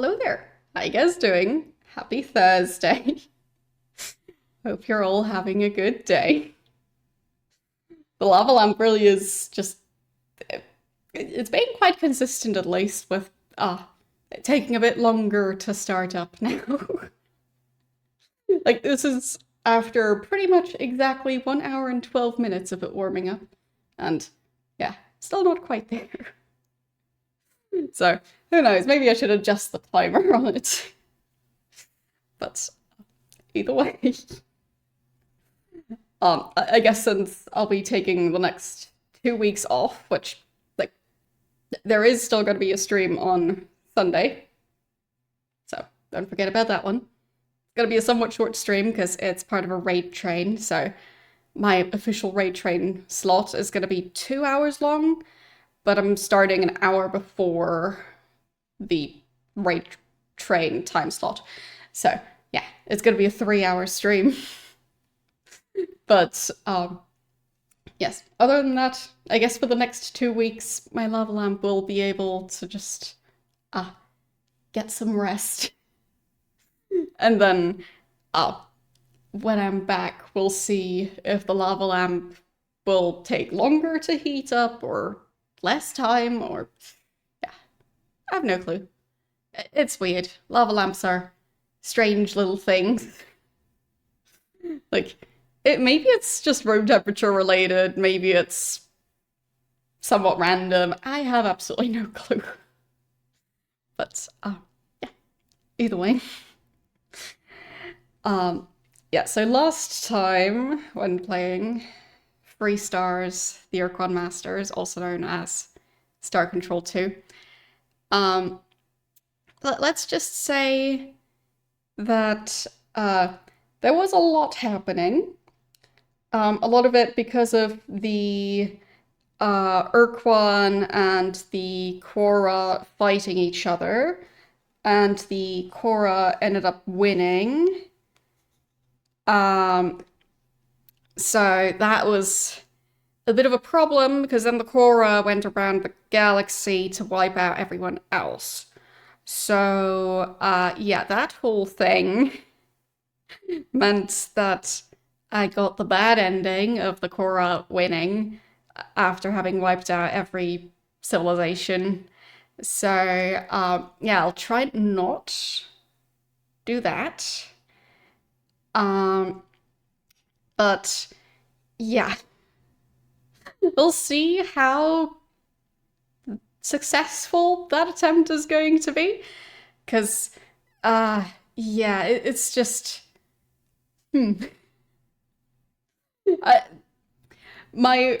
Hello there. How you guys doing? Happy Thursday. Hope you're all having a good day. The lava lamp really is just it's been quite consistent at least with taking a bit longer to start up now. Like this is after pretty much exactly 1 hour and 12 minutes of it warming up. And yeah, still not quite there. So who knows, maybe I should adjust the timer on it. But either way. I guess since I'll be taking the next 2 weeks off, which like there is still going to be a stream on Sunday, so don't forget about that one. It's going to be a somewhat short stream because it's part of a raid train, so my official raid train slot is going to be 2 hours long, but I'm starting an hour before the raid train time slot. So yeah, it's going to be a 3 hour stream. But yes, other than that, I guess for the next 2 weeks, my lava lamp will be able to just get some rest. And then when I'm back, we'll see if the lava lamp will take longer to heat up or less time or yeah, I have no clue. It's weird. Lava lamps are strange little things. Like maybe it's just room temperature related, maybe it's somewhat random. I have absolutely no clue. But yeah, either way. Yeah, so last time when playing Free Stars, the Ur-Quan Masters, also known as Star Control 2, let's just say that there was a lot happening. A lot of it because of the Ur-Quan and the Korra fighting each other, and the Korra ended up winning. So that was a bit of a problem because then the Korra went around the galaxy to wipe out everyone else. So yeah, that whole thing meant that I got the bad ending of the Korra winning after having wiped out every civilization. So yeah, I'll try not do that. But yeah, we'll see how successful that attempt is going to be. Because yeah, it's just my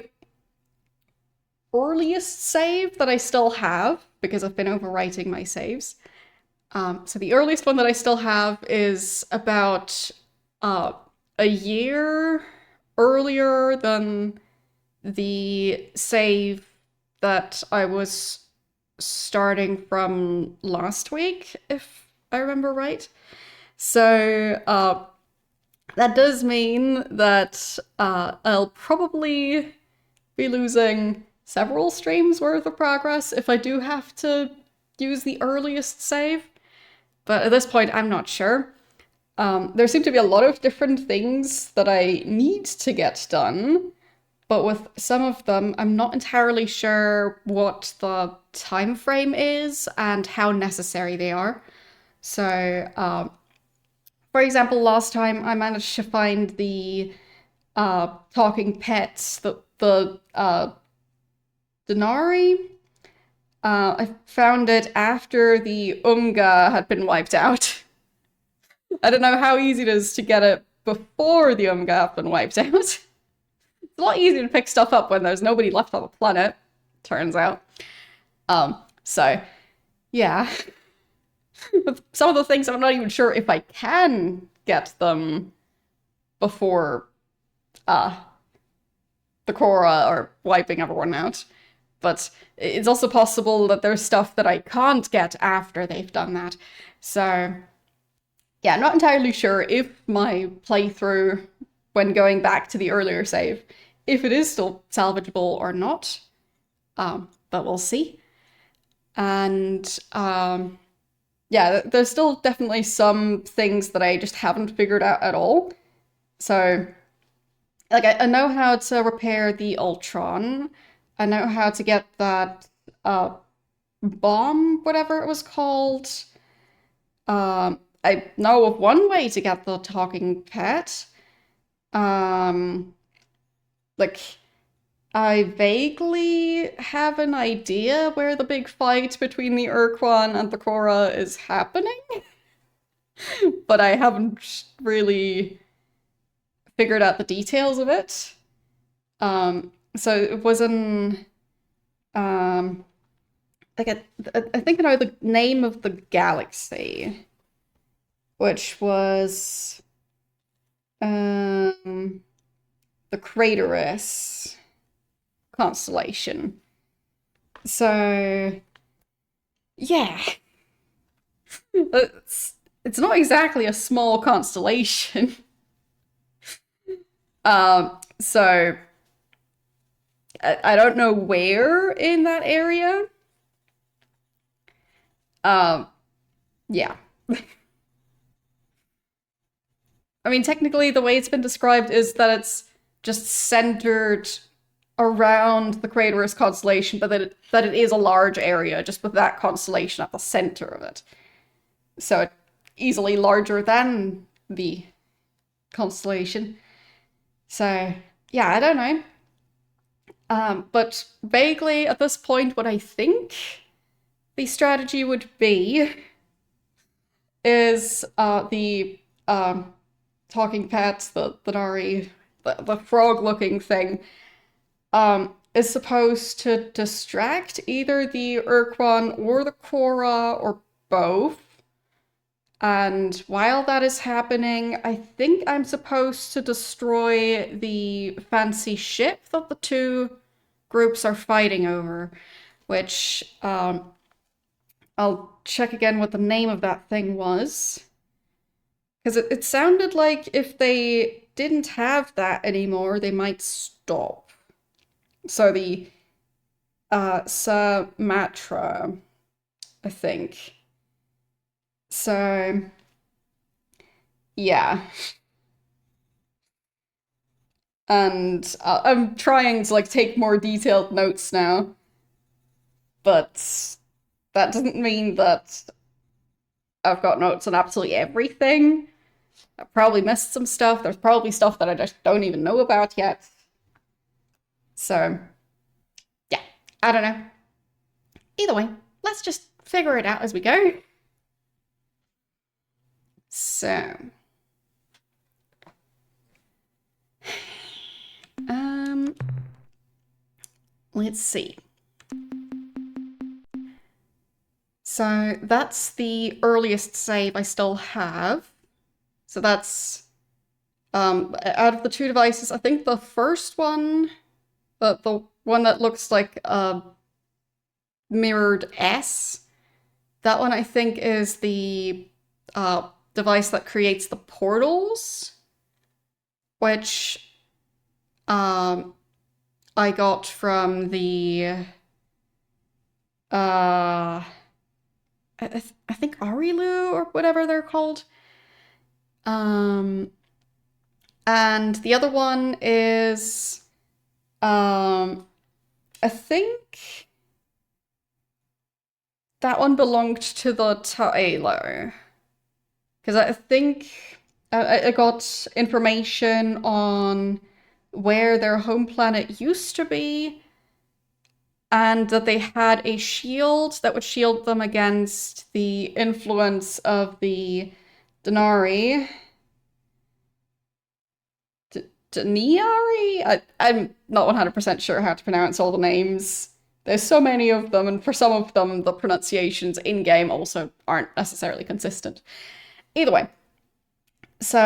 earliest save that I still have, because I've been overwriting my saves. So the earliest one that I still have is about a year earlier than the save that I was starting from last week, if I remember right. So that does mean that I'll probably be losing several streams worth of progress if I do have to use the earliest save. But at this point, I'm not sure. There seem to be a lot of different things that I need to get done, but with some of them, I'm not entirely sure what the time frame is and how necessary they are. So, for example, last time I managed to find the talking pets, the Denari. I found it after the Unga had been wiped out. I don't know how easy it is to get it before the Unga have been wiped out. It's a lot easier to pick stuff up when there's nobody left on the planet, turns out. So, yeah. Some of the things I'm not even sure if I can get them before the Korra are wiping everyone out. But it's also possible that there's stuff that I can't get after they've done that. So, yeah, not entirely sure if my playthrough, when going back to the earlier save, if it is still salvageable or not. But we'll see. And yeah, there's still definitely some things that I just haven't figured out at all. So, like, I know how to repair the Ultron. I know how to get that bomb, whatever it was called. I know of one way to get the talking pet. Um, like, I vaguely have an idea where the big fight between the Ur-Quan and the Korra is happening, but I haven't really figured out the details of it. So it was an like I think I know the name of the galaxy, which was um the Craterus constellation. So yeah, it's not exactly a small constellation. So I don't know where in that area. Um, yeah. I mean, technically, the way it's been described is that it's just centered around the Craterus constellation, but that it is a large area, just with that constellation at the center of it. So it's easily larger than the constellation. So yeah, I don't know. But vaguely at this point, what I think the strategy would be is the talking pets, the Nari, the frog-looking thing, is supposed to distract either the Ur-Quan or the Korra or both. And while that is happening, I think I'm supposed to destroy the fancy ship that the two groups are fighting over, which I'll check again what the name of that thing was. Because it sounded like if they didn't have that anymore, they might stop. So the Sumatra, I think. So yeah. And I'm trying to like take more detailed notes now, but that doesn't mean that I've got notes on absolutely everything. I've probably missed some stuff. There's probably stuff that I just don't even know about yet. So, yeah, I don't know. Either way, let's just figure it out as we go. So, um, let's see. So that's the earliest save I still have. So that's out of the two devices, I think the first one, the one that looks like a mirrored S, that one I think is the device that creates the portals, which I got from the I think Arilu or whatever they're called. And the other one is I think that one belonged to the Taelo. Because I think I got information on where their home planet used to be, and that they had a shield that would shield them against the influence of the Denari. Deniari? I'm not 100% sure how to pronounce all the names. There's so many of them, and for some of them, the pronunciations in-game also aren't necessarily consistent. Either way. So,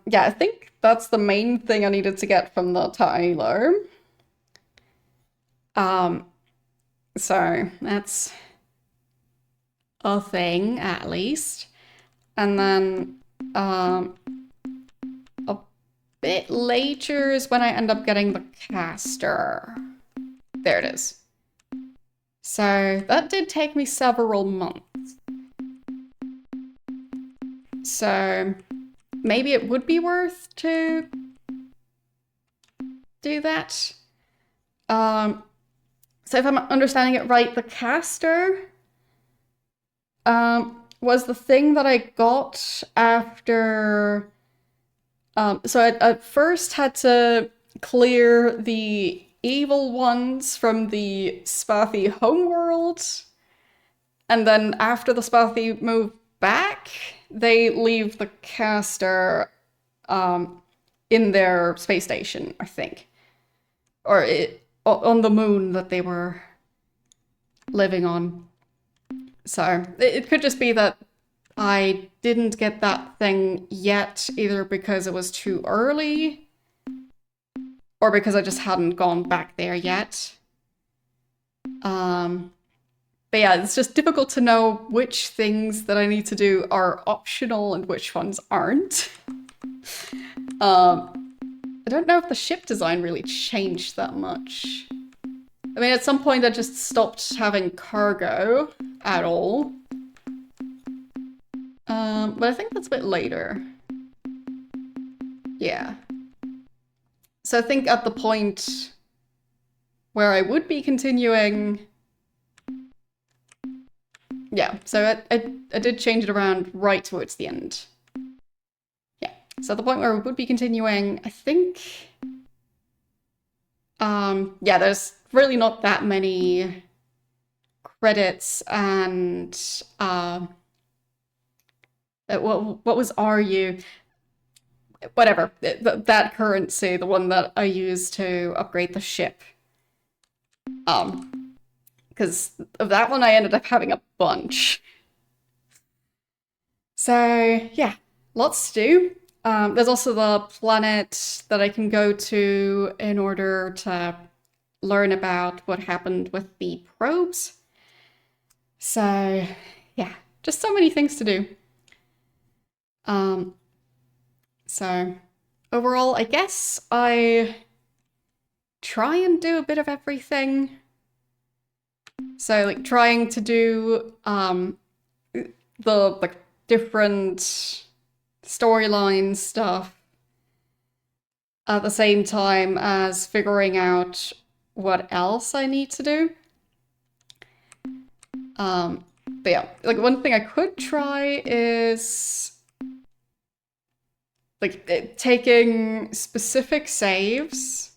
yeah, I think that's the main thing I needed to get from the Taelo. So that's a thing, at least. And then, a bit later is when I end up getting the caster. There it is. So that did take me several months. So maybe it would be worth to do that. So if I'm understanding it right, the caster was the thing that I got after. So I first had to clear the evil ones from the Spathi homeworld, and then after the Spathi move back, they leave the caster in their space station, I think, or on the moon that they were living on. So it could just be that I didn't get that thing yet, either because it was too early or because I just hadn't gone back there yet. But yeah, it's just difficult to know which things that I need to do are optional and which ones aren't. I don't know if the ship design really changed that much. I mean, at some point I just stopped having cargo at all. But I think that's a bit later. Yeah. So I think at the point where I would be continuing... Yeah, so I did change it around right towards the end. Yeah, so at the point where we would be continuing, I think... yeah, there's really not that many credits and... what was RU? Whatever, that currency, the one that I used to upgrade the ship. Because of that one, I ended up having a bunch. So, yeah, lots to do. There's also the planet that I can go to in order to learn about what happened with the probes. So, yeah, just so many things to do. So, overall, I guess I try and do a bit of everything. So, like, trying to do the like different storyline stuff at the same time as figuring out what else I need to do. But yeah, like one thing I could try is like taking specific saves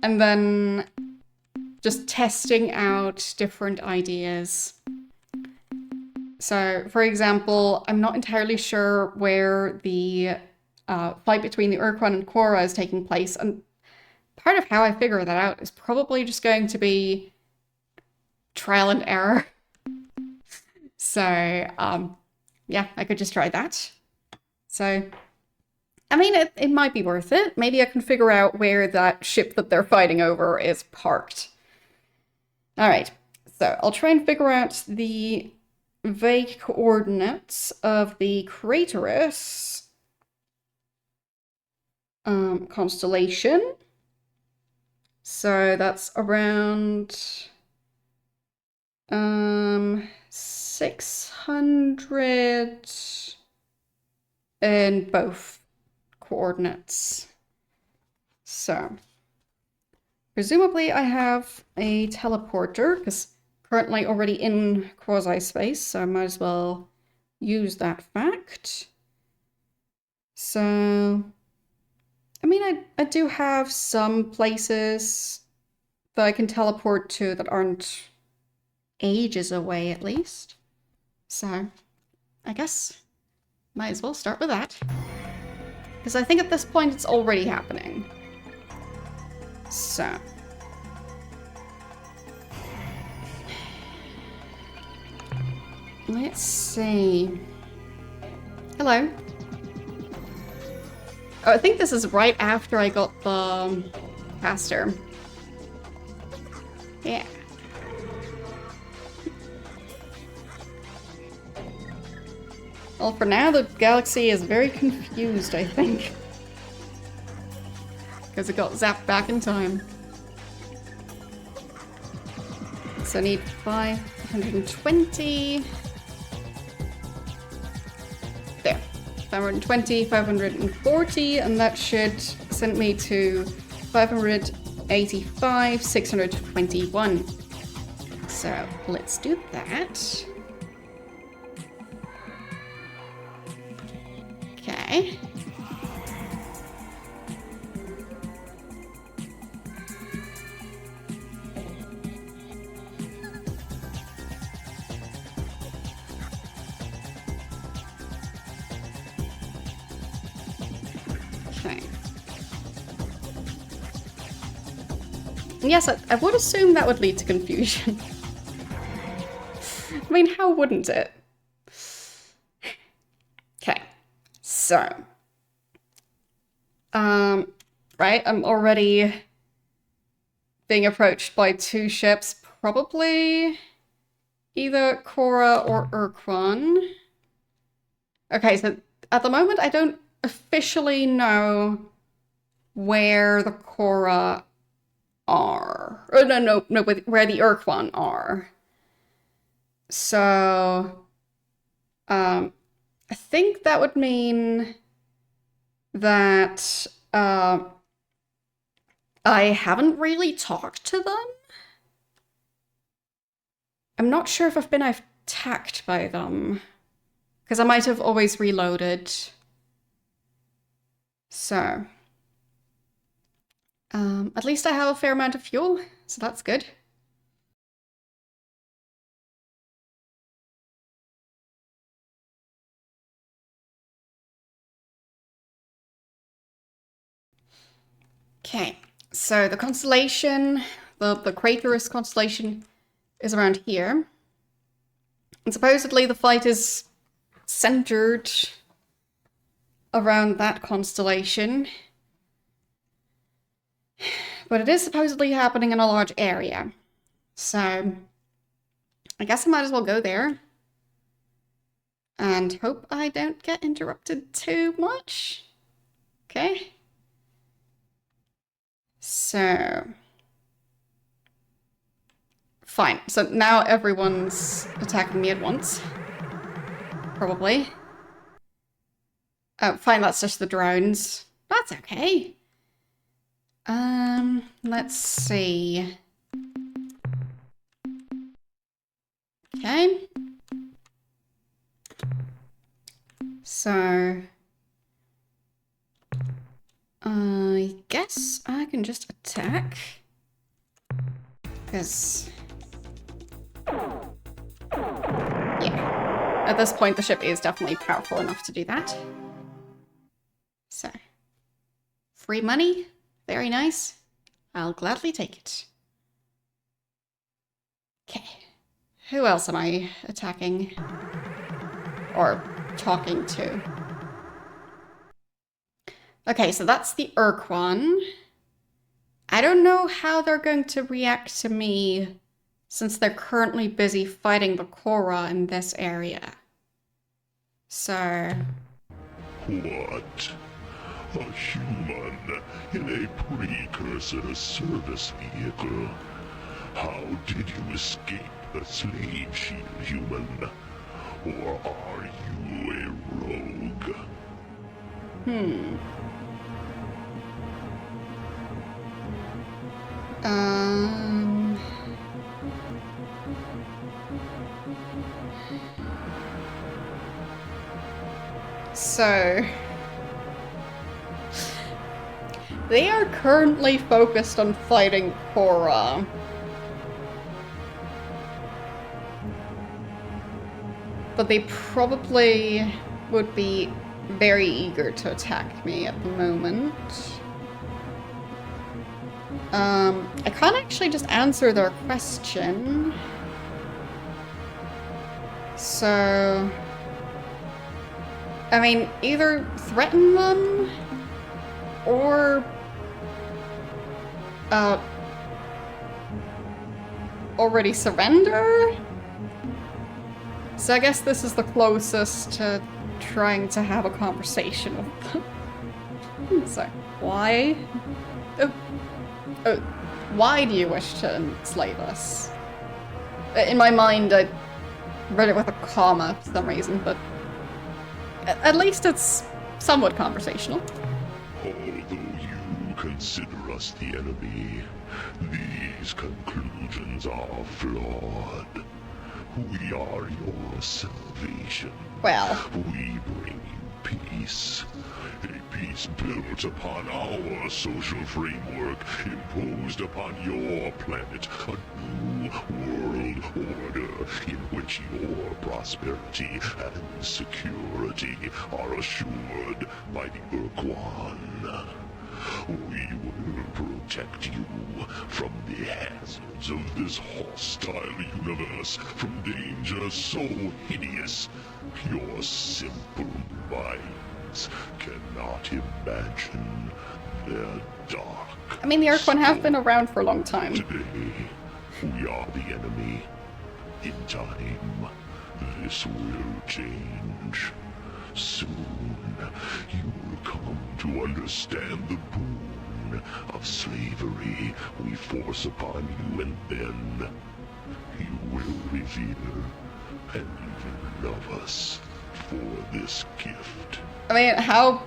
and then just testing out different ideas. So, for example, I'm not entirely sure where the fight between the Ur-Quan and Korra is taking place, and part of how I figure that out is probably just going to be trial and error. So, yeah, I could just try that. So, I mean, it might be worth it. Maybe I can figure out where that ship that they're fighting over is parked. All right, so I'll try and figure out the vague coordinates of the Craterus constellation. So that's around 600 in both coordinates. So presumably I have a teleporter, because currently already in quasi-space, so I might as well use that fact. So, I mean, I do have some places that I can teleport to that aren't ages away, at least. So, I guess might as well start with that. Because I think at this point it's already happening. So... let's see. Hello. Oh, I think this is right after I got the caster. Yeah. Well, for now, the galaxy is very confused, I think. Because it got zapped back in time. So I need 520. There. 520, 540, and that should send me to 585, 621. So let's do that. Okay. Okay. Yes, I would assume that would lead to confusion. I mean, how wouldn't it? Okay, so. Right, I'm already being approached by two ships, probably either Korra or Ur-Quan. Okay, so at the moment I don't officially know where the Korra are. Oh, no, where the Ur-Quan are. So, I think that would mean that, I haven't really talked to them. I'm not sure if I've been attacked by them, because I might have always reloaded. So, at least I have a fair amount of fuel, so that's good. Okay, so the constellation, the Craterus constellation is around here. And supposedly the fight is centered around that constellation. But it is supposedly happening in a large area. So I guess I might as well go there. And hope I don't get interrupted too much. Okay. So, fine. So now everyone's attacking me at once. Probably. Oh, fine, that's just the drones. That's okay. Let's see. Okay. So, I guess I can just attack. Because, yeah, at this point the ship is definitely powerful enough to do that. So, free money, very nice. I'll gladly take it. Okay, who else am I attacking? Or talking to? Okay, so that's the Ur-Quan. I don't know how they're going to react to me since they're currently busy fighting the Korra in this area. So... What? A human in a precursor service vehicle? How did you escape the slave ship, human? Or are you a rogue? So... they are currently focused on fighting Korra. But they probably would be very eager to attack me at the moment. I can't actually just answer their question. So... I mean, either threaten them, or... already surrender? So I guess this is the closest to trying to have a conversation with them. So, why? Why do you wish to enslave us? In my mind, I read it with a comma for some reason, but At least it's somewhat conversational. Although you consider us the enemy, these conclusions are flawed. We are your salvation. Well, We bring you peace. A peace built upon our social framework, imposed upon your planet, a new world order in which your prosperity and security are assured by the Ur-Quan. We will protect you from the hazards of this hostile universe, from dangers so hideous your simple minds cannot imagine their dark. I mean, the Ur-Quan have been around for a long time. Today, we are the enemy. In time, this will change. Soon, you will come to understand the boon of slavery we force upon you, and then you will revere and even love us for this gift. I mean, how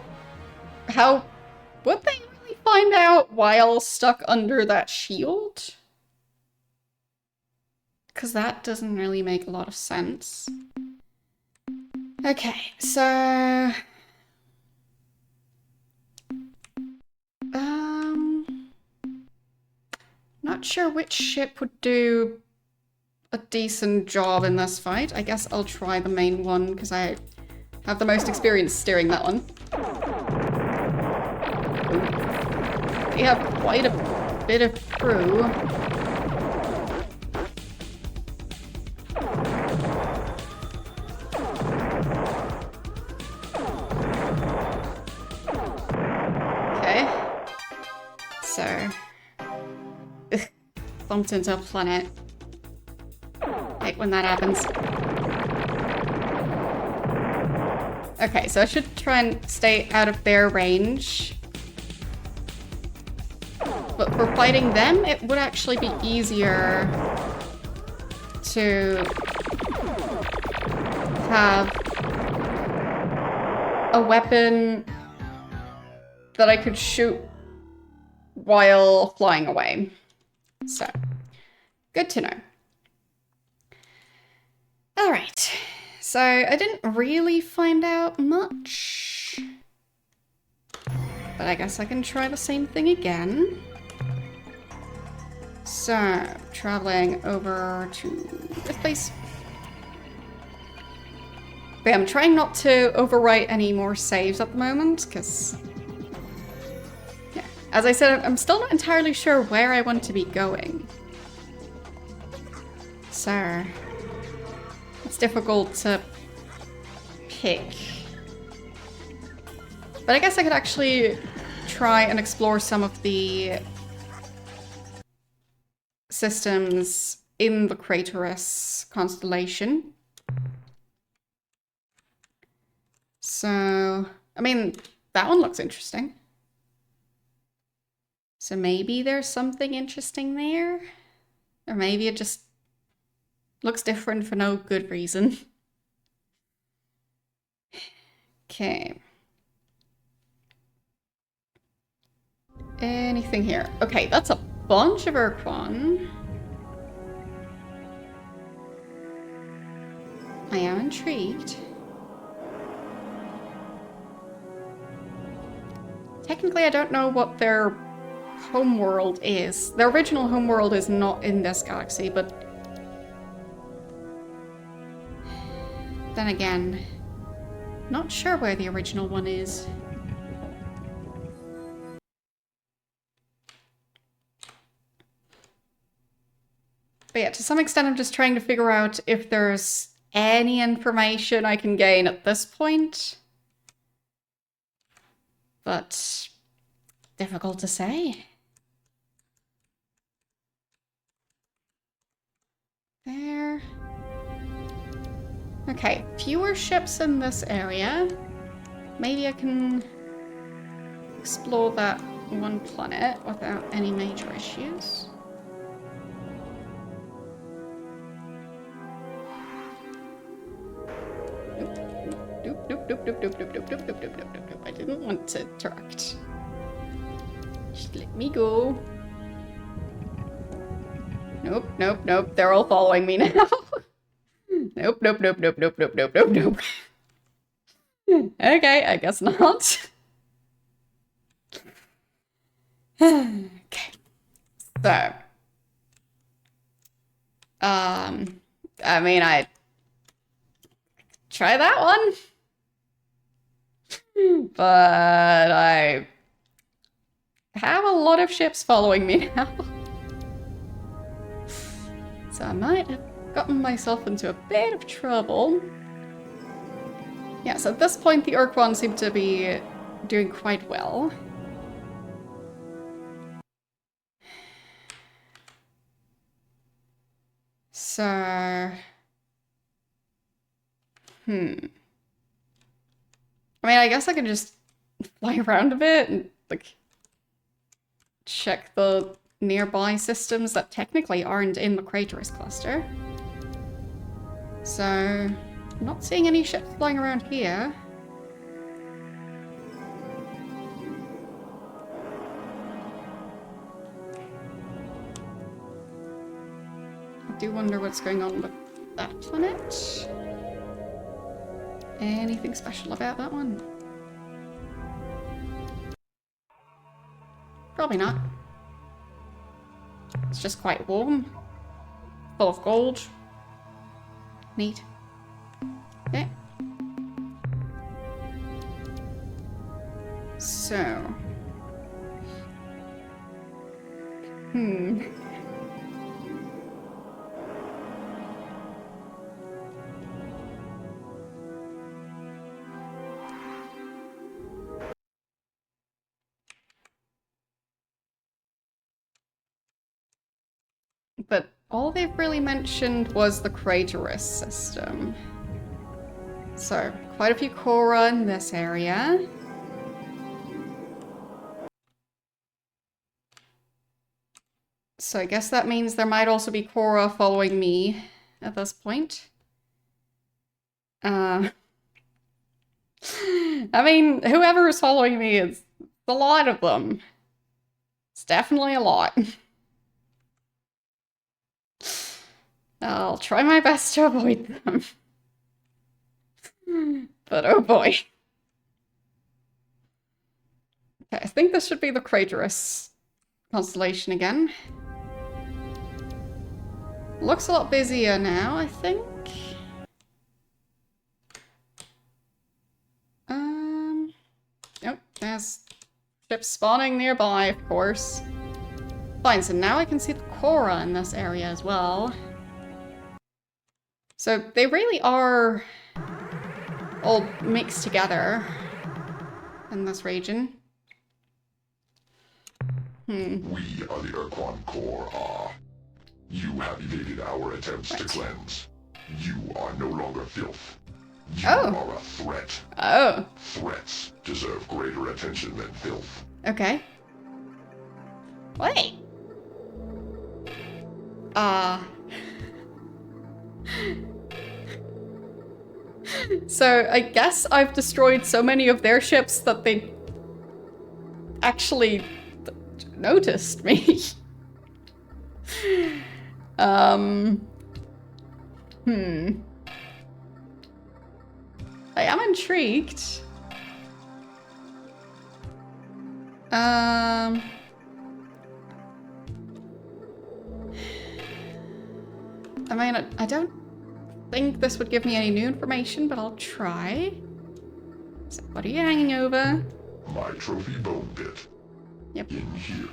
would they really find out while stuck under that shield? Because that doesn't really make a lot of sense. Okay, so... Not sure which ship would do a decent job in this fight. I guess I'll try the main one, because I have the most experience steering that one. We have quite a bit of crew. So, bumped into a planet. Hate when that happens. Okay, so I should try and stay out of their range. But for fighting them, it would actually be easier to have a weapon that I could shoot while flying away. So, good to know. Alright, so I didn't really find out much. But I guess I can try the same thing again. So, traveling over to this place. But yeah, I'm trying not to overwrite any more saves at the moment, because... As I said, I'm still not entirely sure where I want to be going. So, it's difficult to pick. But I guess I could actually try and explore some of the systems in the Craterus constellation. So, I mean, that one looks interesting. So maybe there's something interesting there? Or maybe it just looks different for no good reason. Okay. Anything here? Okay, that's a bunch of Ur-Quan. I am intrigued. Technically, I don't know what their homeworld is. Their original homeworld is not in this galaxy, but then again, not sure where the original one is. But yeah, to some extent I'm just trying to figure out if there's any information I can gain at this point. But difficult to say. There. Okay, fewer ships in this area. Maybe I can explore that one planet without any major issues. Doop, doop, doop, nope. I didn't want to interact. Just let me go. Nope. They're all following me now. Nope. Okay, I guess not. Okay. So. I mean, I try that one. But I have a lot of ships following me now. So I might have gotten myself into a bit of trouble. Yeah, so at this point the Ur-Quan seem to be doing quite well. So... I mean, I guess I could just fly around a bit and, like, check the nearby systems that technically aren't in the Craterus cluster. So, I'm not seeing any ships flying around here. I do wonder what's going on with that planet. Anything special about that one? Probably not. It's just quite warm. Full of gold. Neat. Okay. So. But all they've really mentioned was the Craterus system. So, quite a few Korra in this area. So I guess that means there might also be Korra following me at this point. I mean, whoever is following me is a lot of them. It's definitely a lot. I'll try my best to avoid them. But oh boy. Okay, I think this should be the Craterus constellation again. Looks a lot busier now, I think. Nope, there's ships spawning nearby, of course. Fine, so now I can see the Korra in this area as well. So they really are all mixed together in this region. We are the Ur-Quan Korra. You have evaded our attempts to cleanse. You are no longer filth. You are a threat. Oh. Threats deserve greater attention than filth. Okay. Wait. So I guess I've destroyed so many of their ships that they actually noticed me. I am intrigued. I mean, I don't think this would give me any new information, but I'll try. So, what are you hanging over? My trophy bone pit. Yep. In here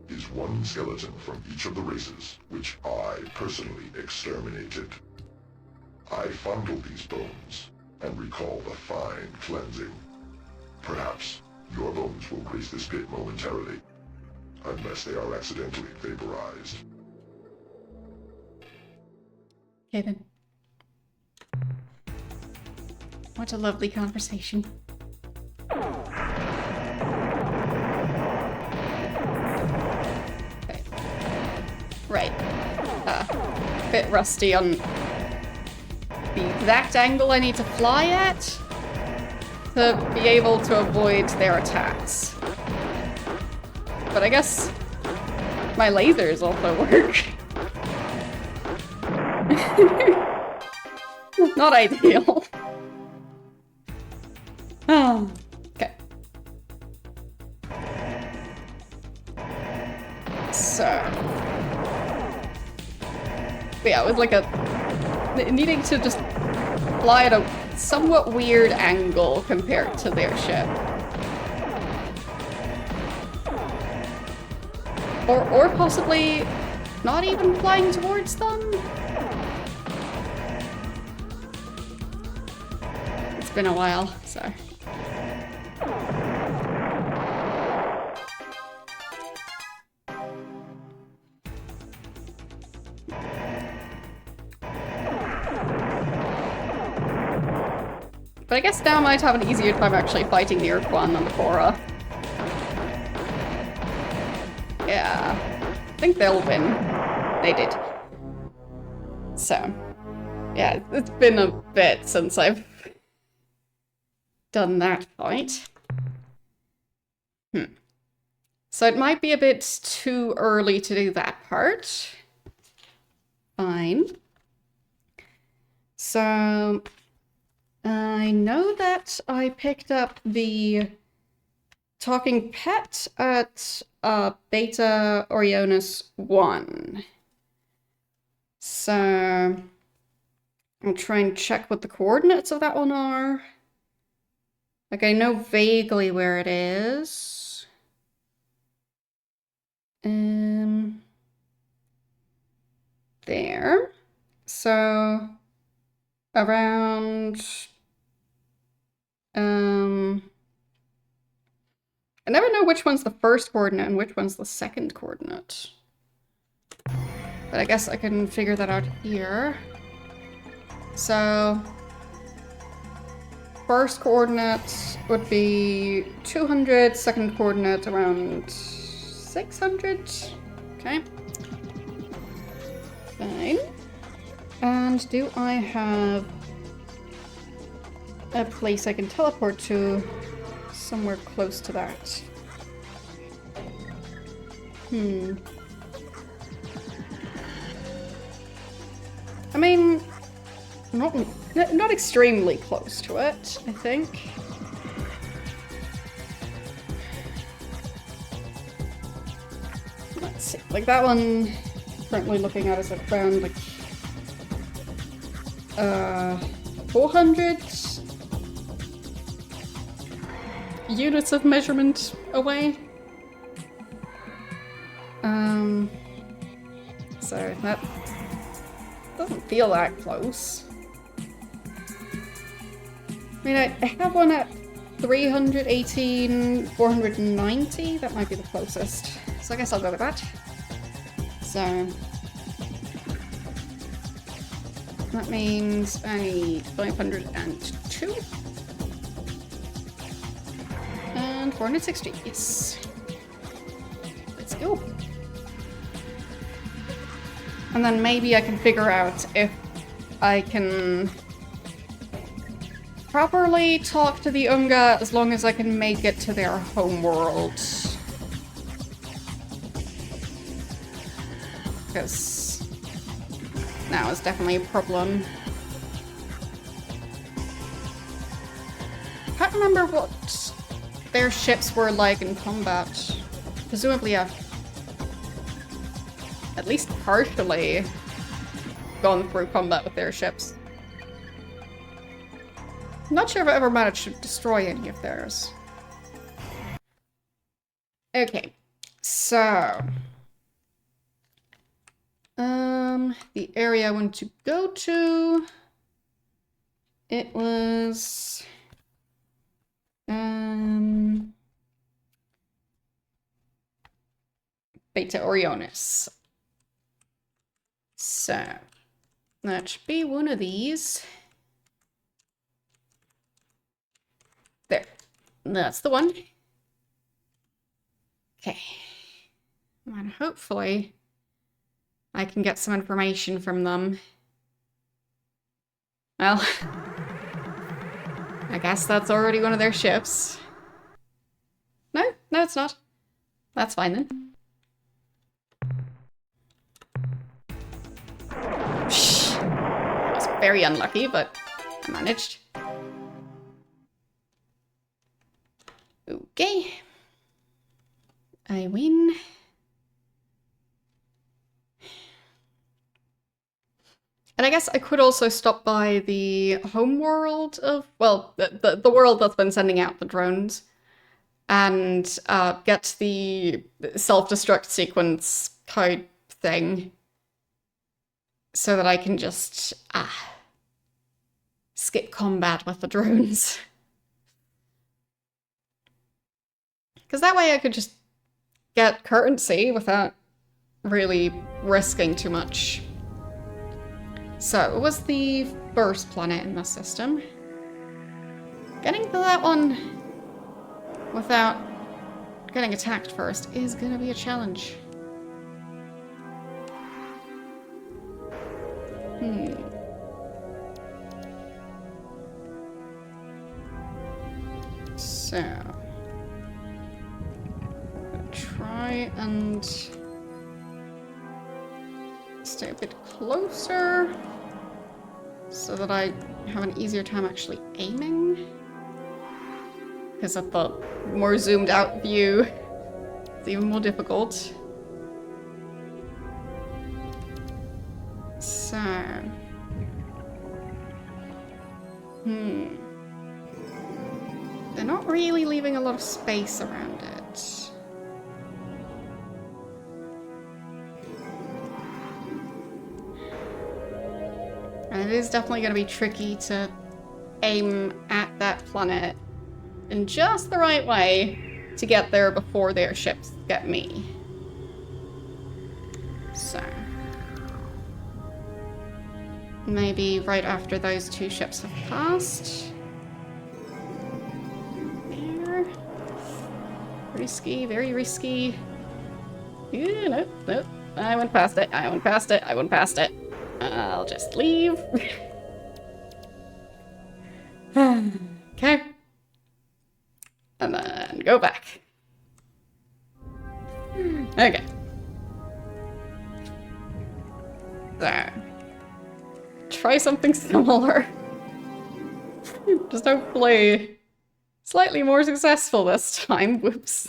is one skeleton from each of the races, which I personally exterminated. I fondle these bones and recall the fine cleansing. Perhaps your bones will grace this pit momentarily, unless they are accidentally vaporized. Okay then. What a lovely conversation. Okay. Right. Bit rusty on the exact angle I need to fly at. to be able to avoid their attacks. But I guess my lasers also work. Not ideal. Oh, okay. So, but yeah, it was like needing to just fly at a somewhat weird angle compared to their ship. Or possibly not even flying towards them? It's been a while, so. But I guess now I might have an easier time actually fighting the Ur-Quan than the Cora. Yeah, I think they'll win. They did. So, yeah, it's been a bit since I've done that fight. So it might be a bit too early to do that part. Fine. So, I know that I picked up the talking pet at Beta Orionis 1. So I'll try and check what the coordinates of that one are. Like, I know vaguely where it is. There. So around I never know which one's the first coordinate and which one's the second coordinate. But I guess I can figure that out here. So, first coordinate would be 200, second coordinate around 600. Okay. Fine. And do I have a place I can teleport to somewhere close to that? I mean, not extremely close to it, I think. Let's see. Like that one, currently looking at is around like 400 units of measurement away. So that doesn't feel that close. I mean, I have one at 318, 490. That might be the closest. So I guess I'll go with that. So that means I need 502. And 460, yes. Let's go. And then maybe I can figure out if I can properly talk to the Unga as long as I can make it to their homeworld. Because now is definitely a problem. I can't remember what their ships were like in combat. Presumably I've at least partially gone through combat with their ships. I'm not sure if I ever managed to destroy any of theirs. Okay, so the area I want to go to, it was Beta Orionis. So that should be one of these. There, that's the one. Okay, and hopefully I can get some information from them. Well, I guess that's already one of their ships. No, no, it's not. That's fine then. Shh. That was very unlucky, but I managed. Okay. I win. And I guess I could also stop by the home world of, well, the world that's been sending out the drones and get the self-destruct sequence code thing so that I can just skip combat with the drones. Because that way I could just get currency without really risking too much. So, it was the first planet in the system. Getting to that one without getting attacked first is gonna be a challenge. So, try and stay a bit closer so that I have an easier time actually aiming. Because of the more zoomed out view, it's even more difficult. So, they're not really leaving a lot of space around it. And it is definitely going to be tricky to aim at that planet in just the right way to get there before their ships get me. So, maybe right after those two ships have passed. There. Risky, very risky. Ew, nope, nope. I went past it, I went past it, I went past it. I'll just leave. Okay. And then go back. Okay. So, try something similar. Just hopefully slightly more successful this time. Whoops.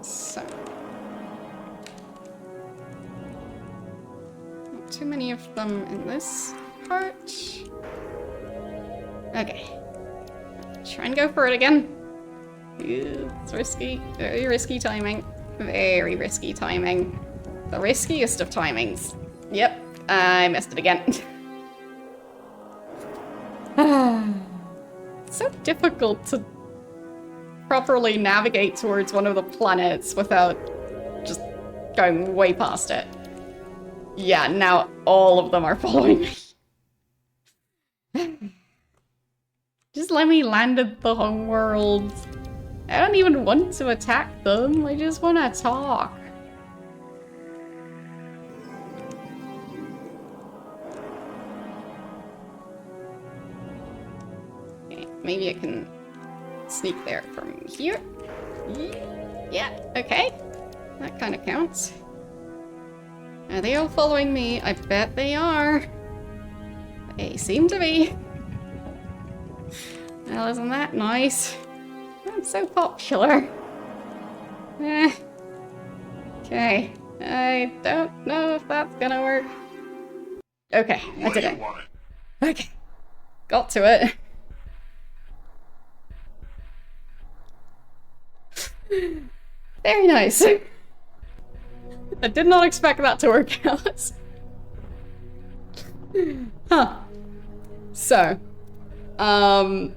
So, not too many of them in this part. Okay. Try and go for it again. Ew, it's risky. Very risky timing. Very risky timing. The riskiest of timings. Yep, I missed it again. It's so difficult to properly navigate towards one of the planets without just going way past it. Yeah, now all of them are following me. Just let me land at the homeworld. I don't even want to attack them, I just want to talk. Okay, maybe I can sneak there from here. Yeah, okay. That kind of counts. Are they all following me? I bet they are. They seem to be. Well, isn't that nice? I'm so popular. Okay. I don't know if that's gonna work. Okay, I did it. Okay. Got to it. Very nice. I did not expect that to work out. Huh. So, I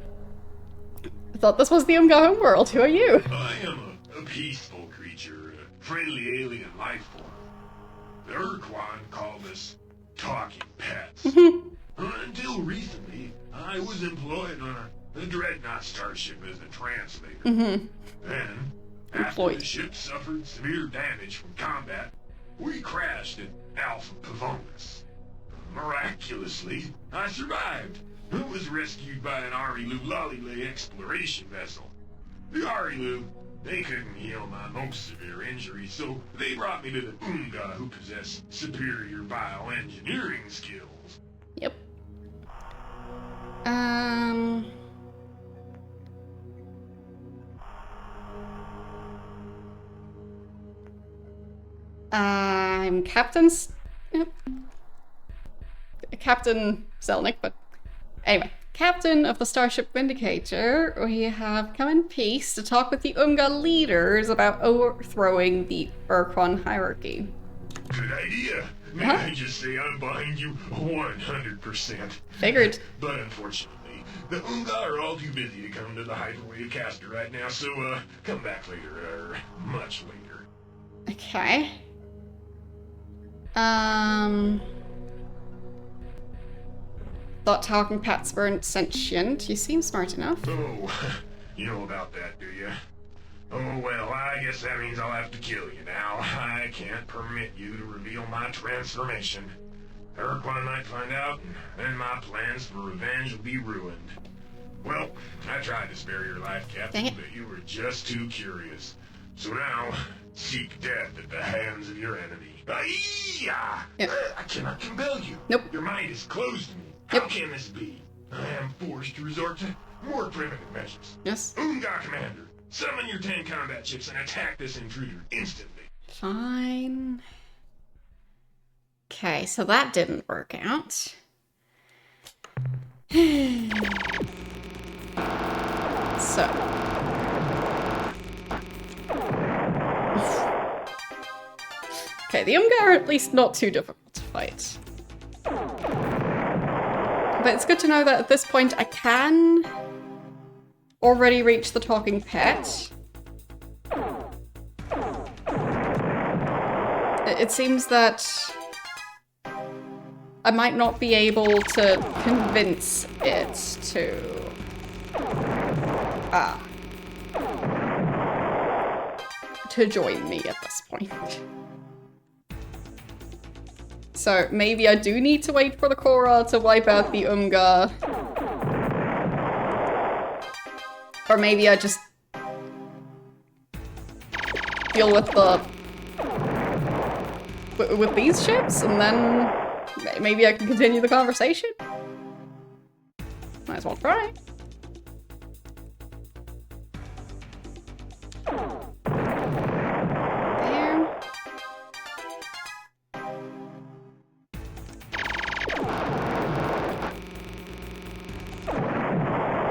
thought this was the Umga homeworld. Who are you? I am a peaceful creature, a friendly alien life form. The Ur-Quan called us talking pets. Until recently, I was employed on a dreadnought starship as a translator. Then, After the employed. ship suffered severe damage from combat, we crashed at Alpha Pavonis. Miraculously, I survived. I was rescued by an Arilu Lollylay exploration vessel. The Arilu, they couldn't heal my most severe injuries, so they brought me to the Unga who possess superior bioengineering skills. Yep. I'm Yep. Captain Zelnick, but anyway. Captain of the Starship Vindicator, we have come in peace to talk with the Unga leaders about overthrowing the Ur-Quan hierarchy. Good idea. May I just say I'm behind you 100%. Figured. But unfortunately, the Unga are all too busy to come to the hyperwave caster right now, so come back later, or much later. Okay. Thought talking pets weren't sentient. You seem smart enough. Oh, you know about that, do you? Oh, well, I guess that means I'll have to kill you now. I can't permit you to reveal my transformation. Ur-Quan might find out, and then my plans for revenge will be ruined. Well, I tried to spare your life, Captain, but you were just too curious. So now, seek death at the hands of your enemy. Aiyah! Yep. I cannot compel you. Nope. Your mind is closed to me. Yep. How can this be? I am forced to resort to more primitive measures. Yes. Unga Commander, summon your 10 combat ships and attack this intruder instantly. Fine. Okay, so that didn't work out. So. Okay, the Unga are at least not too difficult to fight. But it's good to know that at this point I can already reach the talking pet. It seems that I might not be able to convince it to join me at this point. So maybe I do need to wait for the Korra to wipe out the Unga. Or maybe I just deal with with these ships and then maybe I can continue the conversation. Might as well try. There.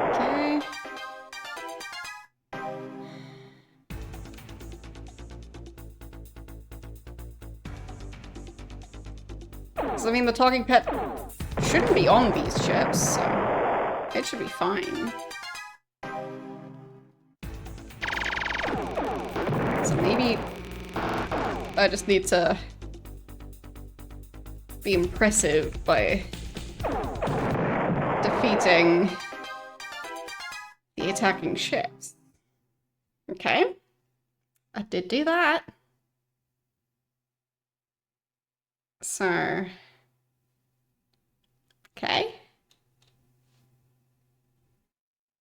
Okay. So, I mean, the talking pet shouldn't be on these ships, so it should be fine. So maybe I just need to be impressive by defeating the attacking ships. Okay. I did do that. So... okay.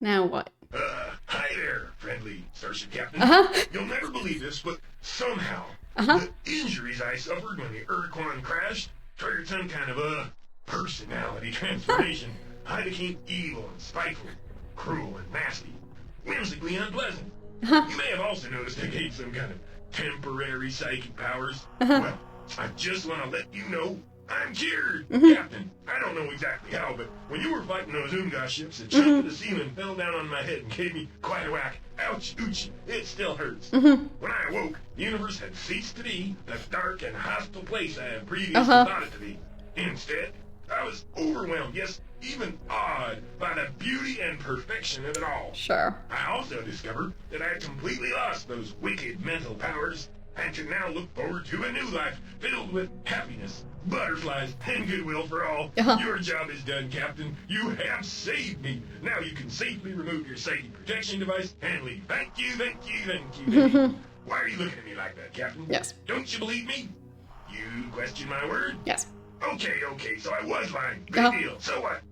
Now what? Hi there, friendly Starship Captain. Uh-huh. You'll never believe this, but somehow, Uh-huh. the injuries I suffered when the Ur-Quan crashed triggered some kind of a personality transformation. I became evil and spiteful, cruel and nasty, whimsically unpleasant. You may have also noticed I gained some kind of temporary psychic powers. Well, I just want to let you know I'm cured, Captain. I don't know exactly how, but when you were fighting those Unga ships, a chunk of the ceiling fell down on my head and gave me quite a whack. Ouch, ooch, it still hurts. When I awoke, the universe had ceased to be the dark and hostile place I had previously thought it to be. Instead, I was overwhelmed, yes, even awed by the beauty and perfection of it all. Sure. I also discovered that I had completely lost those wicked mental powers. and can now look forward to a new life filled with happiness, butterflies, and goodwill for all. Your job is done, Captain. You have saved me. Now you can safely remove your safety protection device and leave. Thank you, thank you, thank you, thank you. Why are you looking at me like that, Captain? Yes. Don't you believe me? You question my word? Yes. Okay, so I was lying. Big deal. So what?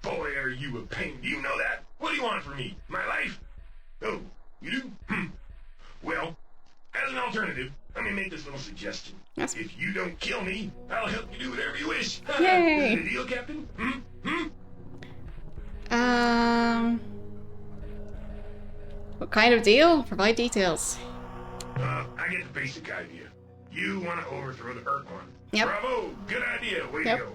Boy, are you a pain. Do you know that? What do you want from me? My life? Oh, you do? Well, as an alternative, let me make this little suggestion. Yes. If you don't kill me, I'll help you do whatever you wish. Yay. Is it a deal, Captain? What kind of deal? Provide details. I get the basic idea. You want to overthrow the Ur-Quan. Yep. Bravo! Good idea. Way Yep. to go.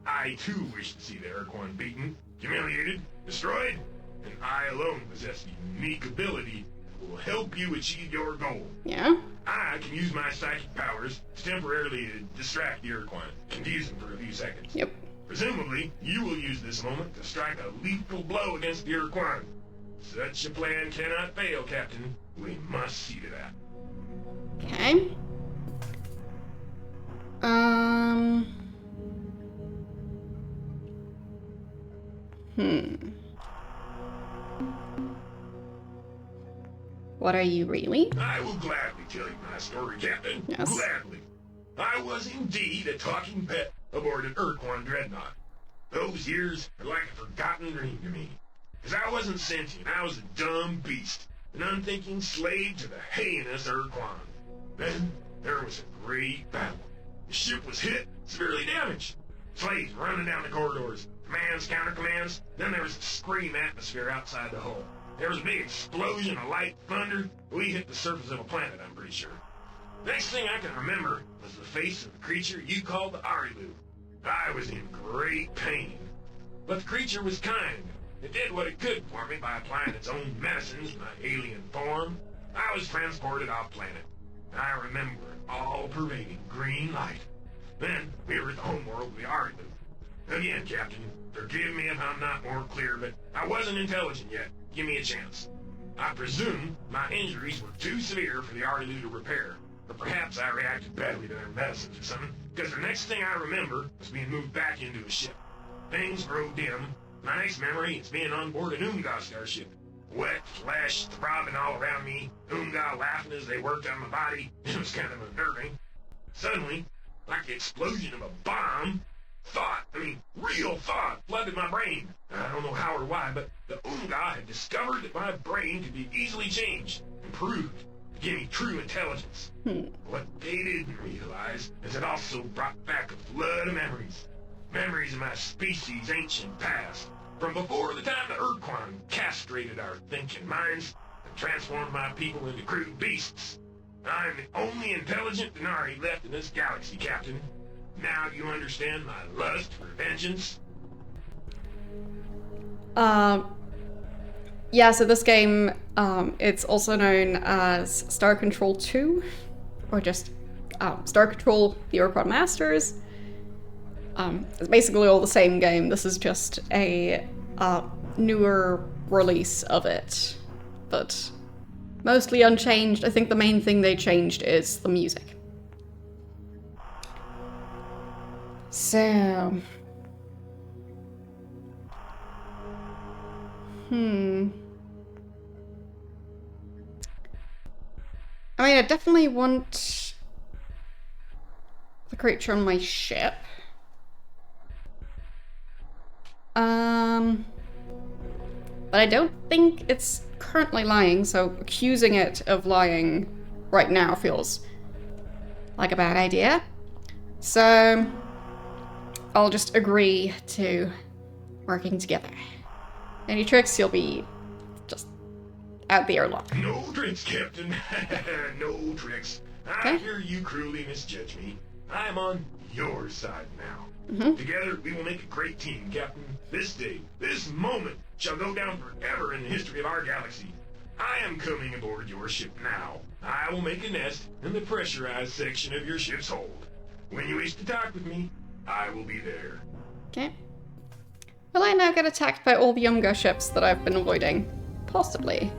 I too wish to see the Ur-Quan beaten, humiliated, destroyed, and I alone possess the unique ability that will help you achieve your goal. Yeah? I can use my psychic powers to temporarily distract the Ur-Quan, confuse him for a few seconds. Yep. Presumably, you will use this moment to strike a lethal blow against the Ur-Quan. Such a plan cannot fail, Captain. We must see to that. Okay. What are you really? I will gladly tell you my story, Captain. Yes. Gladly. I was indeed a talking pet aboard an Ur-Quan dreadnought. Those years are like a forgotten dream to me. Because I wasn't sentient, I was a dumb beast, an unthinking slave to the heinous Ur-Quan. Then there was a great battle. The ship was hit, severely damaged. Slaves running down the corridors, commands, counter-commands. Then there was a scream atmosphere outside the hull. There was a big explosion of light thunder. We hit the surface of a planet, I'm pretty sure. Next thing I can remember was the face of the creature you called the Arilu. I was in great pain. But the creature was kind. It did what it could for me by applying its own medicines to my alien form. I was transported off planet. I remember an all-pervading green light. Then we were at the homeworld of the Arilu. Again, Captain, forgive me if I'm not more clear, but I wasn't intelligent yet. Give me a chance. I presume my injuries were too severe for the Arilu to repair, or perhaps I reacted badly to their medicines or something, because the next thing I remember was being moved back into a ship. Things grow dim. My next memory is being on board an Oomga starship. Wet flesh throbbing all around me, Oomga laughing as they worked on my body. It was kind of unnerving. Suddenly, like the explosion of a bomb, real thought flooded my brain. I don't know how or why, but the Oomga had discovered that my brain could be easily changed, improved, to give me true intelligence. What they didn't realize is it also brought back a flood of memories. Memories of my species' ancient past, from before the time the Ur-Quan castrated our thinking minds and transformed my people into crude beasts. I'm the only intelligent Denari left in this galaxy, Captain. Now you understand my lust for vengeance? Yeah, so this game, it's also known as Star Control 2, or just Star Control The Ur-Quan Masters. It's basically all the same game. This is just a newer release of it, but mostly unchanged. I think the main thing they changed is the music. So... I mean, I definitely want the creature on my ship. But I don't think it's currently lying, so accusing it of lying right now feels like a bad idea. So I'll just agree to working together. Any tricks, you'll be just out the airlock. No tricks, Captain. No tricks. I hear you cruelly misjudge me. I'm on your side now. Together, we will make a great team, Captain. This day, this moment, shall go down forever in the history of our galaxy. I am coming aboard your ship now. I will make a nest in the pressurized section of your ship's hold. When you wish to talk with me, I will be there. Okay. Will I now get attacked by all the Oomga ships that I've been avoiding? Possibly.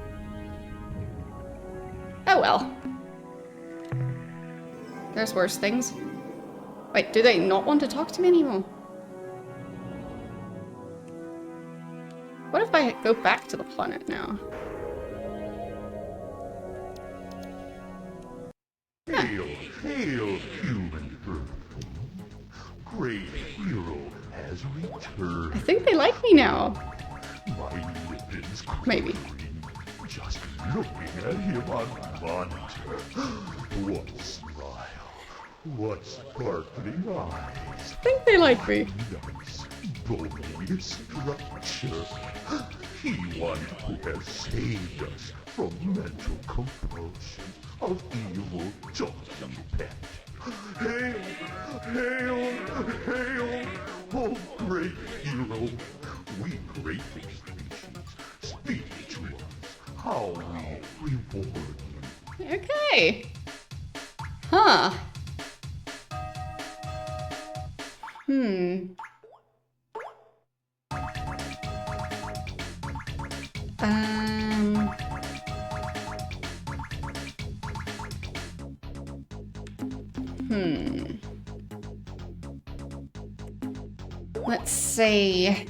Oh well. There's worse things. Wait, do they not want to talk to me anymore? What if I go back to the planet now? Hail, hail, human Earth. Great hero has returned. I think they like me now. My ribbons Maybe. quivering, just looking at him on monitor. What smile, what sparkling eyes. I think they like me. Nice, bony structure. He one who has saved us from mental compulsion of evil talking pet. Hail, hail, hail, oh great hero. We grateful species, speak to us how we reward you. Okay. Huh. Um. Let's see.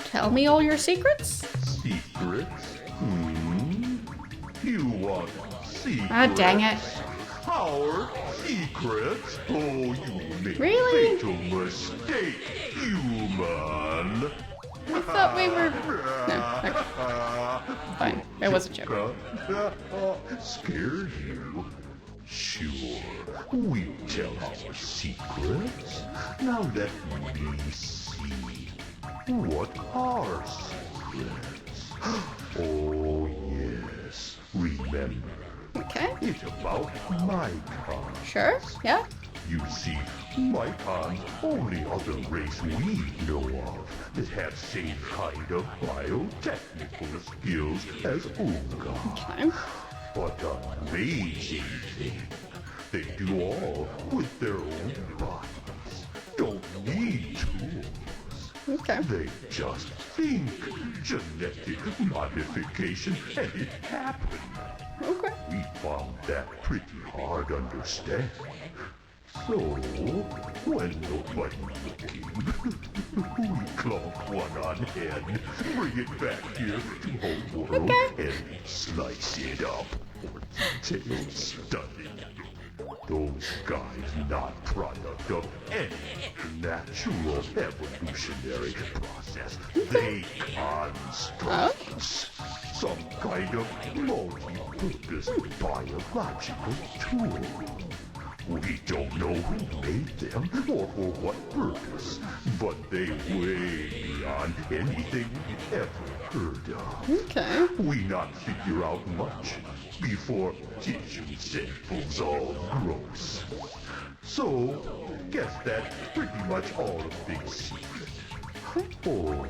Tell me all your secrets? Secrets? You want secrets? Ah, dang it. Our secrets? Oh, you make Really? fatal mistake, human. I thought we were... No, okay. Fine. It was a joke. Scared you? Sure, we'll tell our secrets. Now let me see. What are secrets? Oh, yes. Remember, Okay. it's about Mycon. Sure. Yeah. You see, Mycon's only other race we know of that have same kind of biotechnical skills as Ur-Quan. Okay. But amazing thing, they do all with their own bodies. Don't need tools. Okay. They just think genetic modification and it happened. Okay. We found that pretty hard to understand. So, when nobody's looking, we clonk one on head, bring it back here to homeworld, and slice it up for detailed study. Those guys not product of any natural evolutionary process. They constructs. Some kind of multi-purpose biological tool. We don't know who made them or for what purpose, but they way beyond anything we've ever heard of. Okay. We not figure out much before tissue samples all gross. So, guess that's pretty much all of Big Secret. Oh,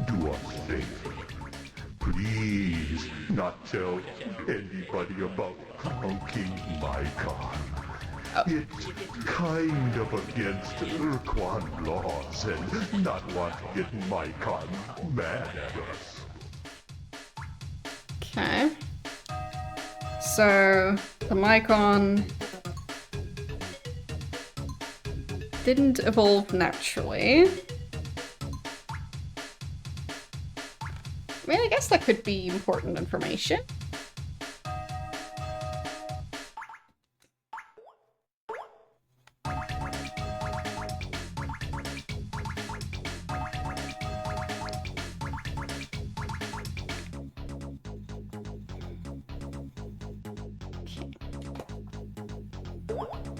do us a favor. Please not tell anybody about conking Mycon. It's kind of against Ur-Quan laws and not want to get Mycon mad at us. Okay. So, the Mycon didn't evolve naturally. I mean, I guess that could be important information.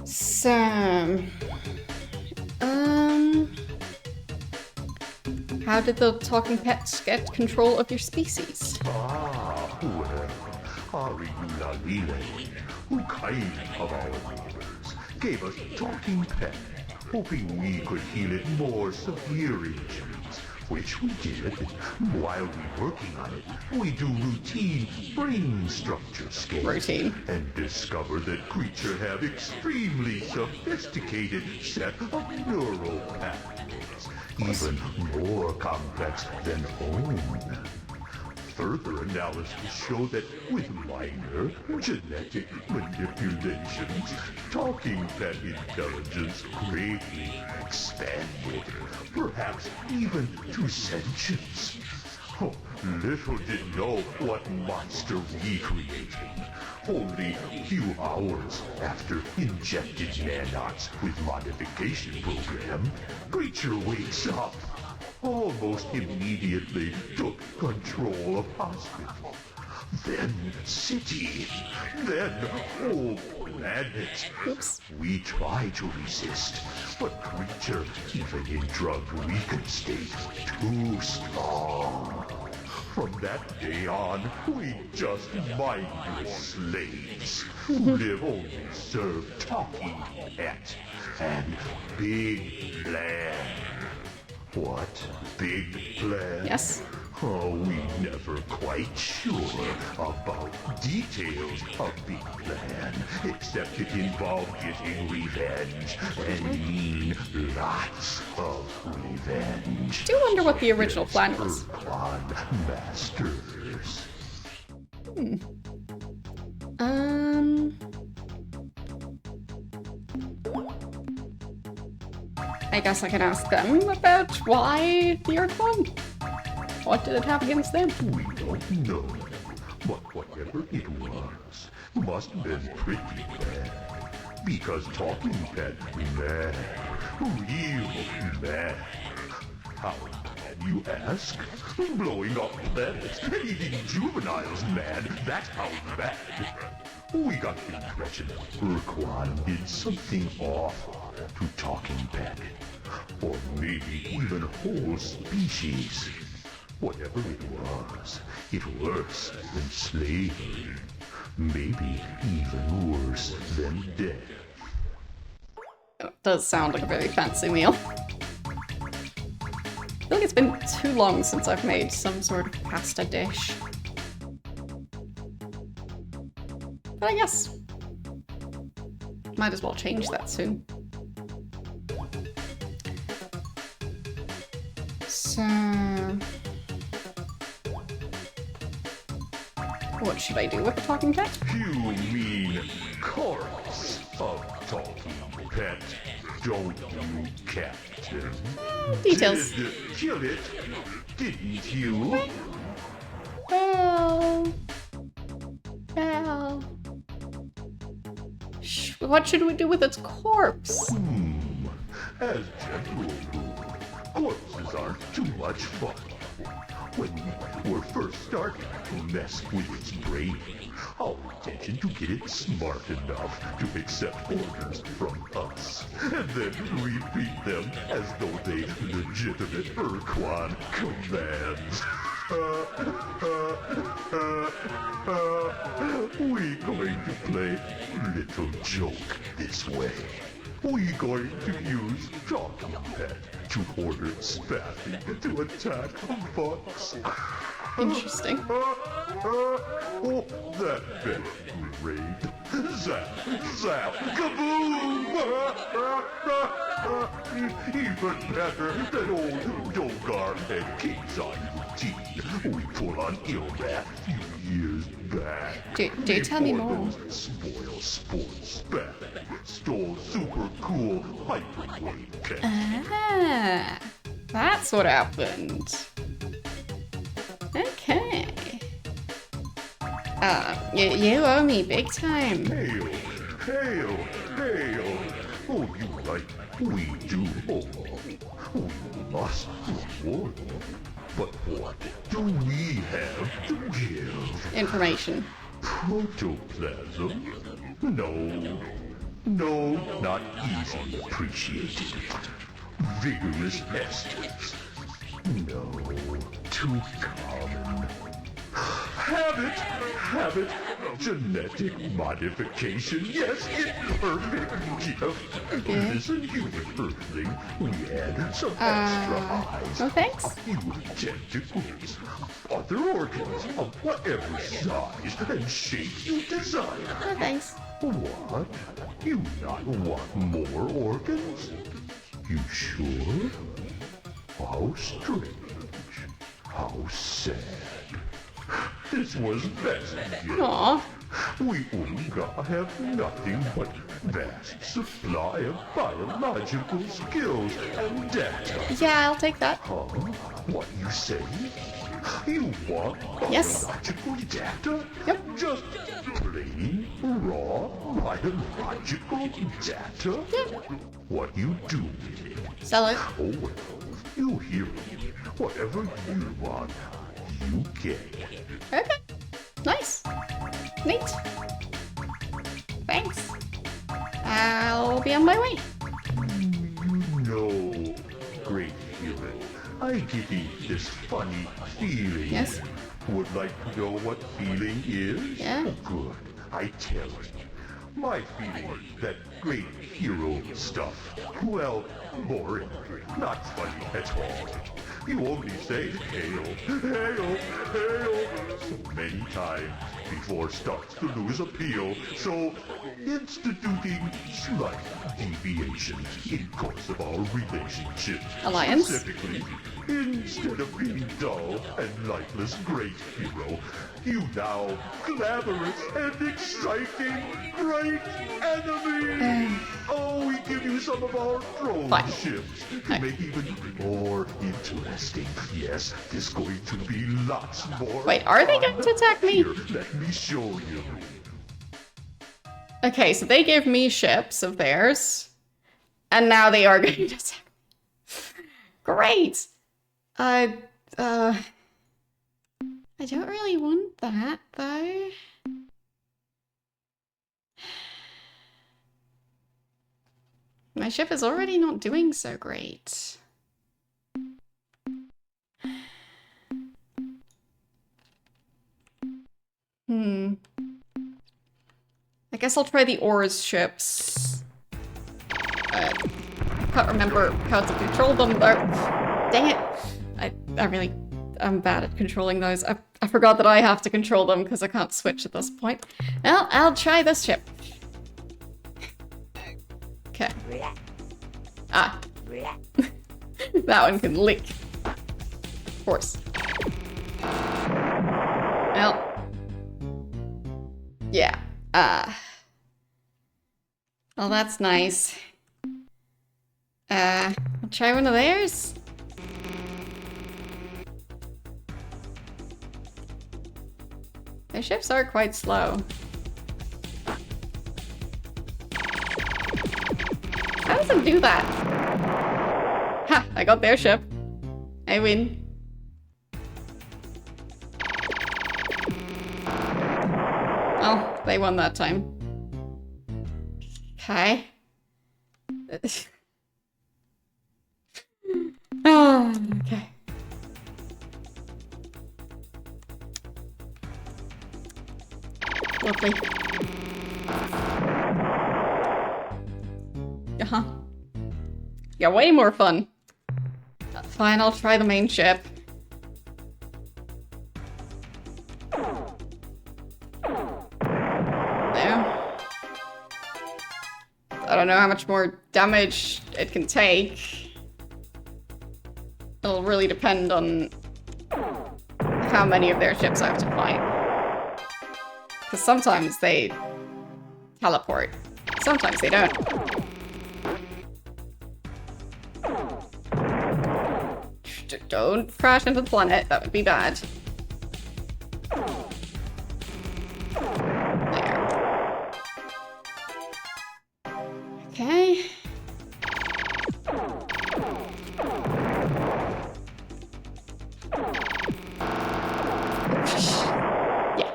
So, how did the talking pets get control of your species? Ah, well, Arigula Lile, who kind of our neighbors, gave us a talking pet, hoping we could heal it more severe injuries, which we did. While we working on it, we do routine brain structure scans. Routine. And discover that creature have extremely sophisticated set of neural pathways, even more complex than own. further analysis show that with minor genetic manipulations, talking pet intelligence greatly expanded, perhaps even to sentience. Oh, little did know what monster we created. Only a few hours after injected nanots with modification program, creature wakes up. Almost immediately took control of hospital. Then city. Then whole planet. Oops. We try to resist, but creature, even in drug-weakened state, too strong. From that day on, we just mindless slaves who live only serve talking pet and big plan. What big plan? Yes. Oh, we never quite sure about details of Big Plan, except it involved getting revenge, and mean lots of revenge. Do wonder what the original plan was. Ur-Quan masters. I guess I can ask them about why the Ur-Quan. What did it have against them? We don't know, but whatever it was, must have been pretty bad. Because talking pet mad, real mad. How mad, you ask? Blowing up planets, eating juveniles, man, that's how bad. We got the impression Ur-Quan did something awful to talking pet. Or maybe even whole species. Whatever it was, it's worse than slavery. Maybe even worse than death. It does sound like a very fancy meal. I feel like it's been too long since I've made some sort of pasta dish. But I guess might as well change that soon. So what should I do with the talking pet? You mean corpse of talking pet, don't you, Captain? Details. Did kill it, didn't you? Well. What should we do with its corpse? As general rule, corpses aren't too much fun. When we were first starting to mess with its brain, our intention to get it smart enough to accept orders from us, and then repeat them as though they legitimate Ur-Quan commands. We going to play little joke this way. We going to use talking pet to order Spaffy to attack Fox. Interesting. Oh, that better raid. Zap, zap, kaboom! Even better than old Dogar and King's on routine we pulled on Ilrath a few years back. Do tell me more. Spoil sports back. Stole super cool hyperwave tech. Ah, that's what happened. Okay. You owe me big time. Hail, hail, hail. Oh, you like we do. Oh, we must reward. But what do we have to give? Information. Protoplasm? No, not easily appreciated. Vigorous esters? No, too common. Habit, genetic modification, yes, it's perfect gift. This human earthling, we add some extra eyes, no thanks. a few tentacles, other organs of whatever size and shape you desire. No thanks. What? You not want more organs? You sure? How strange. How sad. this was best begin. Aw. We Unga have nothing but vast supply of biological skills and data. Yeah, I'll take that. Huh? What you say? You want Yes. biological data? Yep. Just plain, raw, biological data? Yeah. What you do with it? Sell it. Oh well, you hear me. Whatever you want, you get. Okay. Nice. Neat. Thanks. I'll be on my way. No, great human. I get this funny feeling. Yes? Would like to know what feeling is? Yeah. Oh, good. I tell you. My feeling, that great hero stuff. Well, boring. Not funny at all. You only say hail, hail, hail so many times before starts to lose appeal. So, instituting slight deviations in course of our relationship. Alliance? Specifically, instead of being dull and lifeless great hero, you now glamorous and exciting great enemy! Oh, we give you some of our drone Fine. ships to make even more interesting. Yes, there's going to be lots more. Wait, are they fun. going to attack me? Here, let me show you. Okay, so they gave me ships of theirs, and now they are going to attack me. Great! I don't really want that, though. My ship is already not doing so great. I guess I'll try the ores ships. I can't remember how to control them though. Dang it! I'm bad at controlling those. I forgot that I have to control them because I can't switch at this point. Well, I'll try this ship. Okay. Ah. That one can leak. Of course. Well. Yeah. Well, that's nice. I'll try one of theirs. Their ships are quite slow. How does it do that? Ha! I got their ship. I win. Oh, they won that time. Okay. Oh, okay. Lovely. Uh-huh. Yeah, way more fun. Fine, I'll try the main ship. There. I don't know how much more damage it can take. It'll really depend on how many of their ships I have to fight. Because sometimes they teleport. Sometimes they don't. Don't crash into the planet, that would be bad. There. Okay. Yeah.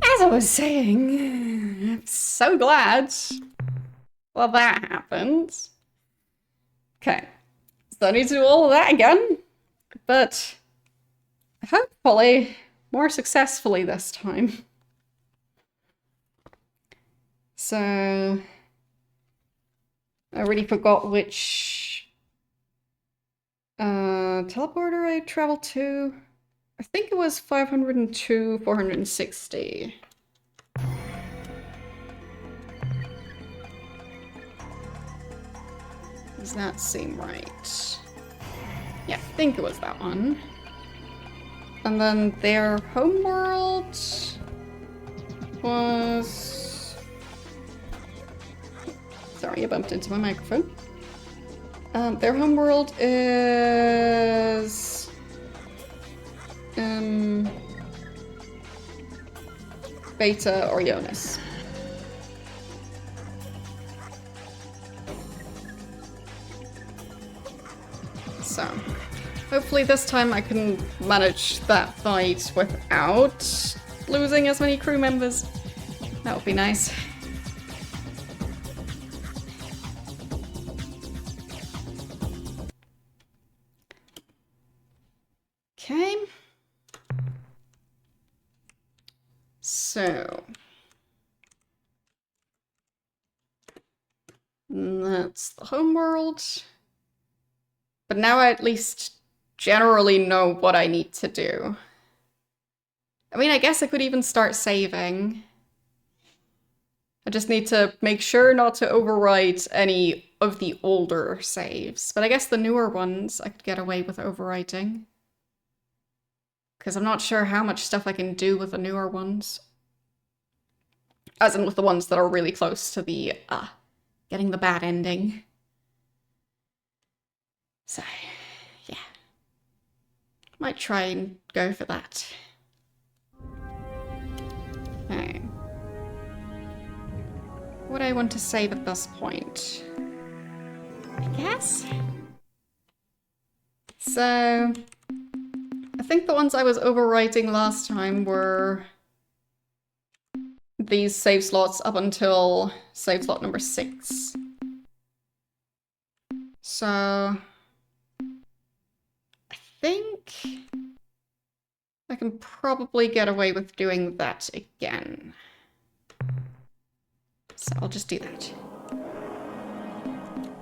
As I was saying, I'm so glad. Well, that happened. Okay. So I need to do all of that again, but hopefully more successfully this time. So I already forgot which teleporter I traveled to. I think it was 502, 460. Does that seem right? Yeah, I think it was that one. And then their homeworld was... Sorry, I bumped into my microphone. Their homeworld is... Beta Orionis. So, hopefully this time I can manage that fight without losing as many crew members. That would be nice. Okay. So... that's the homeworld. But now I at least generally know what I need to do. I mean, I guess I could even start saving. I just need to make sure not to overwrite any of the older saves. But I guess the newer ones I could get away with overwriting. Because I'm not sure how much stuff I can do with the newer ones. As in with the ones that are really close to the, getting the bad ending. So, yeah. Might try and go for that. Okay. What do I want to save at this point? I guess? So... I think the ones I was overwriting last time were... these save slots up until save slot number 6. So... I think... I can probably get away with doing that again. So I'll just do that.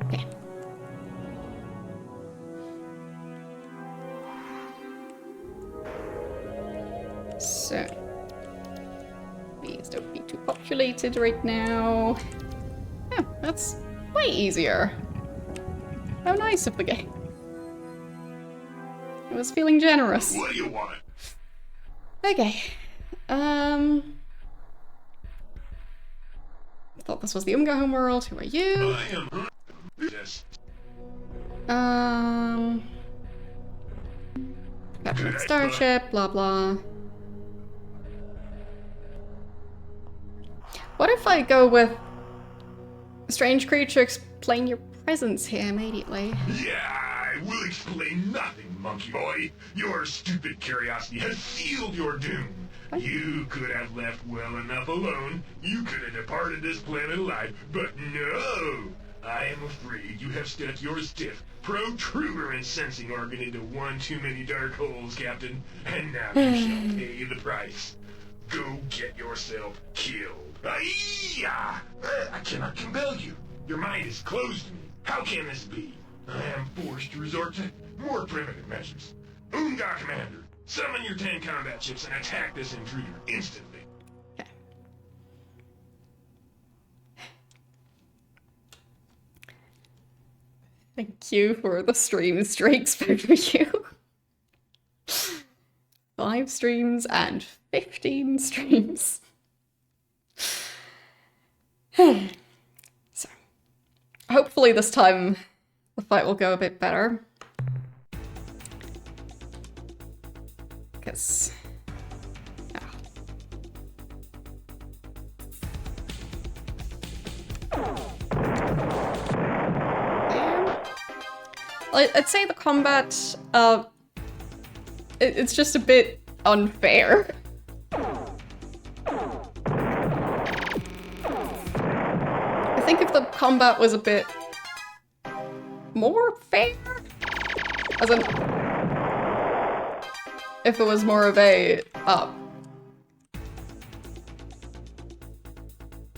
Okay. So... please don't be too populated right now. Oh, that's way easier. How nice of the game. I was feeling generous. What do you want? Okay. Thought this was the Umga homeworld. Who are you? I am. Yes. Captain of the Starship, blah blah. What if I go with strange creature, explain your presence here immediately? Yeah, I will explain nothing, monkey boy. Your stupid curiosity has sealed your doom. What? You could have left well enough alone. You could have departed this planet alive, but no! I am afraid you have stuck your stiff, protuberant sensing organ into one too many dark holes, Captain, and now you shall pay the price. Go get yourself killed. Aye-ya! I cannot compel you. Your mind is closed to me. How can this be? I am forced to resort to more primitive measures. Unga Commander, summon your 10 combat ships and attack this intruder instantly. Okay. Thank you for the stream streaks, both of you. 5 streams and 15 streams. So, hopefully this time the fight will go a bit better. Because... I'd say the combat, it's just a bit unfair. I think if the combat was a bit more fair, as in, if it was more of a,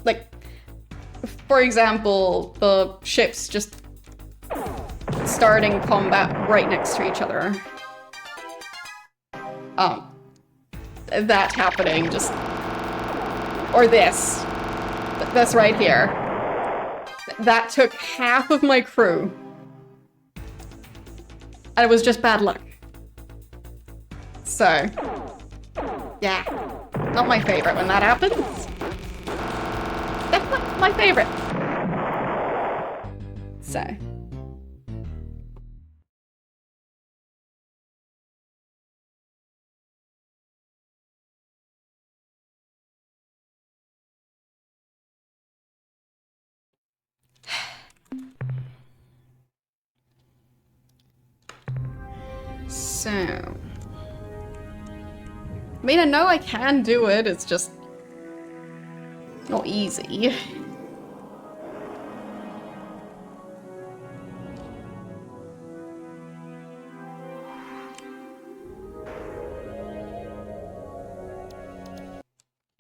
like, for example, the ships just starting combat right next to each other. That happening, just... or this. This right here. That took half of my crew. And it was just bad luck. So, yeah, not my favorite when that happens. Definitely my favorite. So. So, I mean, I know I can do it, it's just not easy.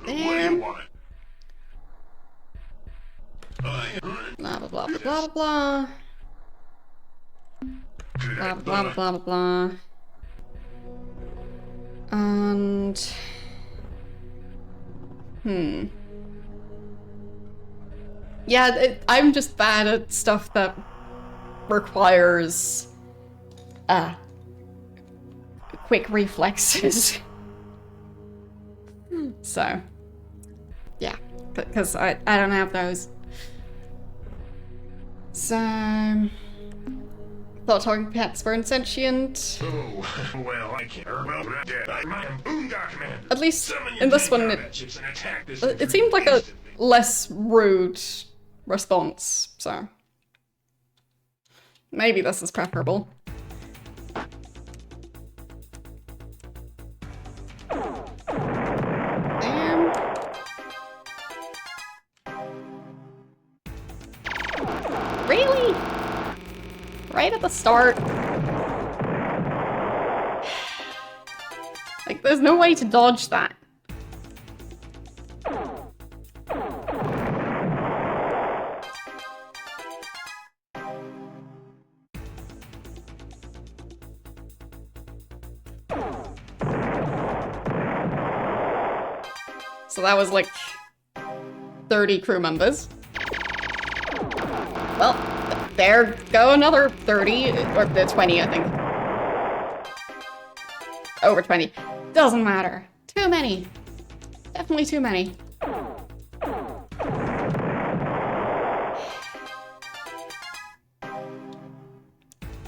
Damn. Blah blah blah blah blah blah. Blah blah blah blah blah. And yeah, I'm just bad at stuff that requires quick reflexes. So yeah, because I don't have those. So thought talking pets were insentient. Oh, well, I can't. Well, dead. I'm Boondock Commander. At least Summon your in this tank one, combat ships and attack this it seemed like a instantly. less rude response, so maybe this is preferable. Damn. Really? Right at the start? Like, there's no way to dodge that. So that was like 30 crew members. Well, there go another 30, or 20, I think. Over 20. Doesn't matter. Too many. Definitely too many.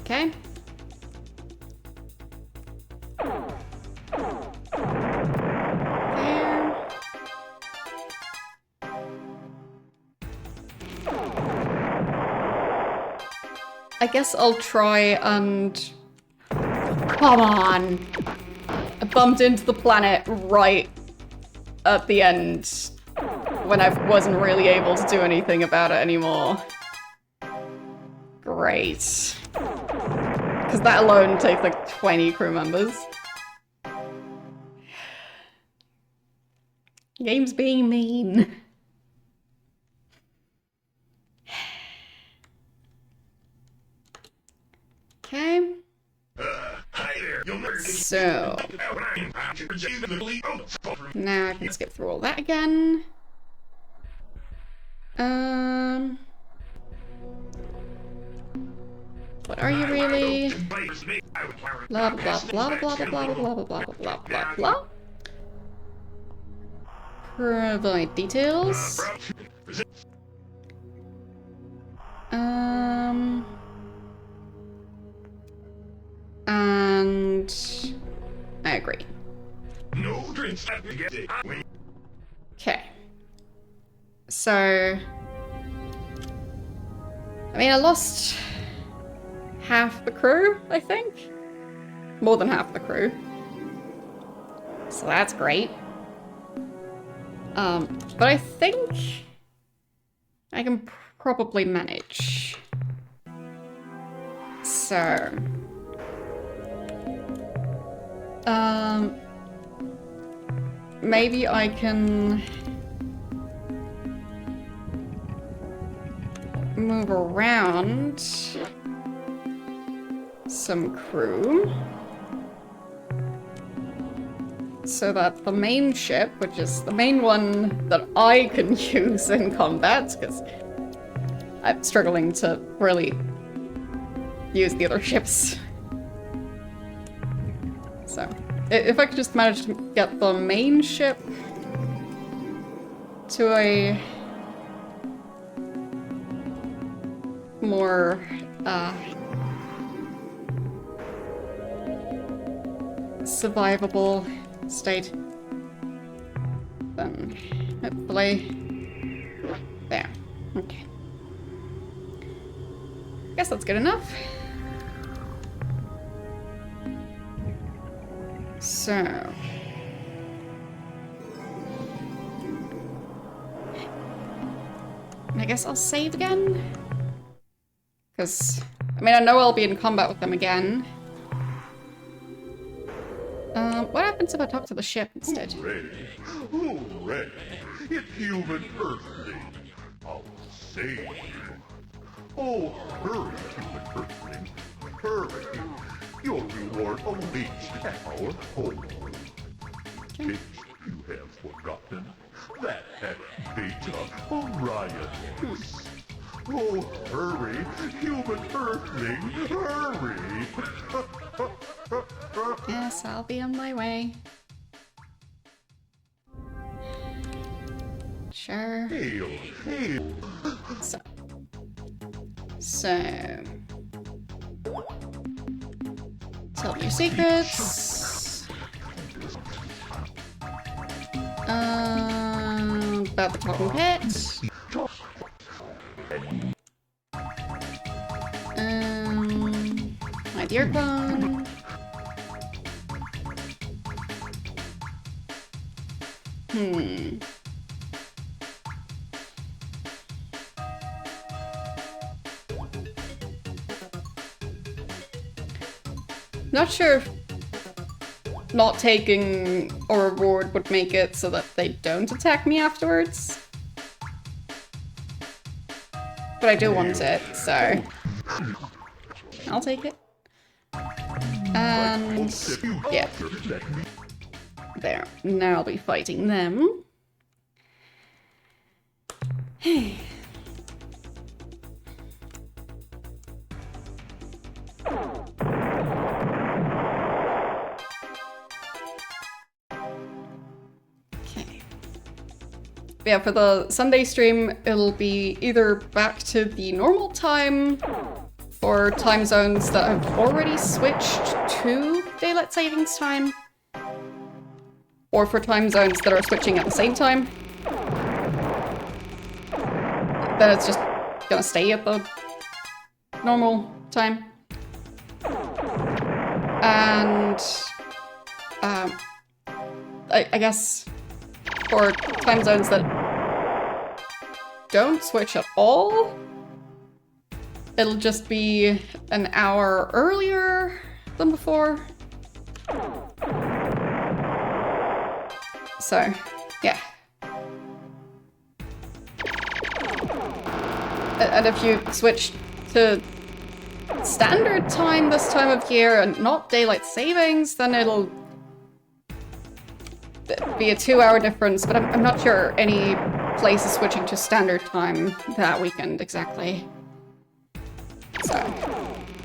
Okay. There. I guess I'll try and... Come on! I bumped into the planet right at the end when I wasn't really able to do anything about it anymore. Great. Because that alone takes like 20 crew members. Game's being mean. Okay. Hi there. You'll never get So now I can skip through all that again. What are you really? Blah blah blah blah blah blah blah blah blah blah blah blah. Provide details. And I agree. No drinks. Okay. So, I mean, I lost half the crew, I think. More than half the crew. So that's great. But I think I can probably manage. So, maybe I can move around some crew so that the main ship, which is the main one that I can use in combat, because I'm struggling to really use the other ships. So, if I could just manage to get the main ship to a more, survivable state, then hopefully... There. Okay. Guess that's good enough. So... I guess I'll save again? Because, I mean, I know I'll be in combat with them again. What happens if I talk to the ship instead? Hooray! Hooray! It's human Earthling! I'll save you! Oh, hurry, human Earthling! Hurry! Your reward awaits at our home. Okay. You have forgotten that at Beta Orion is. Oh, hurry, human Earthling! Hurry! Yes, I'll be on my way. Sure. Hail! Hail! So... Tell me your secrets. About the talking pet. My dear Ur-Quan. Not sure if not taking a reward would make it so that they don't attack me afterwards. But I do want it, so I'll take it. And yeah. There. Now I'll be fighting them. Yeah, for the Sunday stream, it'll be either back to the normal time for time zones that have already switched to daylight savings time, or for time zones that are switching at the same time. Then it's just gonna stay at the normal time. And I guess for time zones that don't switch at all, it'll just be an hour earlier than before. So, yeah. And if you switch to standard time this time of year and not daylight savings, then it'll be a 2-hour difference, but I'm not sure any place is switching to standard time that weekend exactly. So,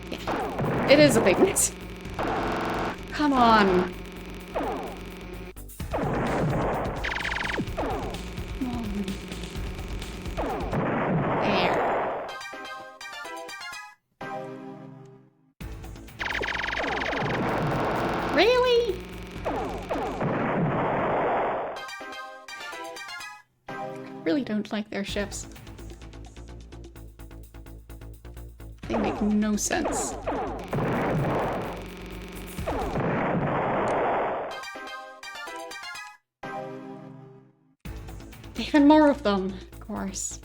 yeah. It is a big mess. Come on. There. Really? Really don't like their ships. They make no sense. Even more of them, of course.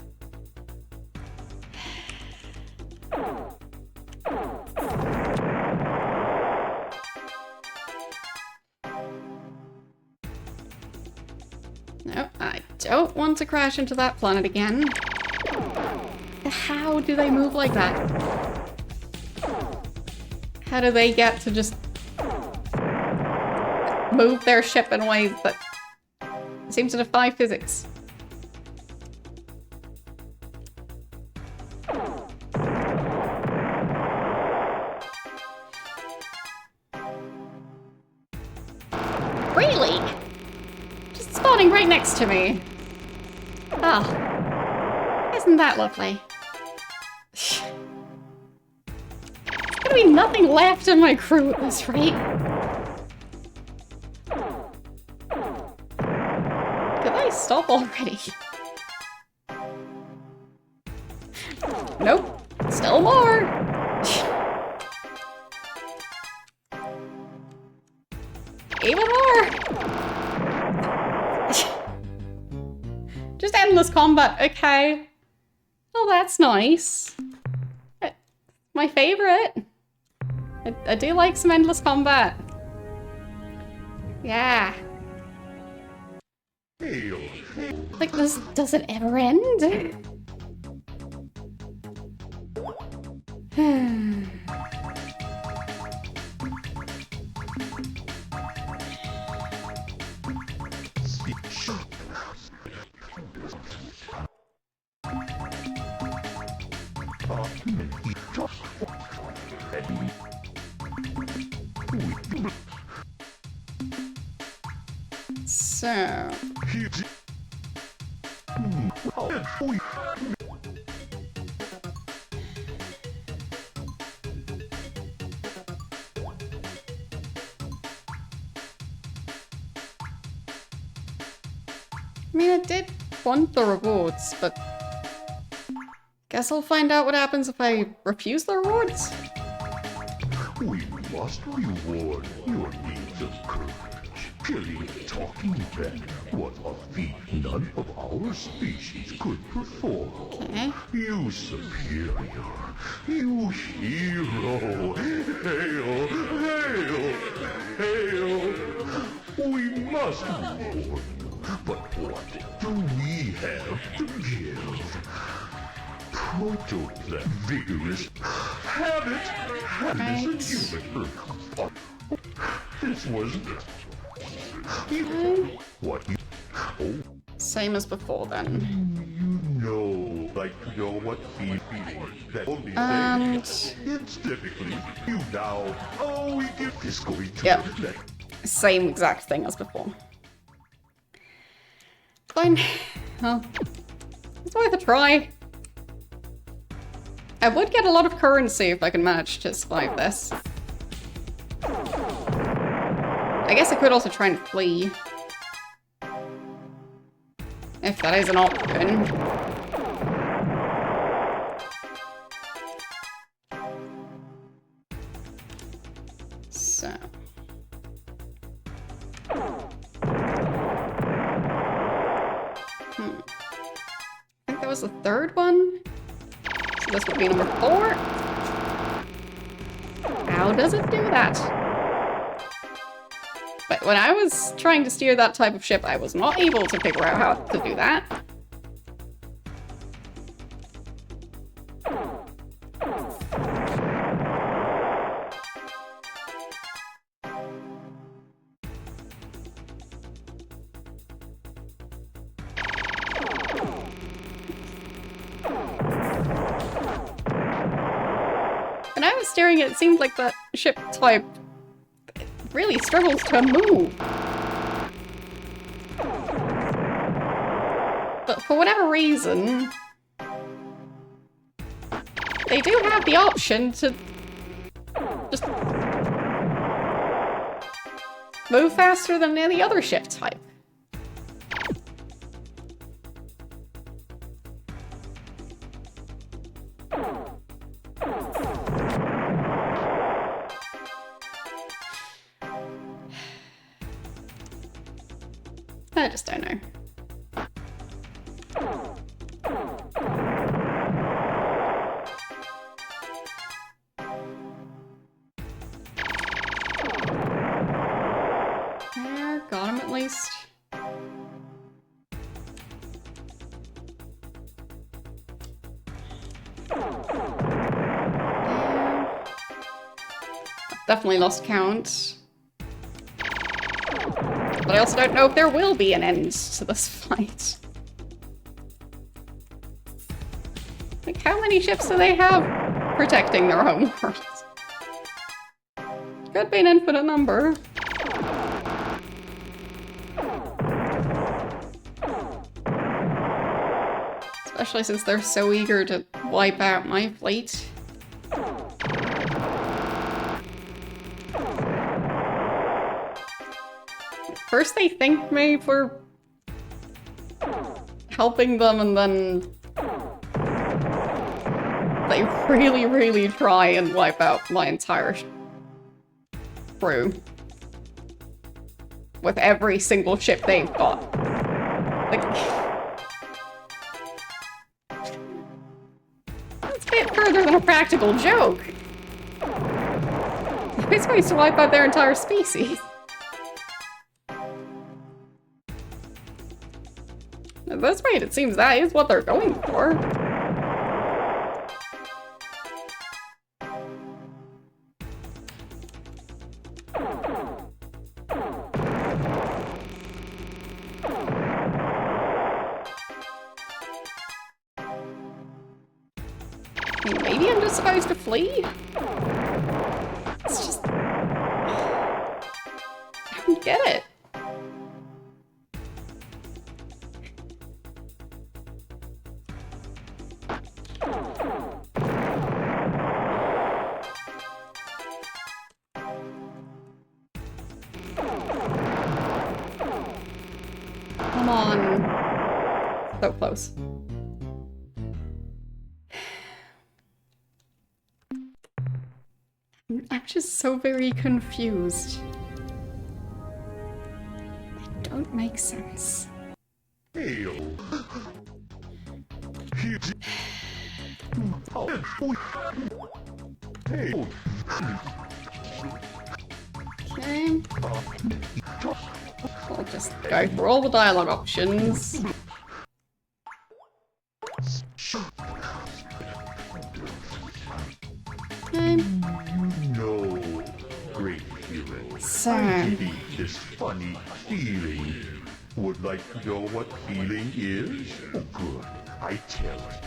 No, I don't want to crash into that planet again. How do they move like that? How do they get to just move their ship in ways that seem to defy physics? Really? Just spawning right next to me. Oh. Isn't that lovely? There's gonna be nothing left in my crew at this rate. Could they stop already? Nope. Still more. Even more. Just endless combat. Okay. Oh, that's nice. My favorite. I do like some endless combat. Yeah. Like, does it ever end? So... I mean, I did want the rewards, but... guess I'll find out what happens if I refuse the rewards. We must reward your deeds of courage. Killing a talking vet was a feat none of our species could perform. Okay. You superior, you hero, hail, hail, hail. We must reward you, but what do we have to give? Protoplasm vigorous habit is a human earth. This was what you Same as before then. like what feeling that only And instantly you now we give this going to yep. that. Same exact thing as before. Fine. Well, it's worth a try. I would get a lot of currency if I can manage to survive this. I guess I could also try and flee. If that is an option. So. I think that was the third one. So this would be number 4. How does it do that? But when I was trying to steer that type of ship, I was not able to figure out how to do that. When I was steering it, it seemed like that ship type really struggles to move. But for whatever reason, they do have the option to just move faster than any other ship type. I just don't know. There, got him at least. Definitely lost count. But I also don't know if there will be an end to this fight. Like, how many ships do they have protecting their home world? Could be an infinite number. Especially since they're so eager to wipe out my fleet. First they thank me for helping them, and then they really, really try and wipe out my entire crew. With every single ship they've got. Like, that's a bit further than a practical joke. They're supposed to wipe out their entire species. At this rate, it seems that is what they're going for. Maybe I'm just supposed to flee? It's just... I don't get it. Come on. So close. I'm just so very confused. It don't make sense. Hail. Hail. Okay. I'll just go for all the dialogue options. Okay. No, great hero. So... I defeat this funny feeling. Would like to know what feeling is? Oh, good. I tell it.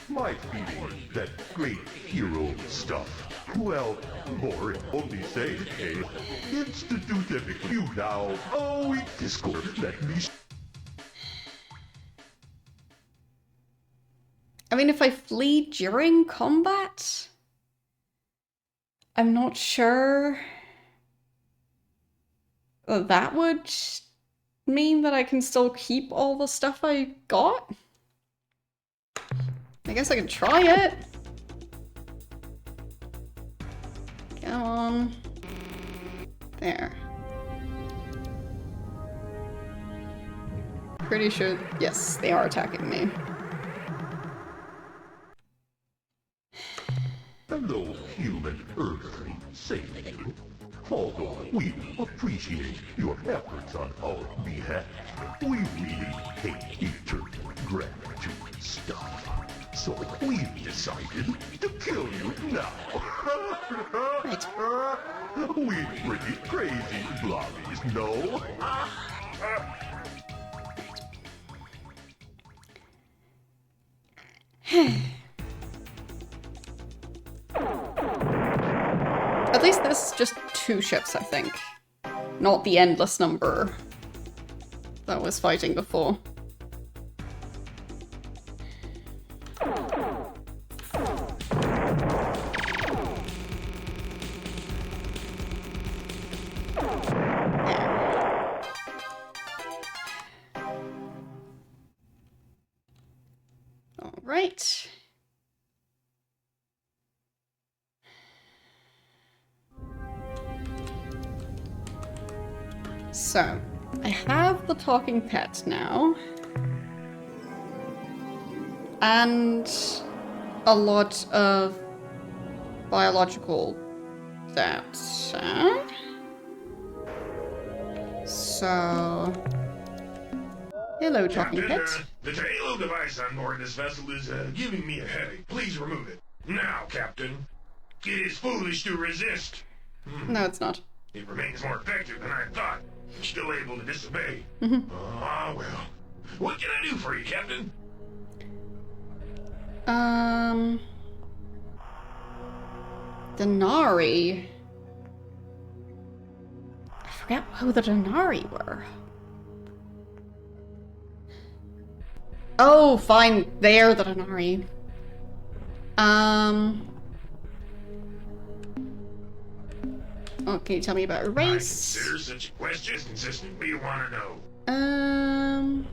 My feeling, that great hero stuff. Well, more only say, hey, it's to do them with you now. Oh, eat Discord, let me... I mean, if I flee during combat? I'm not sure that would mean that I can still keep all the stuff I got? I guess I could try it. Come on. There. Pretty sure, yes, they are attacking me. Hello, human earthling, say you. Although we appreciate your efforts on our behalf, we really hate eternal gratitude stuff. So we've decided to kill you now. We're pretty crazy blobbies, no? At least this is just 2 ships, I think. Not the endless number that was fighting before. All right. So, I have the talking pet now. And a lot of biological data. So... Hello, talking Captain, pet. the halo device on board this vessel is giving me a headache. Please remove it. Now, Captain. It is foolish to resist. No, it's not. It remains more effective than I thought. Still able to disobey. Well. What can I do for you, Captain? Denari. I forgot who the Denari were. Oh, fine. They're the Denari. Oh, can you tell me about a I race? consider such a question as consistent. What do you want to know?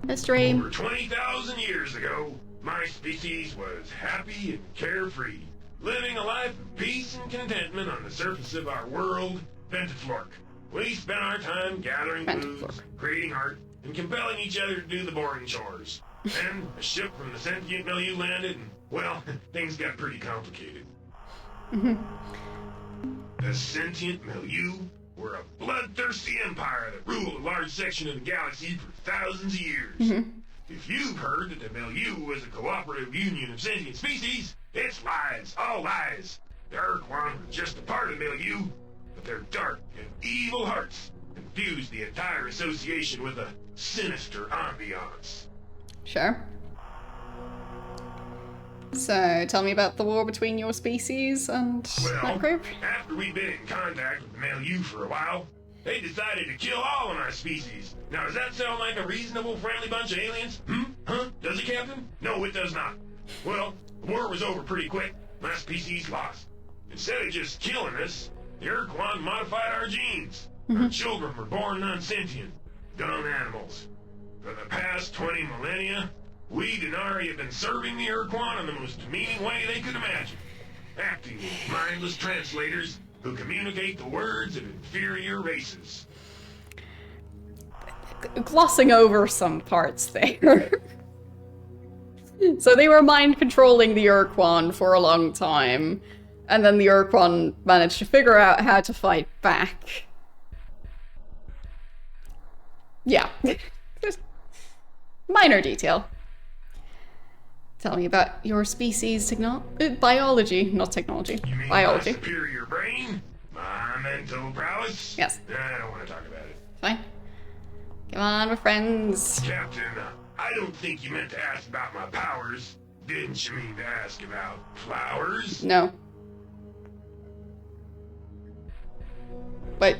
History. Over 20,000 years ago, my species was happy and carefree, living a life of peace and contentment on the surface of our world, Ventiflork. We spent our time gathering foods, creating art, and compelling each other to do the boring chores. Then a ship from the sentient milieu landed, and, well, things got pretty complicated. The sentient milieu were a bloodthirsty empire that ruled a large section of the galaxy for thousands of years. If you've heard that the milieu was a cooperative union of sentient species, it's lies, all lies. The Ur-Quan were just a part of the milieu, but their dark and evil hearts infused the entire association with a sinister ambiance. Sure. So, tell me about the war between your species and that group. After we'd been in contact with the milieu for a while, they decided to kill all of my species. Now, does that sound like a reasonable, friendly bunch of aliens? Huh? Does it, Captain? No, it does not. Well, the war was over pretty quick. My species lost. Instead of just killing us, the Ur-Quan modified our genes. Our children were born non-sentient, dumb animals. For the past 20 millennia, we Denari have been serving the Ur-Quan in the most demeaning way they could imagine, acting as mindless translators who communicate the words of inferior races. Glossing over some parts there. So they were mind controlling the Ur-Quan for a long time, and then the Ur-Quan managed to figure out how to fight back. Yeah. Just minor detail. Tell me about your species biology, not technology. You mean biology. my superior brain? My mental prowess? Yes. I don't want to talk about it. Fine. Come on, we're friends. Captain, I don't think you meant to ask about my powers. Didn't you mean to ask about flowers? No. But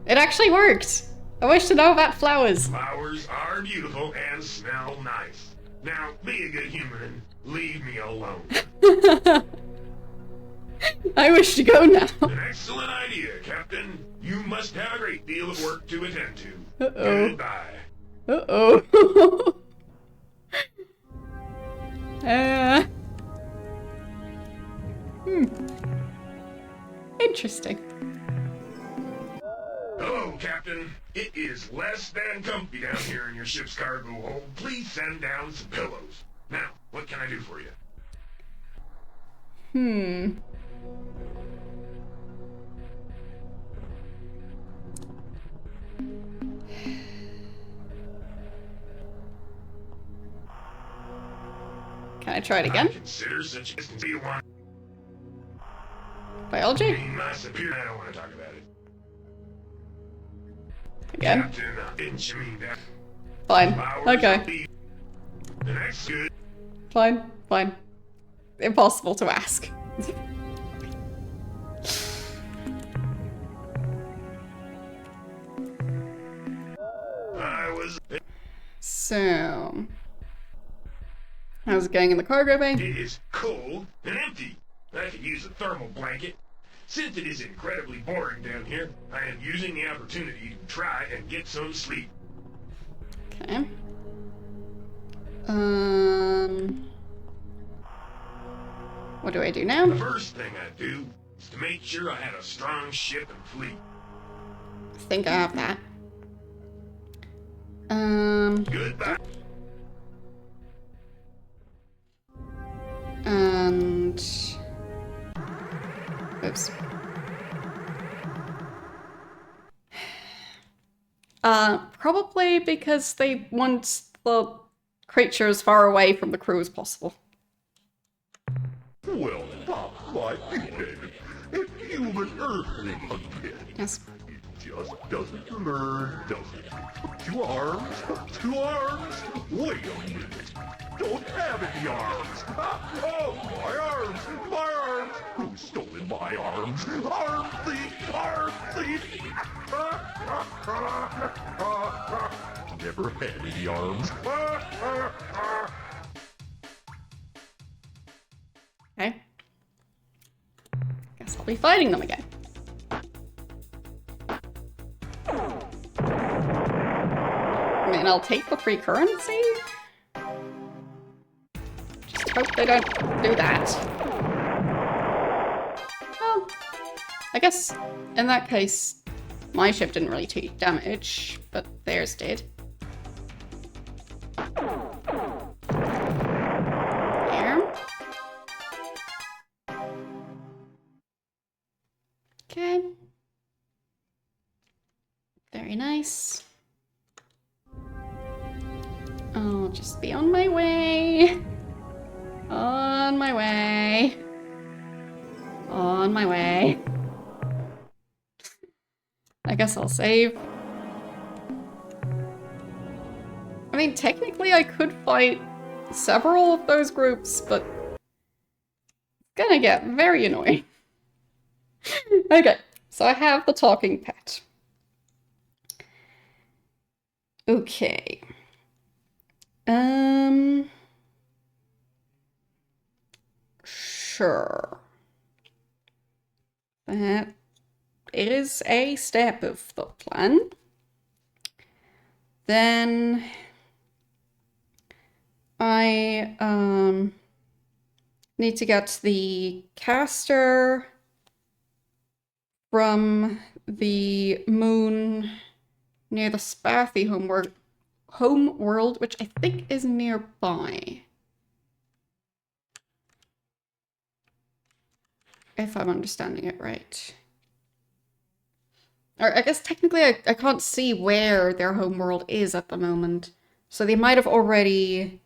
it actually worked. I wish to know about flowers. Flowers are beautiful and smell nice. Now, be a good human and leave me alone. I wish to go now. An excellent idea, Captain. You must have a great deal of work to attend to. Uh-oh. Goodbye. Uh-oh. Interesting. Hello, Captain. It is less than comfy down here in your ship's cargo hold. Please send down some pillows. Now, what can I do for you? Can I try it I again? consider such as can one. Biology? My superior, I don't want to talk about it. Again? Captain, didn't you mean that? Fine. Flowers Okay. will be- The next good. Fine. Fine. Impossible to ask. I was. So... how's it going in the cargo bay? It is cold and empty. I could use a thermal blanket. Since it is incredibly boring down here, I am using the opportunity to try and get some sleep. Okay. What do I do now? The first thing I do is to make sure I had a strong ship and fleet. I think I have that. Goodbye. And... oops. Probably because they want the creatures far away from the crew as possible. Well, stop my feet. It's human earthling again. Yes. It just doesn't learn, does it? 2 arms? 2 arms? Wait a minute. Don't have any arms. Oh, my arms! My arms! Who's stolen my arms? Arm thief! Arm thief! never had any arms. Okay. Guess I'll be fighting them again. I mean, I'll take the free currency. Just hope they don't do that. Well, I guess in that case, my ship didn't really take damage, but theirs did. There. Okay. Very nice. I'll just be on my way. On my way. On my way. I guess I'll save. I mean, technically I could fight several of those groups, but it's gonna get very annoying. Okay, so I have the talking pet. Okay. Sure. That is a step of the plan. Then I need to get the caster from the moon near the Spathy home world, which I think is nearby. If I'm understanding it right. Or I guess technically I can't see where their homeworld is at the moment. So they might have already...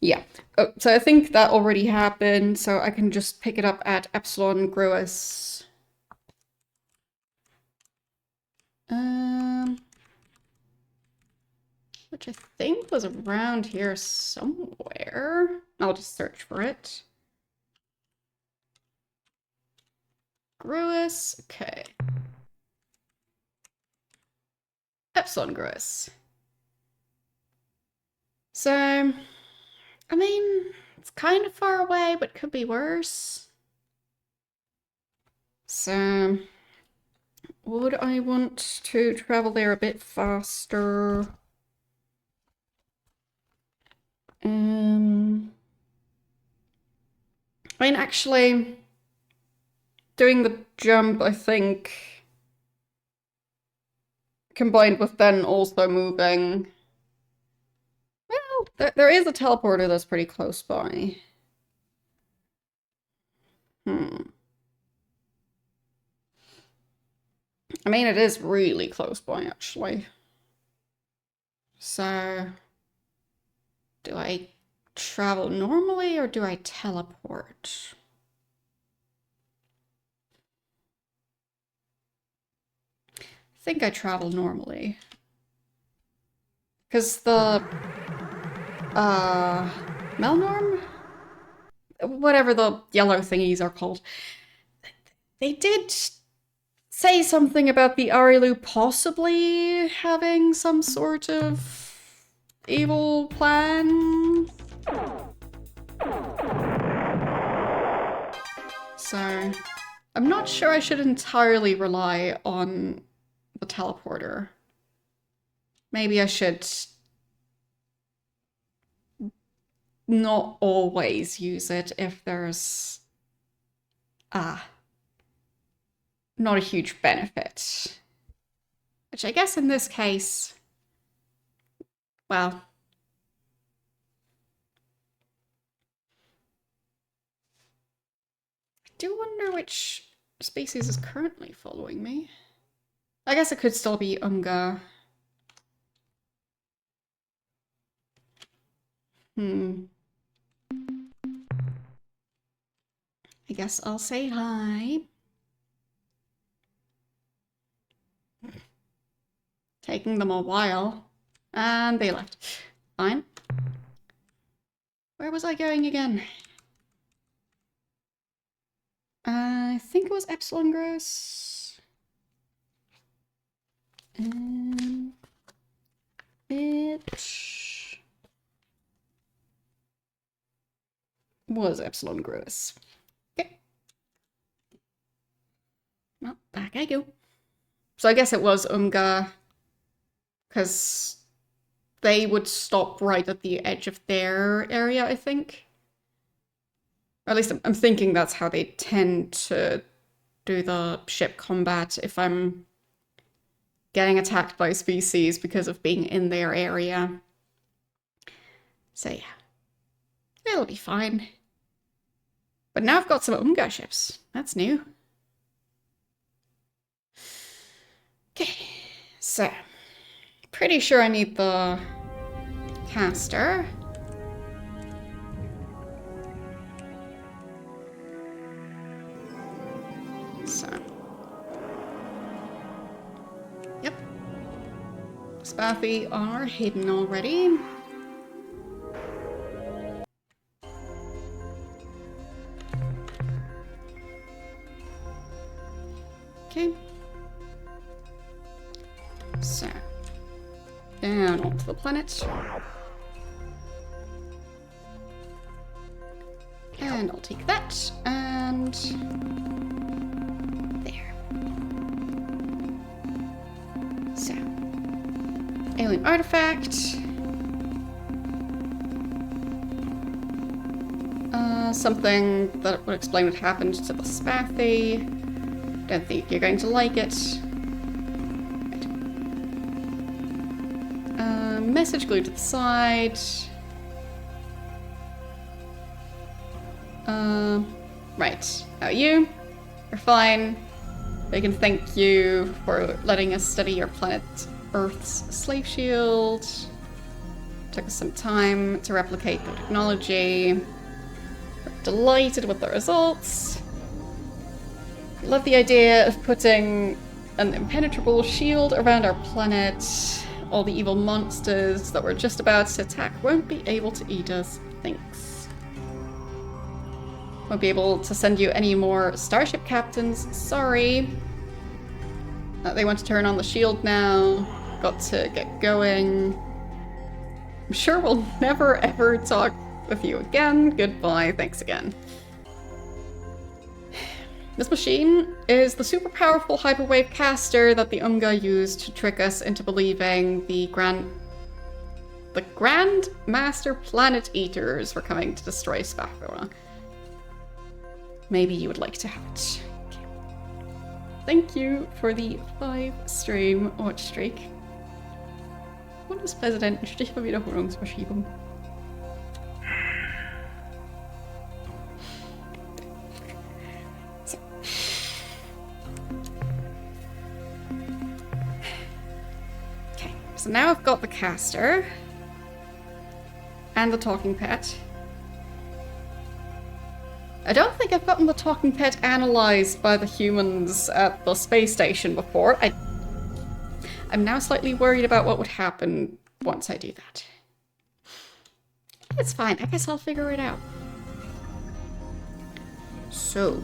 Yeah. Oh, so I think that already happened, so I can just pick it up at Epsilon Gruis. Which I think was around here somewhere. I'll just search for it. Gruis, okay. Epsilon Gruis. So, I mean, it's kind of far away, but could be worse. So, would I want to travel there a bit faster? I mean, actually, doing the jump, I think, combined with then also moving. Well, there is a teleporter that's pretty close by. I mean, it is really close by, actually. So, do I travel normally or do I teleport? I think I travel normally. Because the Melnorm? Whatever the yellow thingies are called. They did say something about the Arilu possibly having some sort of evil plan. So, I'm not sure I should entirely rely on the teleporter. Maybe I should not always use it if there's not a huge benefit. Which I guess in this case, well, I do wonder which species is currently following me. I guess it could still be Unga. I guess I'll say hi. Taking them a while. And they left. Fine. Where was I going again? I think it was Epsilon Gross. was Epsilon Gross. Okay. Well, back I go. So I guess it was Umga, because they would stop right at the edge of their area, I think. Or at least I'm thinking that's how they tend to do the ship combat if I'm getting attacked by species because of being in their area. So yeah, it'll be fine. But now I've got some Umga ships. That's new. Okay, so pretty sure I need the caster. So, yep. Spathy are hidden already. Okay. So, down onto the planet. And I'll take that, and there. So, alien artifact. Something that would explain what happened to the Spathy. Don't think you're going to like it. Right. Message glued to the side. Right. You're fine. They can thank you for letting us study your planet Earth's slave shield. Took us some time to replicate the technology. We're delighted with the results. Love the idea of putting an impenetrable shield around our planet. All the evil monsters that we're just about to attack won't be able to eat us. Thanks. Won't be able to send you any more starship captains. Sorry. They want to turn on the shield now. Got to get going. I'm sure we'll never ever talk with you again. Goodbye. Thanks again. This machine is the super powerful hyperwave caster that the Umga used to trick us into believing the Grand Master Planet Eaters were coming to destroy Spathona. Maybe you would like to have it. Okay. Thank you for the 5-stream watch streak. Bundespräsident, Stichverwiederholungsverschiebung. So. Okay, so now I've got the caster and the talking pet. I don't think I've gotten the talking pet analyzed by the humans at the space station before. I'm now slightly worried about what would happen once I do that. It's fine, I guess I'll figure it out. So.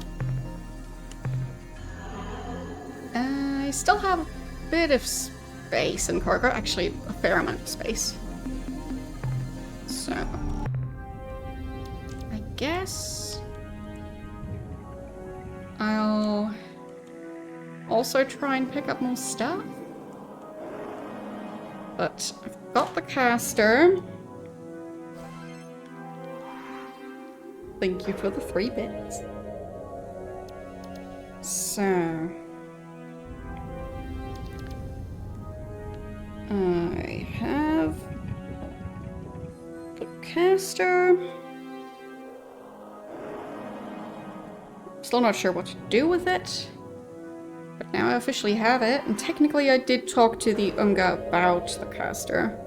I still have a bit of space in cargo, actually a fair amount of space. So. I guess I'll also try and pick up more stuff. But I've got the caster. Thank you for the 3 bits. So I have the caster. Still not sure what to do with it. But now I officially have it, and technically I did talk to the Umga about the caster.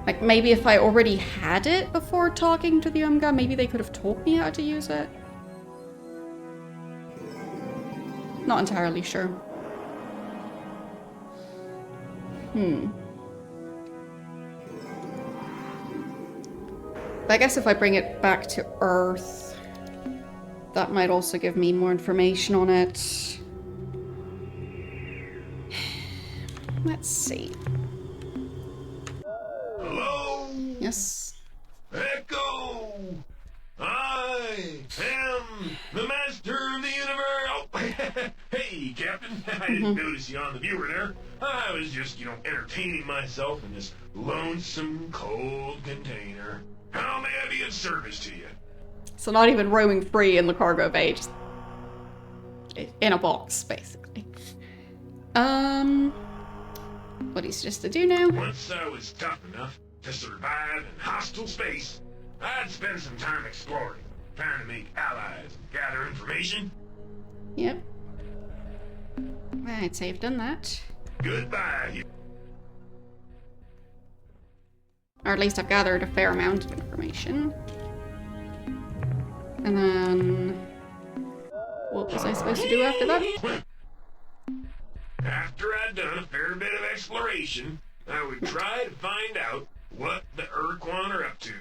Like, maybe if I already had it before talking to the Umga, maybe they could have taught me how to use it. Not entirely sure. But I guess if I bring it back to Earth, that might also give me more information on it. Let's see. Hello? Yes. I didn't notice you on the viewer there. I was just, entertaining myself in this lonesome, cold container. How may I be of service to you? So not even roaming free in the cargo bay, just in a box, basically. What he's just to do now? Once I was tough enough to survive in hostile space, I'd spend some time exploring, trying to make allies and gather information. Yep. I'd say I've done that. Goodbye. Or at least I've gathered a fair amount of information. And then... what was I supposed to do after that? After I'd done a fair bit of exploration, I would try to find out what the Ur-Quan are up to.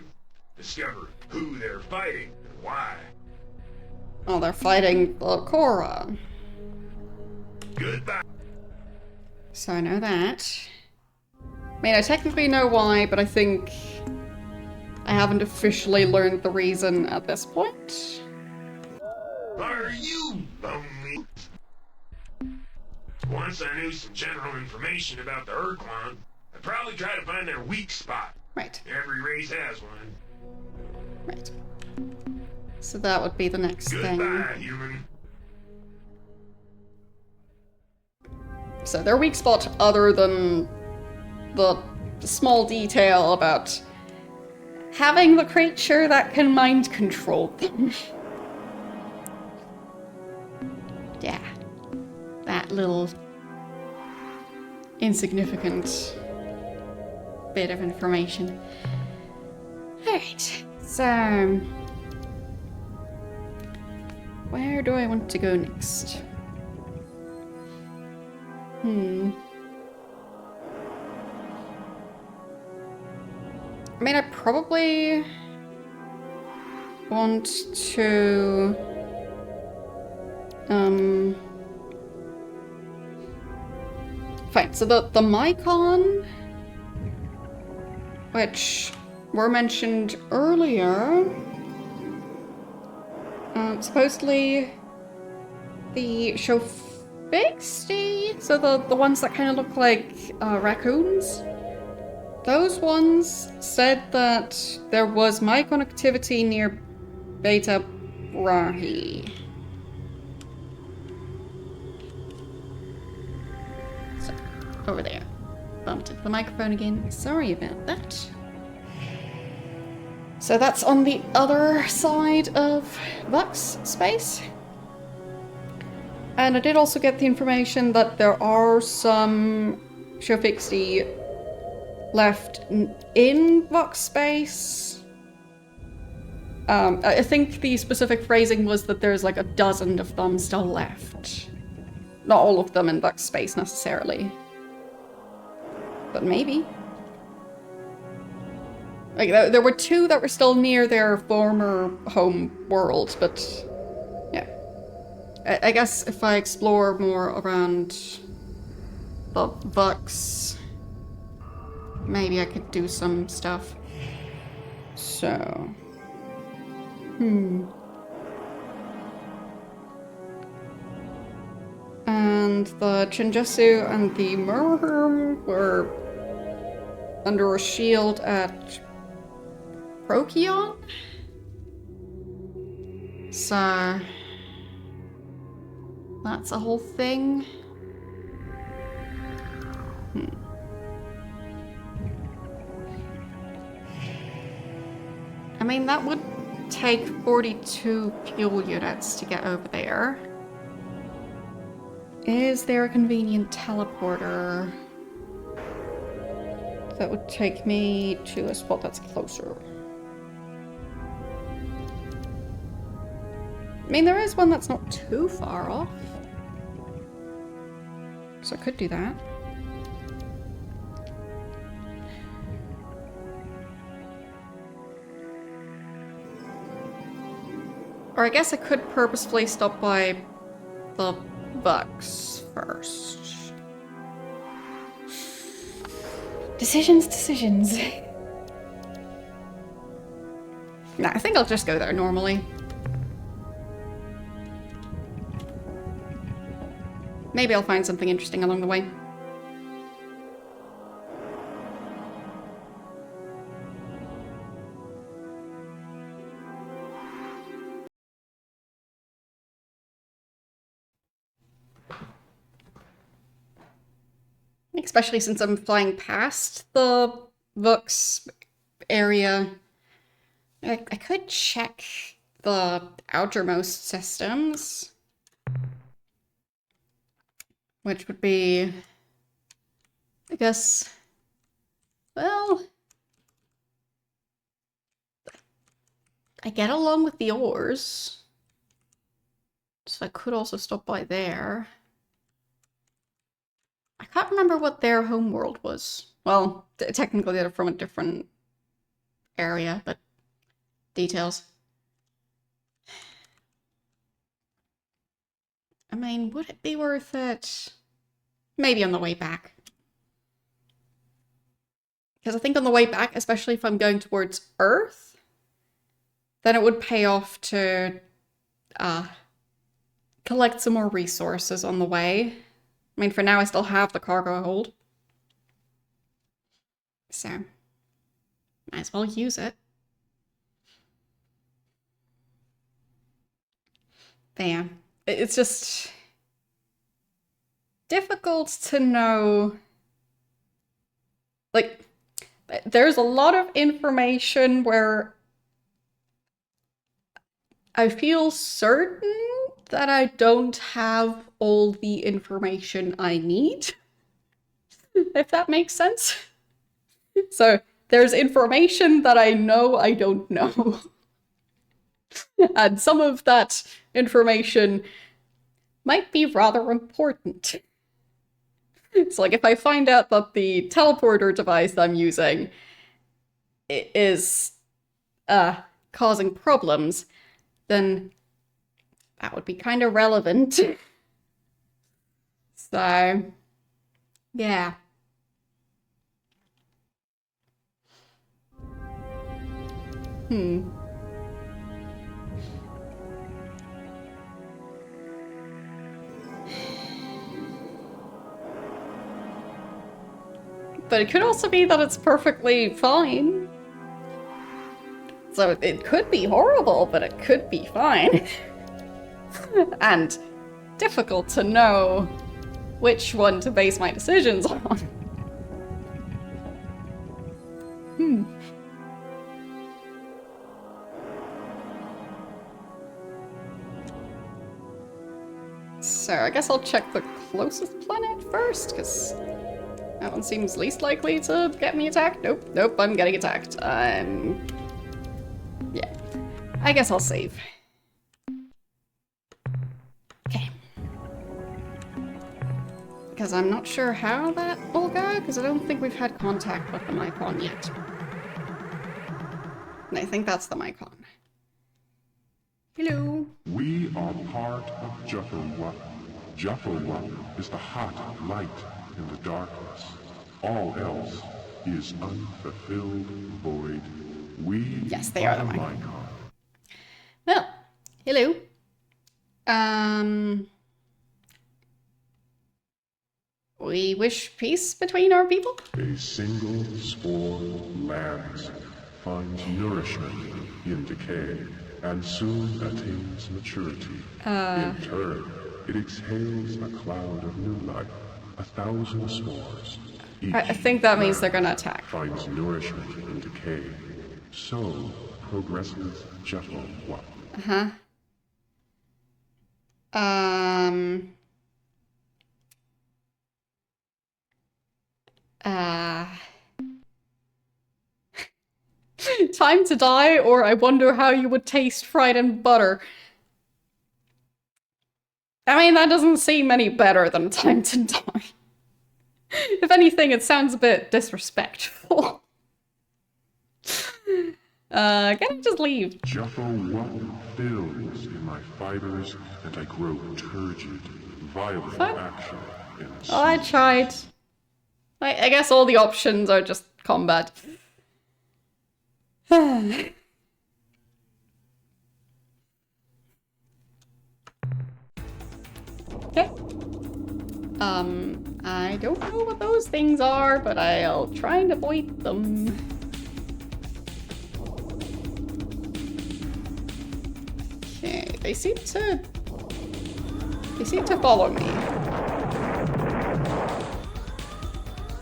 Discover who they're fighting and why. Oh, they're fighting the Korra. Goodbye. So I know that. I mean, I technically know why, but I think I haven't officially learned the reason at this point. Are you lonely? Once I knew some general information about the Ur-Quan, I'd probably try to find their weak spot. Right. Every race has one. Right. So that would be the next thing. Goodbye, human. So their weak spot, other than the small detail about having the creature that can mind control them. Yeah. That little insignificant bit of information. Alright, so where do I want to go next? I mean, I probably want to fine, so the Mycon, which were mentioned earlier, supposedly the Shofixty, so the ones that kind of look like raccoons, those ones said that there was Mycon activity near Beta Brahe. So, over there. Bumped into the microphone again. Sorry about that. So that's on the other side of Vux space. And I did also get the information that there are some Shofixty left in Vux space. I think the specific phrasing was that there's like a dozen of them still left. Not all of them in Vux space necessarily. But maybe. Like, there were two that were still near their former home world, but yeah. I guess if I explore more around the Vux, maybe I could do some stuff. So... And the Chinjutsu and the Murmur were under a shield at Procyon? So... that's a whole thing. I mean, that would take 42 fuel units to get over there. Is there a convenient teleporter that would take me to a spot that's closer? I mean, there is one that's not too far off. So I could do that. Or I guess I could purposefully stop by the Vux first. Decisions. Nah, I think I'll just go there normally. Maybe I'll find something interesting along the way. Especially since I'm flying past the Vux area. I could check the outermost systems. Which would be, I guess, well, I get along with the ores. So I could also stop by there. I can't remember what their homeworld was. Well, technically they're from a different area, but details. I mean, would it be worth it? Maybe on the way back. Because I think on the way back, especially if I'm going towards Earth, then it would pay off to collect some more resources on the way. I mean, for now I still have the cargo hold. So, might as well use it. But yeah, it's just difficult to know. Like, there's a lot of information where I feel certain that I don't have all the information I need, if that makes sense. So there's information that I know I don't know. And some of that information might be rather important. So like if I find out that the teleporter device I'm using is causing problems, then that would be kind of relevant. So, yeah. But it could also be that it's perfectly fine. So it could be horrible, but it could be fine. And difficult to know which one to base my decisions on. So I guess I'll check the closest planet first, because that one seems least likely to get me attacked. Nope, I'm getting attacked. Yeah. I guess I'll save. Okay. Because I'm not sure how that will go, because I don't think we've had contact with the Ur-Quan yet. And I think that's the Ur-Quan. Hello. We are part of Jaffa. Jaffa is the hot light in the darkness. All else is unfulfilled void. We Yes, they are the Ur-Quan. Well, hello. We wish peace between our people? A single spore lands, finds nourishment in decay, and soon attains maturity. In turn, it exhales a cloud of new life, 1,000 spores. I think that means they're gonna attack. Finds nourishment in decay. So progresses Jaffa. Time to die, or I wonder how you would taste fried in butter. I mean, that doesn't seem any better than time to die. If anything, it sounds a bit disrespectful. Can I just leave? Jaffa fills in my fibers, and I grow turgid, violent action. Oh, I tried. I guess all the options are just combat. Okay. I don't know what those things are, but I'll try and avoid them. Okay, they seem to follow me.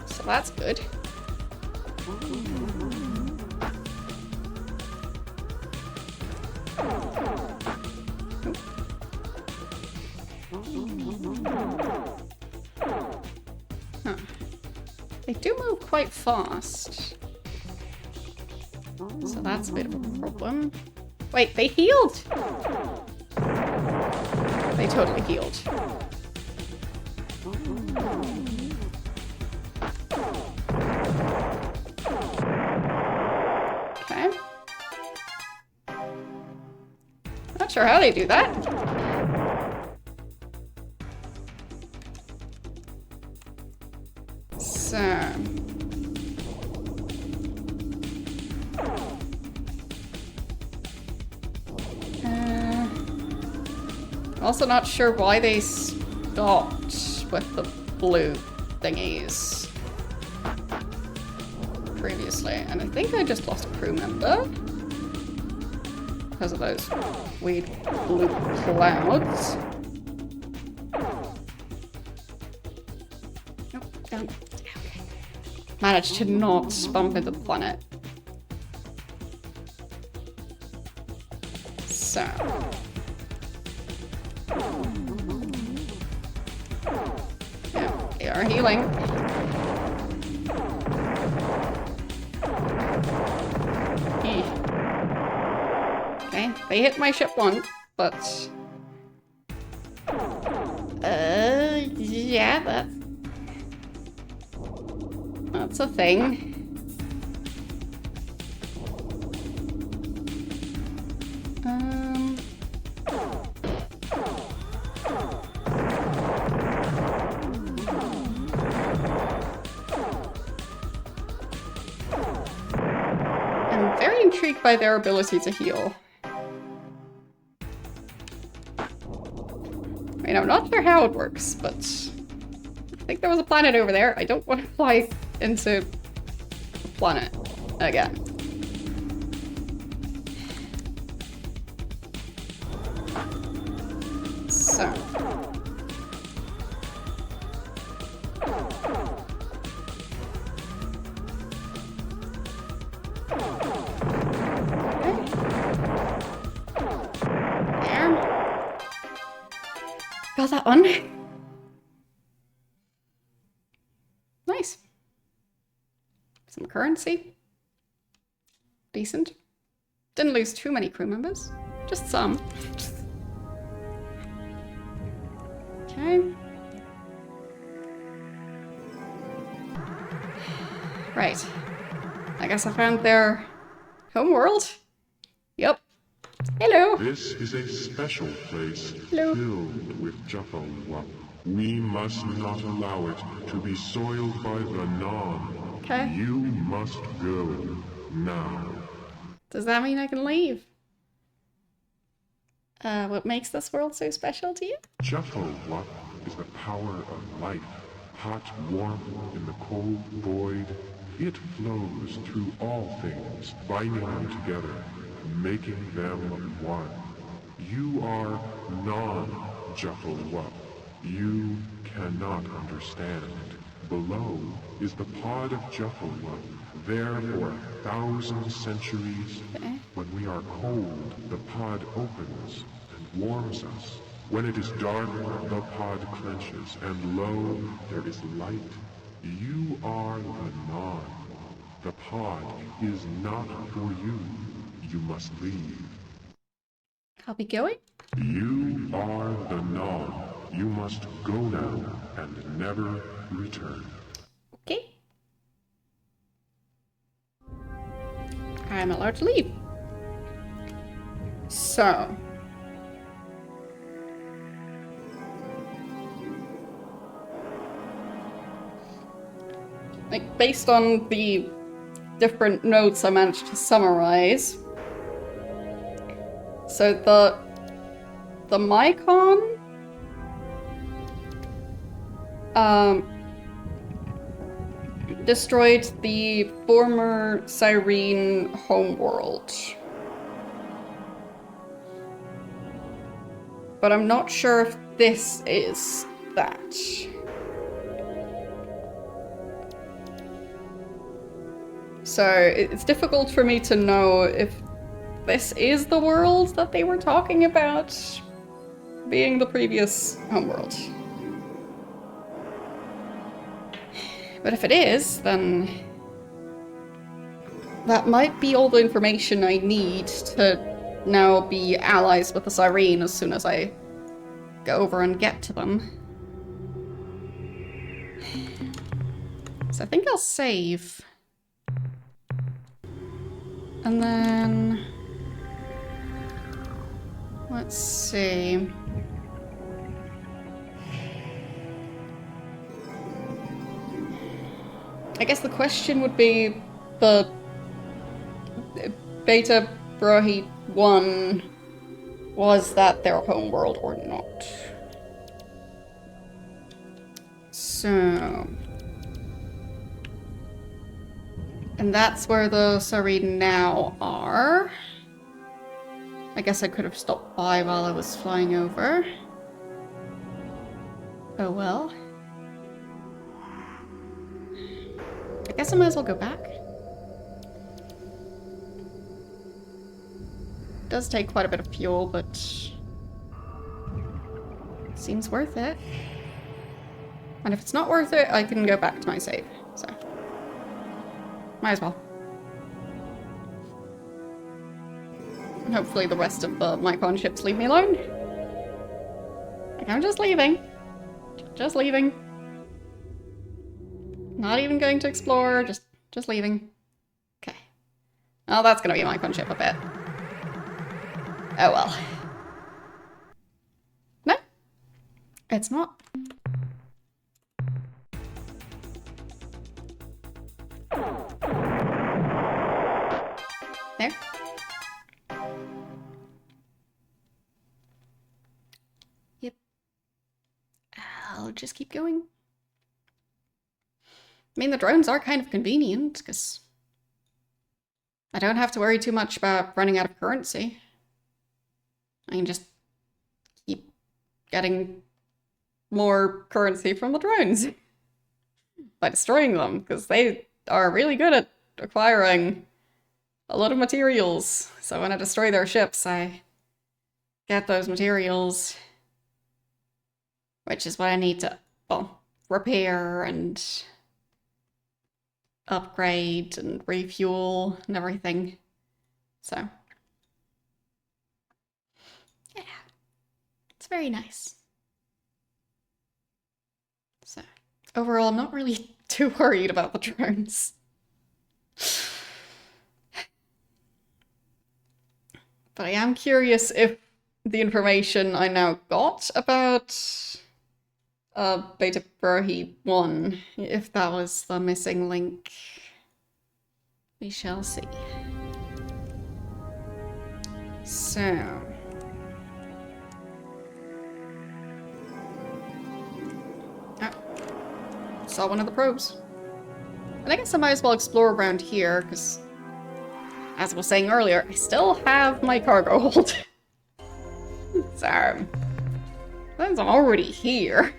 So that's good. Huh. They do move quite fast. So that's a bit of a problem. Wait, they healed! They totally healed. Okay. Not sure how they do that. So... also not sure why they stopped with the blue thingies previously. And I think I just lost a crew member because of those weird blue clouds. Nope, down. Okay. Managed to not bump into the planet. So... yeah, they are healing. Okay, they hit my ship once, but... yeah, that's a thing. I'm very intrigued by their ability to heal. I mean, I'm not sure how it works, but I think there was a planet over there. I don't want to fly into the planet again. So. Got that one. Nice. Some currency. Decent. Didn't lose too many crew members. Just some. Okay. Right. I guess I found their home world. Yep. Hello. This is a special place Hello. filled with Juffawup. We must not allow it to be soiled by the Non. Okay. You must go now. Does that mean I can leave? What makes this world so special to you? Juffawup is the power of life. Hot warmth in the cold void. It flows through all things, binding them together, making them one. You are non-Juffawup. You cannot understand. Below is the pod of Juffawup. There for 1,000 centuries. Okay. When we are cold, the pod opens and warms us. When it is dark, the pod clenches, and lo, there is light. You are the Non. The pod is not for you. You must leave. I'll be going? You are the Non. You must go now and never return. Okay. I'm allowed to leave. So. Like, based on the different notes I managed to summarize. So the Mycon destroyed the former Cyrene homeworld. But I'm not sure if this is that. So it's difficult for me to know if this is the world that they were talking about being the previous homeworld. But if it is, then that might be all the information I need to now be allies with the Cyrene as soon as I go over and get to them. So I think I'll save. And then... let's see... I guess the question would be the Beta Brahi 1, was that their homeworld or not? So... and that's where the Cyrene now are. I guess I could have stopped by while I was flying over. Oh well. I guess I might as well go back. It does take quite a bit of fuel, but seems worth it. And if it's not worth it, I can go back to my save, so might as well. And hopefully the rest of the Mycon ships leave me alone. Like, I'm just leaving. Just leaving. Not even going to explore, just leaving. Okay. Oh, that's gonna be a Mycon ship, I bet. Oh well. No, it's not. There. Yep. I'll just keep going. I mean, the drones are kind of convenient, because I don't have to worry too much about running out of currency. I can just keep getting more currency from the drones by destroying them, because they are really good at acquiring a lot of materials. So when I destroy their ships, I get those materials, which is what I need to, well, repair and upgrade and refuel and everything. So yeah, it's very nice. So overall, I'm not really too worried about the drones. But I am curious if the information I now got about Beta Brahi 1, if that was the missing link. We shall see. So... oh. Saw one of the probes. And I guess I might as well explore around here, because, as I was saying earlier, I still have my cargo hold. So, since I'm already here,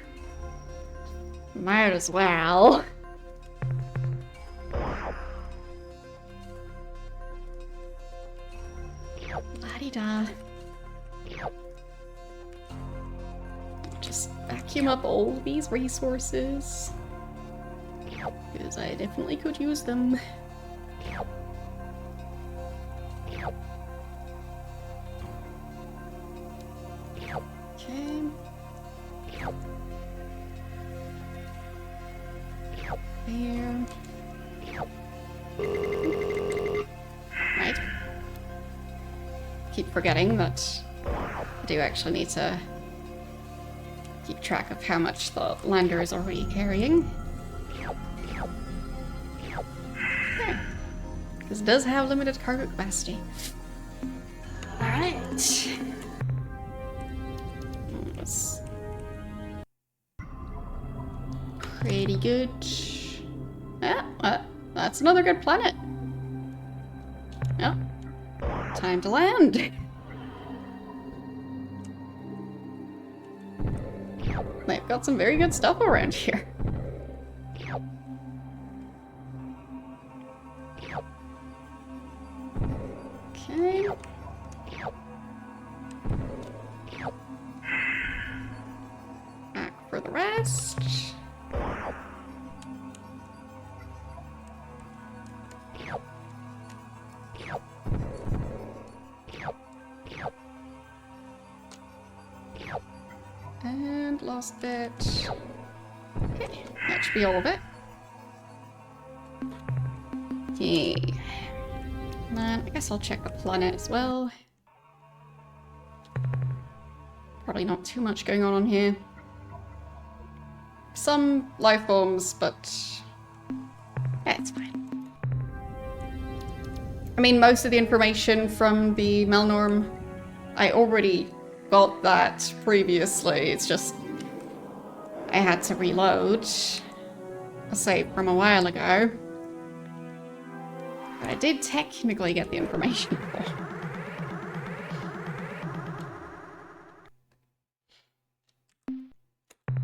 might as well. La-di-da. Just vacuum up all these resources, because I definitely could use them. Okay. There. Right. Keep forgetting that I do actually need to keep track of how much the lander is already carrying. There. Because it does have limited cargo capacity. Alright. Pretty good. Yeah, that's another good planet. Yeah. Time to land. They've got some very good stuff around here. Okay. Back for the rest. And last bit. Okay, that should be all of it. Okay. Then I guess I'll check the planet as well. Probably not too much going on here. Some life forms, but yeah, it's fine. I mean, most of the information from the Melnorm, I already got that previously. It's just I had to reload a save from a while ago. But I did technically get the information before.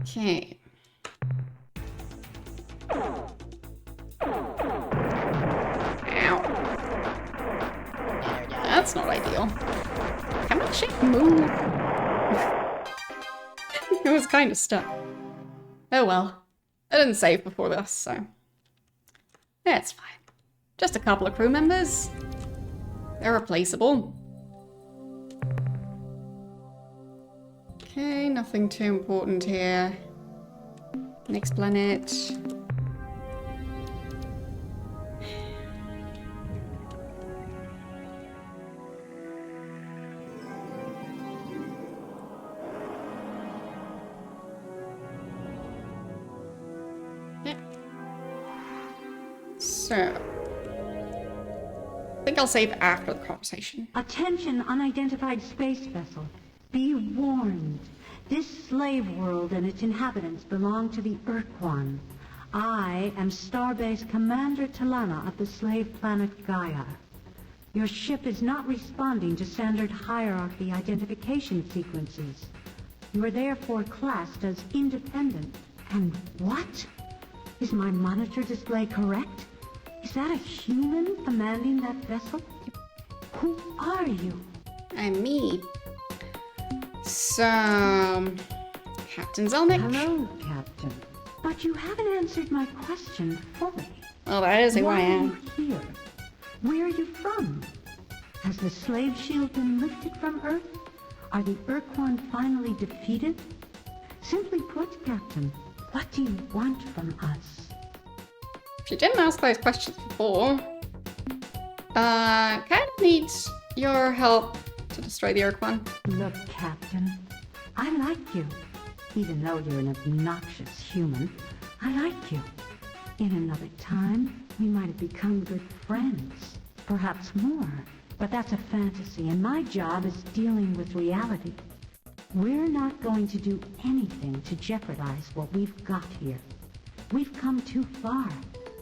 Okay. Ow. That's not ideal. Can my ship move? It was kind of stuck. Oh well. I didn't save before this, so... yeah, it's fine. Just a couple of crew members. They're replaceable. Okay, nothing too important here. Next planet. Yeah. So, I think I'll save after the conversation. Attention, unidentified space vessel. Be warned. This slave world and its inhabitants belong to the Ur-Quan. I am Starbase Commander Talana of the slave planet Gaia. Your ship is not responding to standard hierarchy identification sequences. You are therefore classed as independent. And what? Is my monitor display correct? Is that a human commanding that vessel? Who are you? I'm me. So, Captain Zelnick. Hello, Captain. But you haven't answered my question fully. Well, that is who I Why am. are you here? Where are you from? Has the slave shield been lifted from Earth? Are the Ur-Quan finally defeated? Simply put, Captain, what do you want from us? She didn't ask those questions before. Kind of needs your help to destroy the Ur-Quan. Look, Captain, I like you. Even though you're an obnoxious human, I like you. In another time, we might have become good friends. Perhaps more. But that's a fantasy, and my job is dealing with reality. We're not going to do anything to jeopardize what we've got here. We've come too far,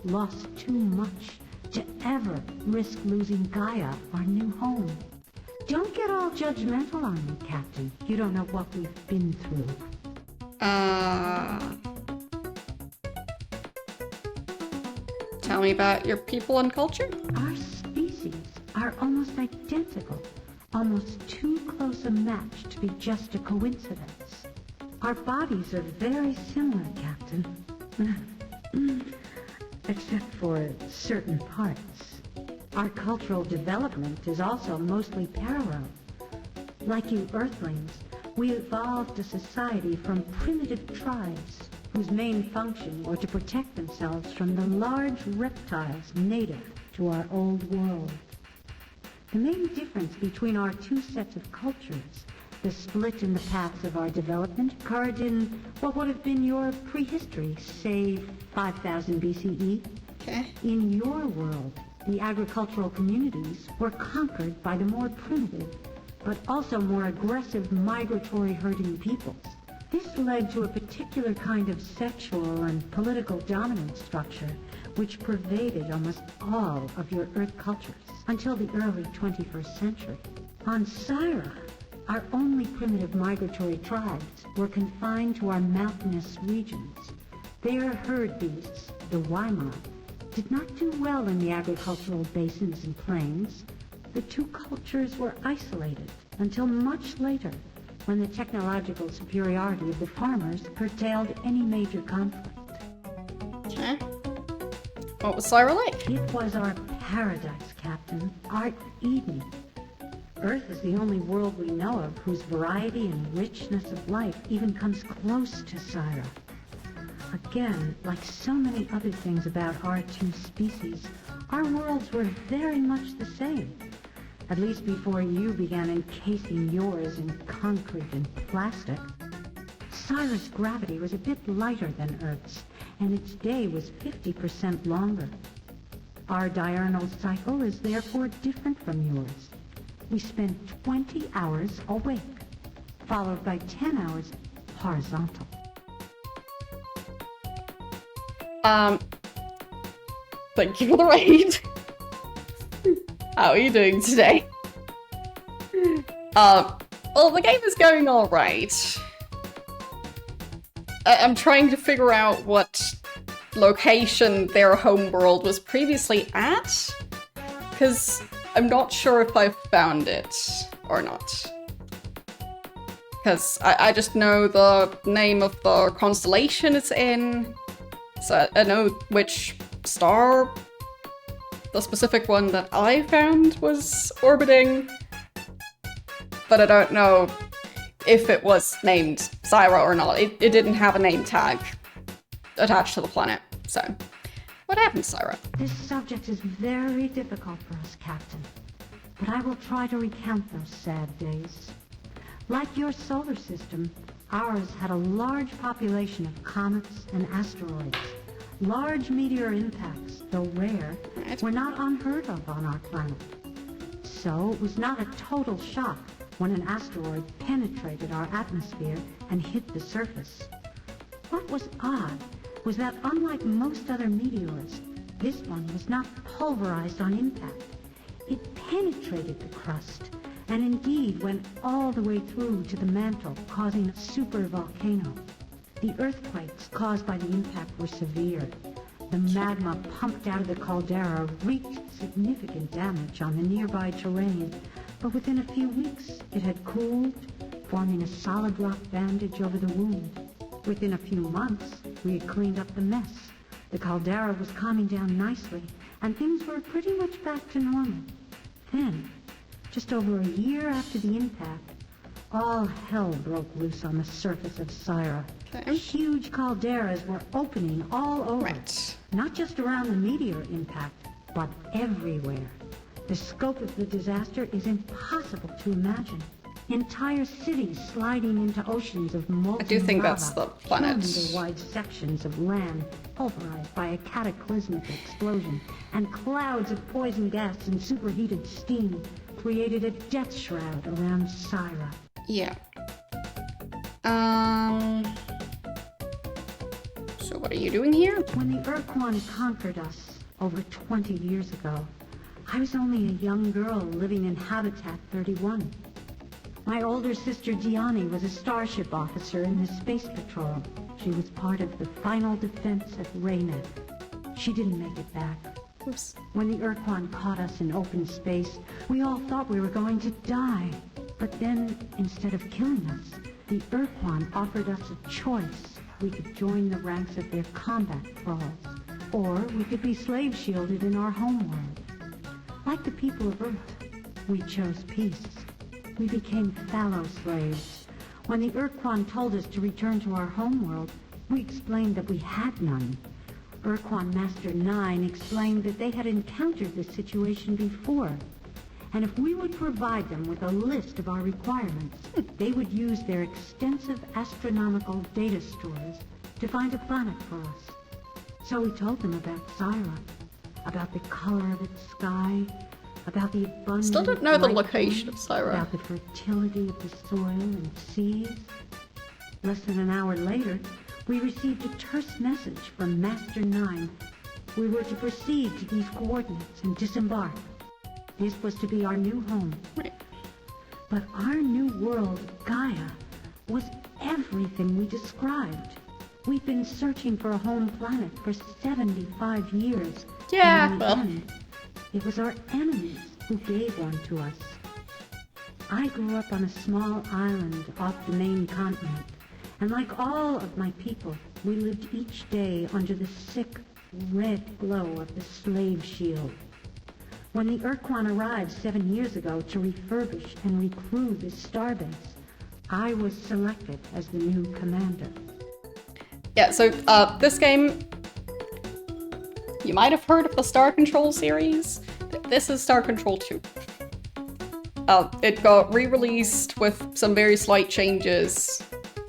lost too much, to ever risk losing Gaia, our new home. Don't get all judgmental on me, Captain. You don't know what we've been through. Tell me about your people and culture? Our species are almost identical, almost too close a match to be just a coincidence. Our bodies are very similar, Captain. Except for certain parts. Our cultural development is also mostly parallel. Like you Earthlings, we evolved a society from primitive tribes whose main function was to protect themselves from the large reptiles native to our old world. The main difference between our two sets of cultures, the split in the paths of our development, occurred in what would have been your prehistory, say 5000 BCE. Okay. In your world, the agricultural communities were conquered by the more primitive, but also more aggressive migratory herding peoples. This led to a particular kind of sexual and political dominance structure which pervaded almost all of your Earth cultures until the early 21st century. On Syra, our only primitive migratory tribes were confined to our mountainous regions. Their herd beasts, the Waimai, did not do well in the agricultural basins and plains. The two cultures were isolated until much later, when the technological superiority of the farmers curtailed any major conflict. Okay. What was Syra like? It was our paradise, Captain. Our Eden. Earth is the only world we know of whose variety and richness of life even comes close to Syra. Again, like so many other things about our two species, our worlds were very much the same. At least before you began encasing yours in concrete and plastic. Syra's gravity was a bit lighter than Earth's, and its day was 50% longer. Our diurnal cycle is therefore different from yours. We spend 20 hours awake, followed by 10 hours horizontal. Thank you for the raid. How are you doing today? Well, the game is going alright. I'm trying to figure out what location their homeworld was previously at, because I'm not sure if I've found it or not. Because I just know the name of the constellation it's in, so I know which star the specific one that I found was orbiting, but I don't know if it was named Syra or not. It didn't have a name tag attached to the planet, so what happened, Syra? This subject is very difficult for us, Captain, but I will try to recount those sad days. Like your solar system, ours had a large population of comets and asteroids. Large meteor impacts, though rare, were not unheard of on our planet. So it was not a total shock when an asteroid penetrated our atmosphere and hit the surface. What was odd was that unlike most other meteors, this one was not pulverized on impact. It penetrated the crust, and indeed went all the way through to the mantle, causing a supervolcano. The earthquakes caused by the impact were severe. The magma pumped out of the caldera wreaked significant damage on the nearby terrain, but within a few weeks it had cooled, forming a solid rock bandage over the wound. Within a few months, we had cleaned up the mess. The caldera was calming down nicely, and things were pretty much back to normal. Then, just over a year after the impact, all hell broke loose on the surface of Syra. Okay. Huge calderas were opening all over. Right. Not just around the meteor impact, but everywhere. The scope of the disaster is impossible to imagine. Entire cities sliding into oceans of molten I do think lava, that's the planet. kilometer-wide sections of land pulverized by a cataclysmic explosion, and clouds of poison gas and superheated steam created a death shroud around Syra. Yeah. So what are you doing here? When the Ur-Quan conquered us over 20 years ago, I was only a young girl living in Habitat 31. My older sister Diani was a starship officer in the Space Patrol. She was part of the final defense at Raynet. She didn't make it back. Oops. When the Ur-Quan caught us in open space, we all thought we were going to die. But then, instead of killing us, the Ur-Quan offered us a choice. We could join the ranks of their combat thralls, or we could be slave-shielded in our homeworld. Like the people of Earth, we chose peace. We became fallow slaves. When the Ur-Quan told us to return to our homeworld, we explained that we had none. Ur-Quan Master 9 explained that they had encountered this situation before, and if we would provide them with a list of our requirements, they would use their extensive astronomical data stores to find a planet for us. So we told them about Syra, about the color of its sky, about the abundant Still don't know the life location forms, of Syra. about the fertility of the soil and seas. Less than an hour later, we received a terse message from Master 9. We were to proceed to these coordinates and disembark. This was to be our new home. Right. But our new world, Gaia, was everything we described. We've been searching for a home planet for 75 years. Yeah, And in the well. end, it was our enemies who gave one to us. I grew up on a small island off the main continent, and like all of my people, we lived each day under the sick, red glow of the slave shield. When the Ur-Quan arrived 7 years ago to refurbish and recrew this starbase, I was selected as the new commander. Yeah, so this game, you might have heard of the Star Control series. This is Star Control 2. It got re-released with some very slight changes,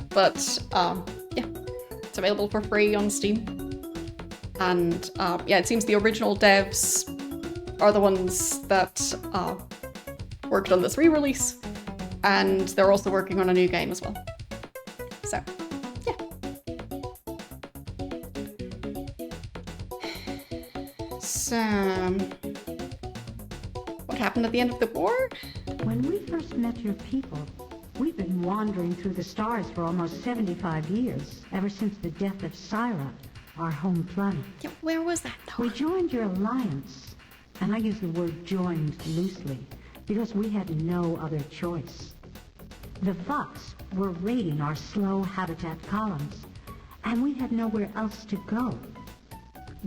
but yeah, it's available for free on Steam. And yeah, it seems the original devs are the ones that worked on this re-release, and they're also working on a new game as well. So, yeah. So, what happened at the end of the war? When we first met your people, we've been wandering through the stars for almost 75 years, ever since the death of Syra, our home planet. Yeah, where was that though? We joined your alliance, and I use the word joined loosely, because we had no other choice. The Fox were raiding our slow habitat columns, and we had nowhere else to go.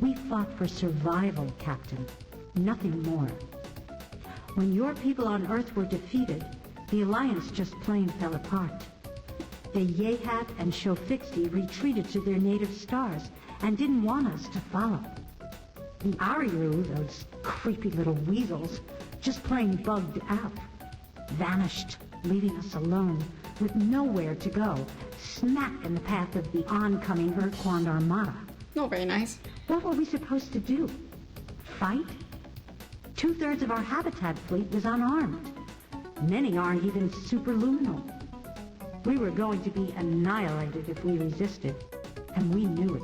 We fought for survival, Captain, nothing more. When your people on Earth were defeated, the Alliance just plain fell apart. The Yehat and Shofixi retreated to their native stars and didn't want us to follow. The Ariru, those creepy little weasels, just plain bugged out. Vanished, leaving us alone, with nowhere to go, smack in the path of the oncoming Ur-Quan armada. Not very nice. What were we supposed to do? Fight? 2/3 of our habitat fleet was unarmed. Many aren't even superluminal. We were going to be annihilated if we resisted, and we knew it.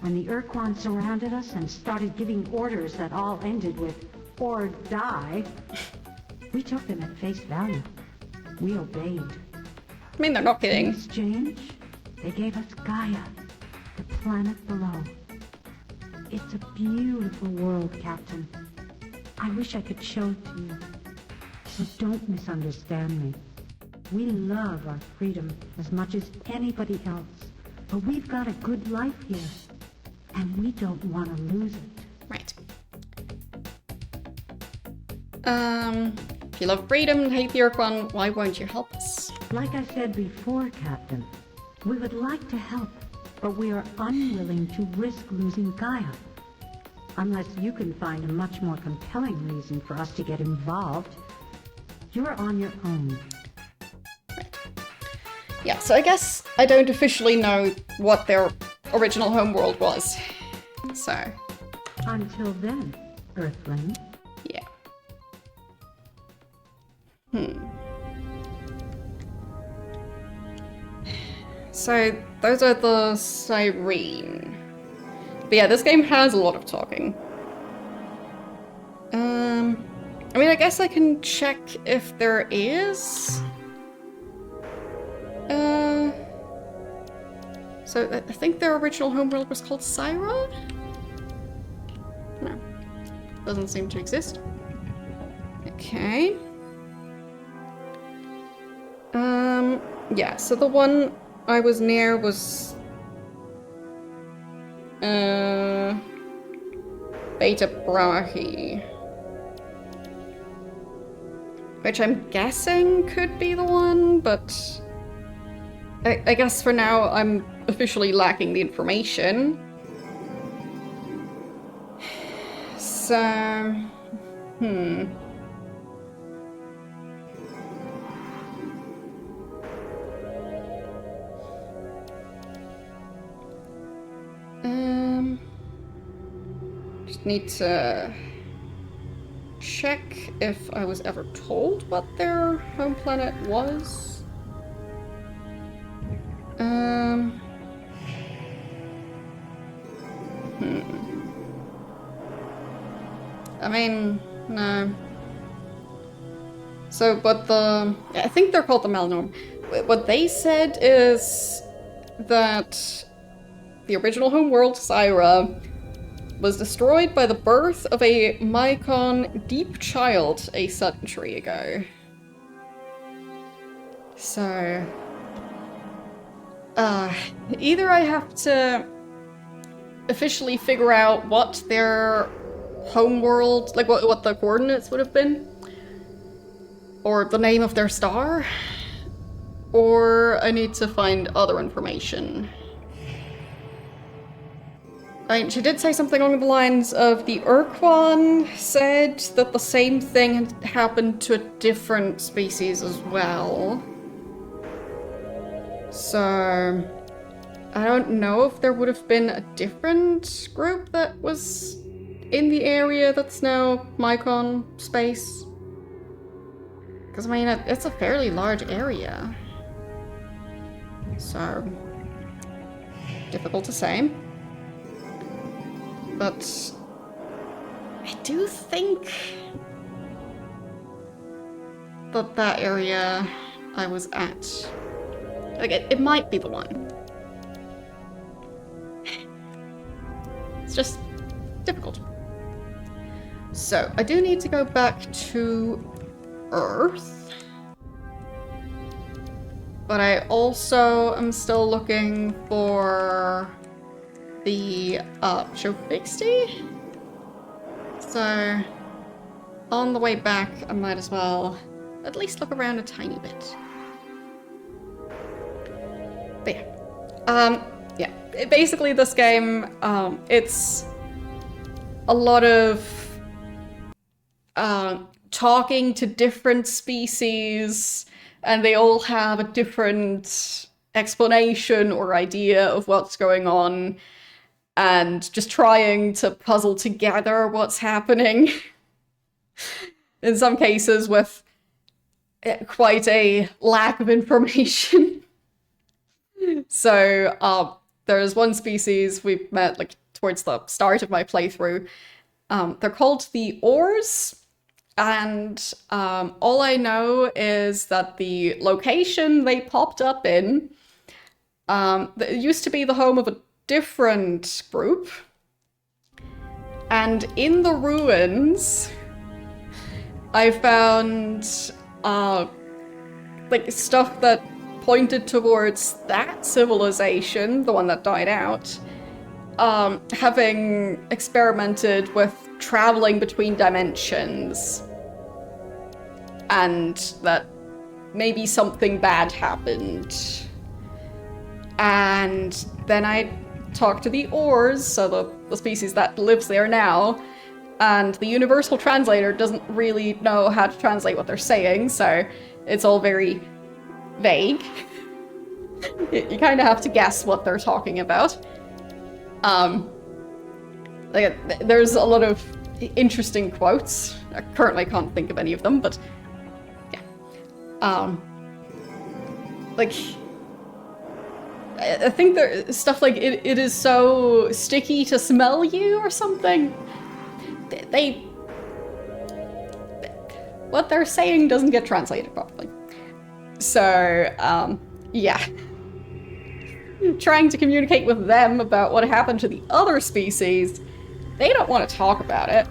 When the Ur-Quan surrounded us and started giving orders that all ended with, "or die," we took them at face value. We obeyed. I mean, they're not In kidding. exchange, they gave us Gaia, the planet below. It's a beautiful world, Captain. I wish I could show it to you. So don't misunderstand me. We love our freedom as much as anybody else, but we've got a good life here, and we don't want to lose it. Right. If you love freedom and hate the Ur-Quan, why won't you help us? Like I said before, Captain, we would like to help, but we are unwilling to risk losing Gaia. Unless you can find a much more compelling reason for us to get involved, you're on your own. Right. Yeah, so I guess I don't officially know what their original homeworld was. So, Until then, Earthling. yeah. So, those are the Siren. But yeah, this game has a lot of talking. I mean, I guess I can check if there is. So I think their original homeworld was called Syra? No. Doesn't seem to exist. Okay. Yeah, so the one I was near was Beta Brahe, which I'm guessing could be the one, but I guess for now I'm officially lacking the information. So, just need to check if I was ever told what their home planet was. Um... I mean, no. So, but I think they're called the Melnorm. What they said is that the original homeworld, Syra, was destroyed by the birth of a Mycon deep child a century ago. So, either I have to officially figure out what their homeworld, like what the coordinates would have been, or the name of their star, or I need to find other information. I mean, she did say something along the lines of the Ur-Quan said that the same thing had happened to a different species as well. So, I don't know if there would have been a different group that was in the area that's now Mycon space. Because, I mean, it's a fairly large area. So, difficult to say. But I do think that that area I was at, like, it might be the one. It's just difficult. So, I do need to go back to Earth. But I also am still looking for the Shofixty. So, on the way back, I might as well at least look around a tiny bit. But yeah. Basically this game, it's a lot of talking to different species, and they all have a different explanation or idea of what's going on, and just trying to puzzle together what's happening. In some cases with quite a lack of information. So, there's one species we met like towards the start of my playthrough. They're called the Ors, and all I know is that the location they popped up in it used to be the home of a different group, and in the ruins I found like stuff that pointed towards that civilization, the one that died out, having experimented with traveling between dimensions, and that maybe something bad happened. And then I talked to the Ors, so the species that lives there now, and the universal translator doesn't really know how to translate what they're saying, so it's all very vague. You kind of have to guess what they're talking about. Like, there's a lot of interesting quotes. I currently can't think of any of them, but yeah. Like, I think there's stuff like it is so sticky to smell you or something. What they're saying doesn't get translated properly. So, yeah. Trying to communicate with them about what happened to the other species, they don't want to talk about it.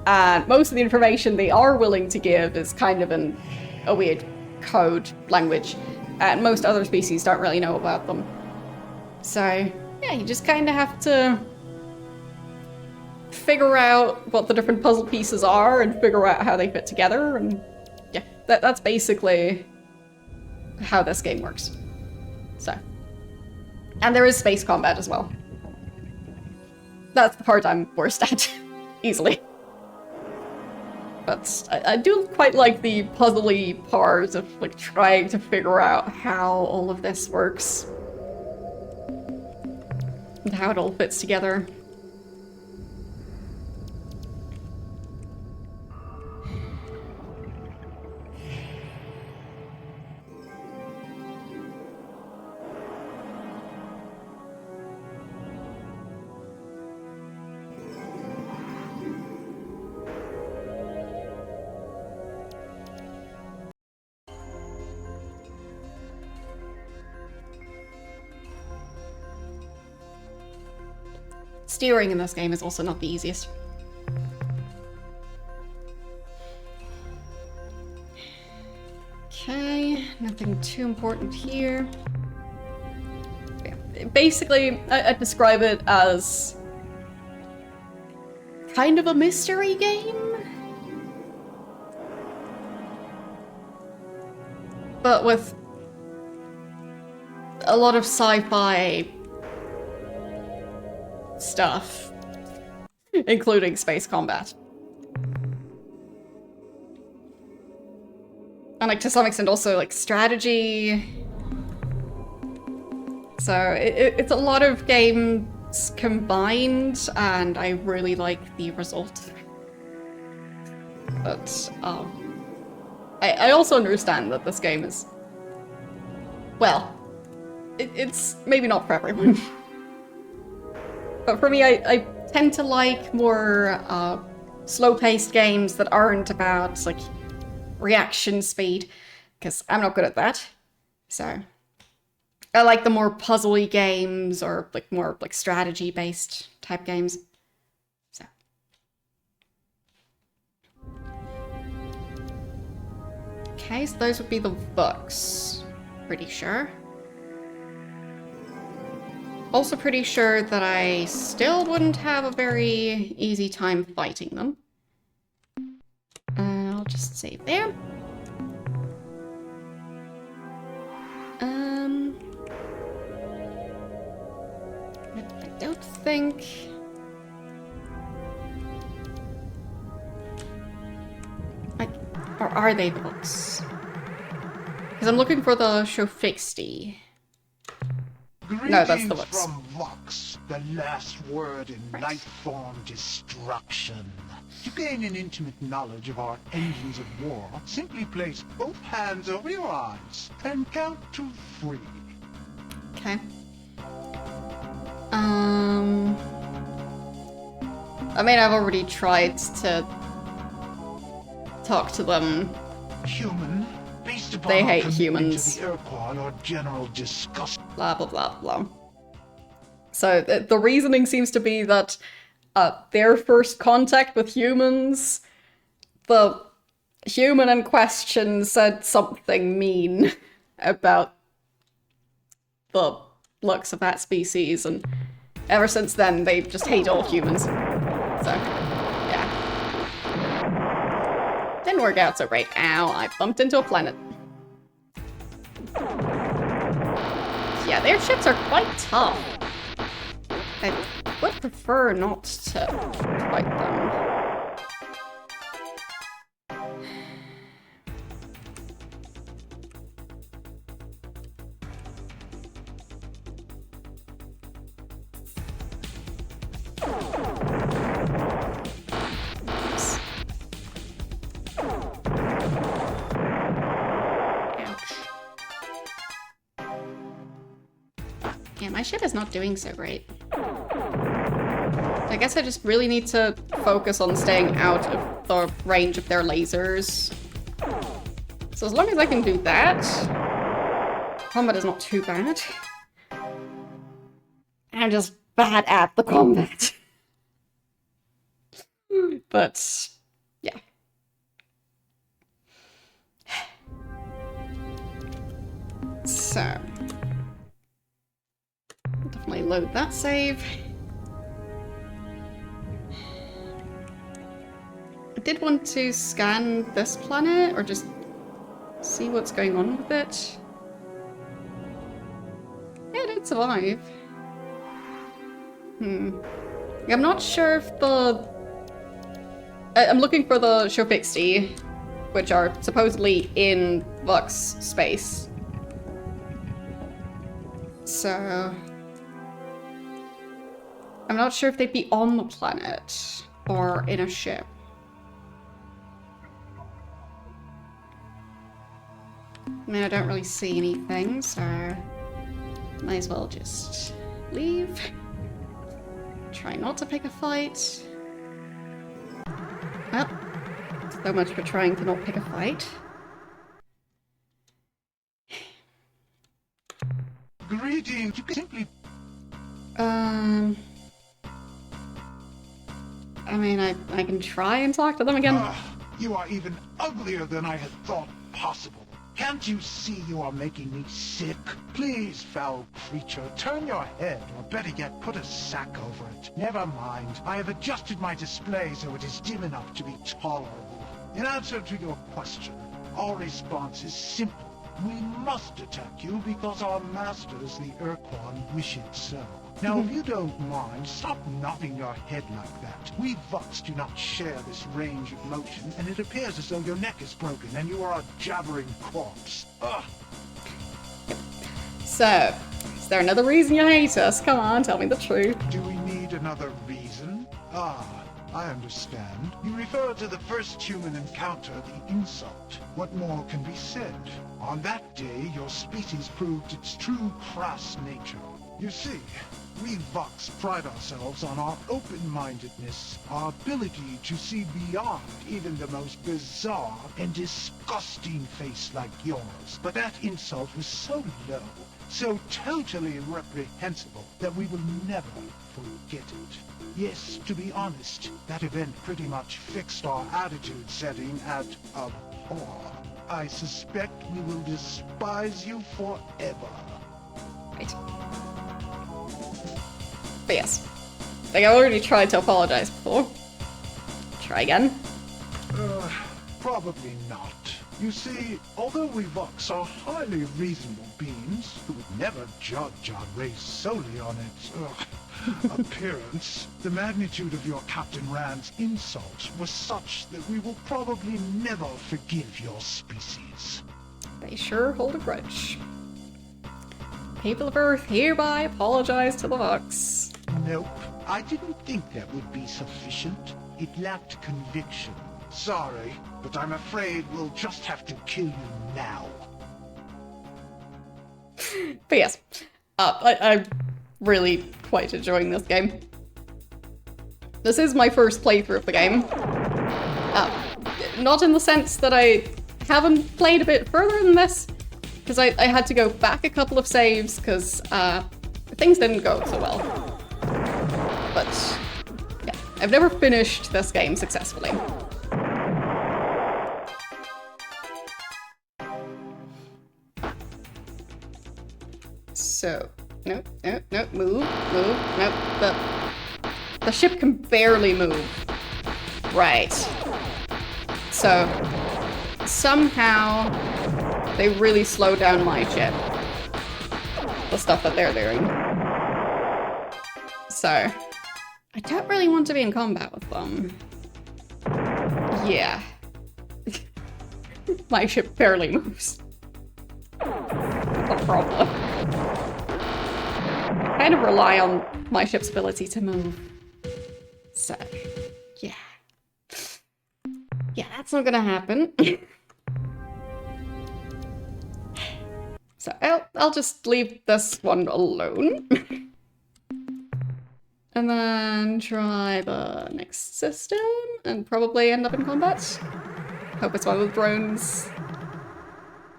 And most of the information they are willing to give is kind of in a weird code language. And most other species don't really know about them. So, yeah, you just kind of have to figure out what the different puzzle pieces are and figure out how they fit together, and yeah, that's basically how this game works. So, and there is space combat as well. That's the part I'm worst at, easily. But I do quite like the puzzly part of like trying to figure out how all of this works. And how it all fits together. steering in this game is also not the easiest. Okay, nothing too important here. Yeah, basically, I'd describe it as kind of a mystery game, but with a lot of sci-fi stuff, including space combat. And like to some extent also like strategy. So it's a lot of games combined, and I really like the result. But I also understand that this game is, well, it's maybe not for everyone. But for me, I tend to like more slow-paced games that aren't about like reaction speed, because I'm not good at that. So I like the more puzzly games or like more like strategy-based type games. So okay, so those would be the books. Pretty sure. Also pretty sure that I still wouldn't have a very easy time fighting them. I'll just save there. I don't think... Or are they the books? Because I'm looking for the Shofixty. No, that's the books. From Vox, the last word in Right. life-form destruction. To gain an intimate knowledge of our engines of war, simply place both hands over your eyes and count to 3. Okay. I mean, I've already tried to talk to them. Human, based upon They our hate commitment humans. to the Ur-Quan or general disgust. Blah, blah, blah, blah. So the reasoning seems to be that their first contact with humans, the human in question said something mean about the looks of that species, and ever since then they just hate all humans. So, yeah. Didn't work out so great. Ow, I bumped into a planet. Yeah, their ships are quite tough. I would prefer not to fight them. Oops. Ouch. Yeah, my ship is not doing so great. I guess I just really need to focus on staying out of the range of their lasers. So as long as I can do that, combat is not too bad. I'm just bad at the combat. But, yeah. So, definitely load that save. I did want to scan this planet, or just see what's going on with it. Yeah, it did survive. I'm not sure if the... I'm looking for the Shofixty, which are supposedly in Vox space. So... I'm not sure if they'd be on the planet, or in a ship. I mean, I don't really see anything, so might as well just leave. Try not to pick a fight. Well, so much for trying to not pick a fight. Greetings, you can simply... I mean, I can try and talk to them again. You are even uglier than I had thought possible. Can't you see you are making me sick? Please, foul creature, turn your head, or better yet, put a sack over it. Never mind. I have adjusted my display so it is dim enough to be tolerable. In answer to your question, our response is simple. We must attack you because our masters, the Ur-Quan, wish it so. Now, if you don't mind, stop nodding your head like that. We Vox do not share this range of motion, and it appears as though your neck is broken and you are a jabbering corpse. Ugh. So, is there another reason you hate us? Come on, tell me the truth. Do we need another reason? I understand. You refer to the first human encounter, the insult. What more can be said? On that day, your species proved its true crass nature. You see, we Vox pride ourselves on our open-mindedness, our ability to see beyond even the most bizarre and disgusting face like yours. But that insult was so low, so totally reprehensible, that we will never forget it. Yes, to be honest, that event pretty much fixed our attitude setting at abhor. I suspect we will despise you forever. Right. But yes, like I already tried to apologize before. Try again. Probably not. You see, although we Vox are highly reasonable beings who would never judge our race solely on its appearance, the magnitude of your Captain Rand's insult was such that we will probably never forgive your species. They sure hold a grudge. People of Earth hereby apologize to the Vox. Nope, I didn't think that would be sufficient. It lacked conviction. Sorry, but I'm afraid we'll just have to kill you now. But yes, I'm really quite enjoying this game. This is my first playthrough of the game. Not in the sense that I haven't played a bit further than this, because I had to go back a couple of saves because things didn't go so well. But yeah, I've never finished this game successfully. So, nope, move, nope, the ship can barely move. Right. So, somehow, they really slow down my ship. The stuff that they're doing. So, I don't really want to be in combat with them. Yeah. My ship barely moves. A problem. I kind of rely on my ship's ability to move. So, yeah. Yeah, that's not gonna happen. So I'll just leave this one alone. And then try the next system and probably end up in combat. Hope it's one of the drones.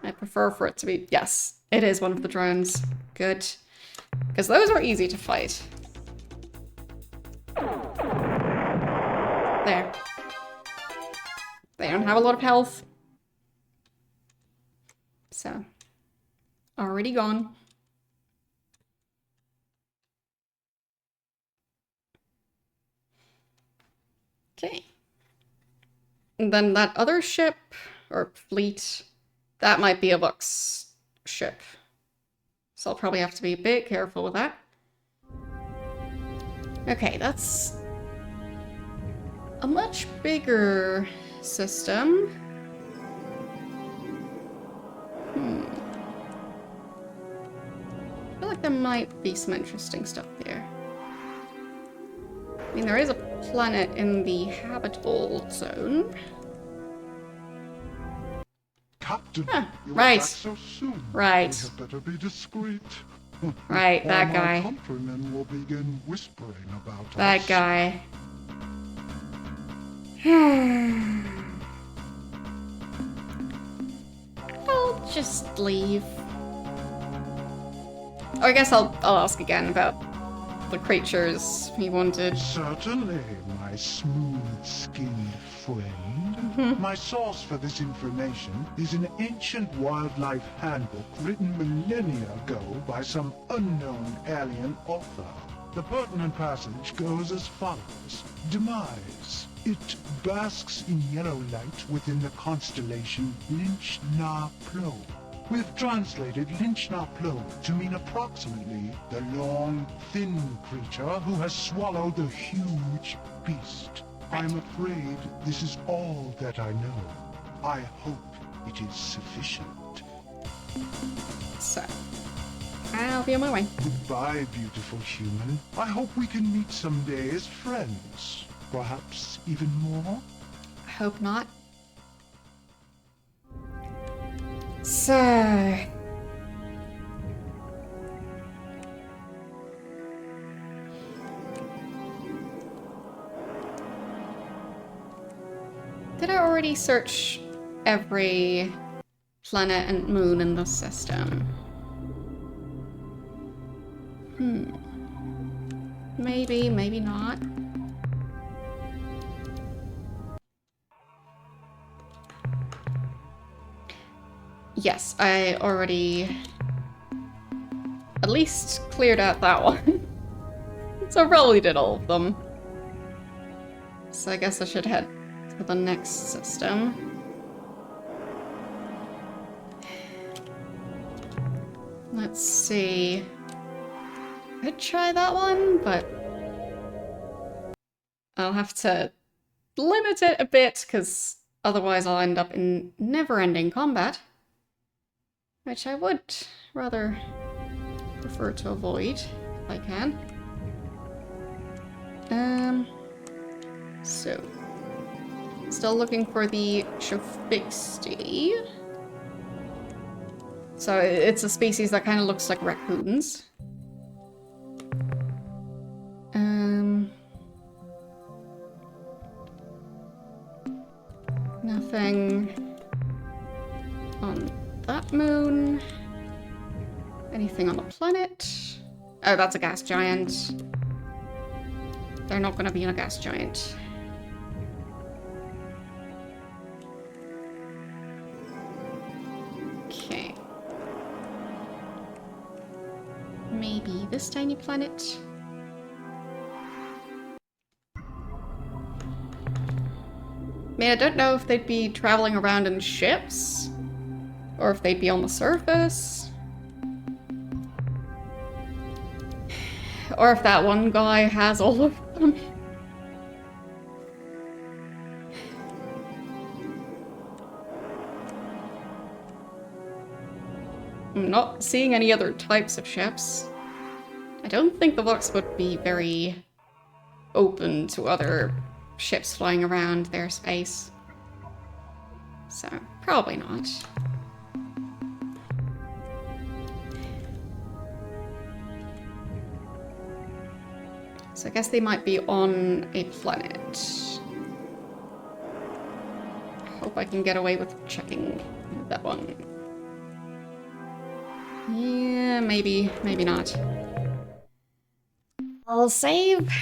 I prefer for it to be... Yes, it is one of the drones. Good. Because those are easy to fight. There. They don't have a lot of health. So. Already gone. Okay. And then that other ship, or fleet, that might be a Vox ship. So I'll probably have to be a bit careful with that. Okay, that's a much bigger system. I feel like there might be some interesting stuff here. I mean, there is a planet in the habitable zone. Captain, you are right. back so soon. Right. We had better be discreet. Right, that Or guy. my countrymen will begin whispering about That us. guy. I'll just leave. Or I guess I'll ask again about the creatures he wanted. Certainly, my smooth-skinned friend. My source for this information is an ancient wildlife handbook written millennia ago by some unknown alien author. The pertinent passage goes as follows. Demise. It basks in yellow light within the constellation Lynch-Na-Plo. We've translated Lynch-Na-Plo to mean approximately the long, thin creature who has swallowed the huge beast. I'm afraid this is all that I know. I hope it is sufficient. So, I'll be on my way. Goodbye, beautiful human. I hope we can meet someday as friends. Perhaps even more? I hope not. So... Did I already search every planet and moon in the system? Maybe, maybe not. Yes, I already at least cleared out that one. So I probably did all of them. So I guess I should head to the next system. Let's see. I could try that one, but I'll have to limit it a bit, because otherwise I'll end up in never-ending combat. Which I would rather prefer to avoid, if I can. So... Still looking for the Shofixty. So it's a species that kind of looks like raccoons. Nothing on that moon. Anything on the planet? Oh, that's a gas giant. They're not going to be in a gas giant. Okay. Maybe this tiny planet? I mean, I don't know if they'd be traveling around in ships, or if they'd be on the surface, or if that one guy has all of them. I'm not seeing any other types of ships. I don't think the box would be very open to other ships flying around their space. So, probably not. So I guess they might be on a planet. Hope I can get away with checking that one. Yeah, maybe, maybe not. I'll save.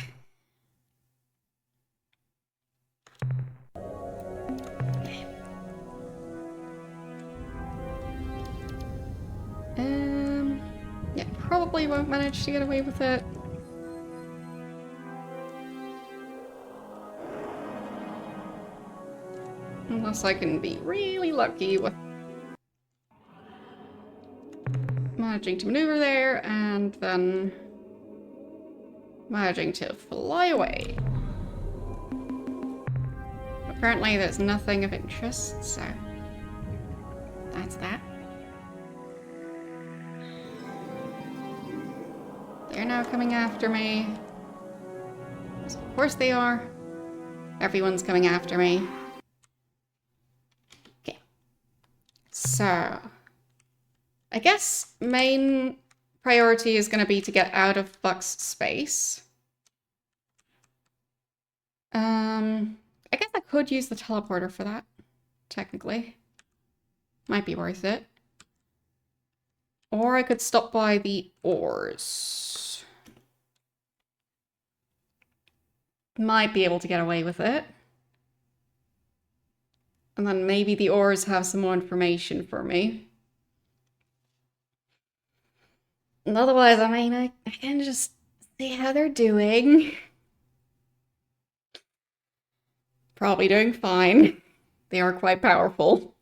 Yeah, probably won't manage to get away with it. Unless I can be really lucky with managing to maneuver there and then managing to fly away. Apparently there's nothing of interest, so that's that. They're now coming after me. So of course they are. Everyone's coming after me. Okay. So, I guess main priority is going to be to get out of Buck's space. I guess I could use the teleporter for that, technically. Might be worth it. Or I could stop by the ores. might be able to get away with it. And then maybe the ores have some more information for me. And otherwise, I mean, I can just see how they're doing. Probably doing fine. They are quite powerful.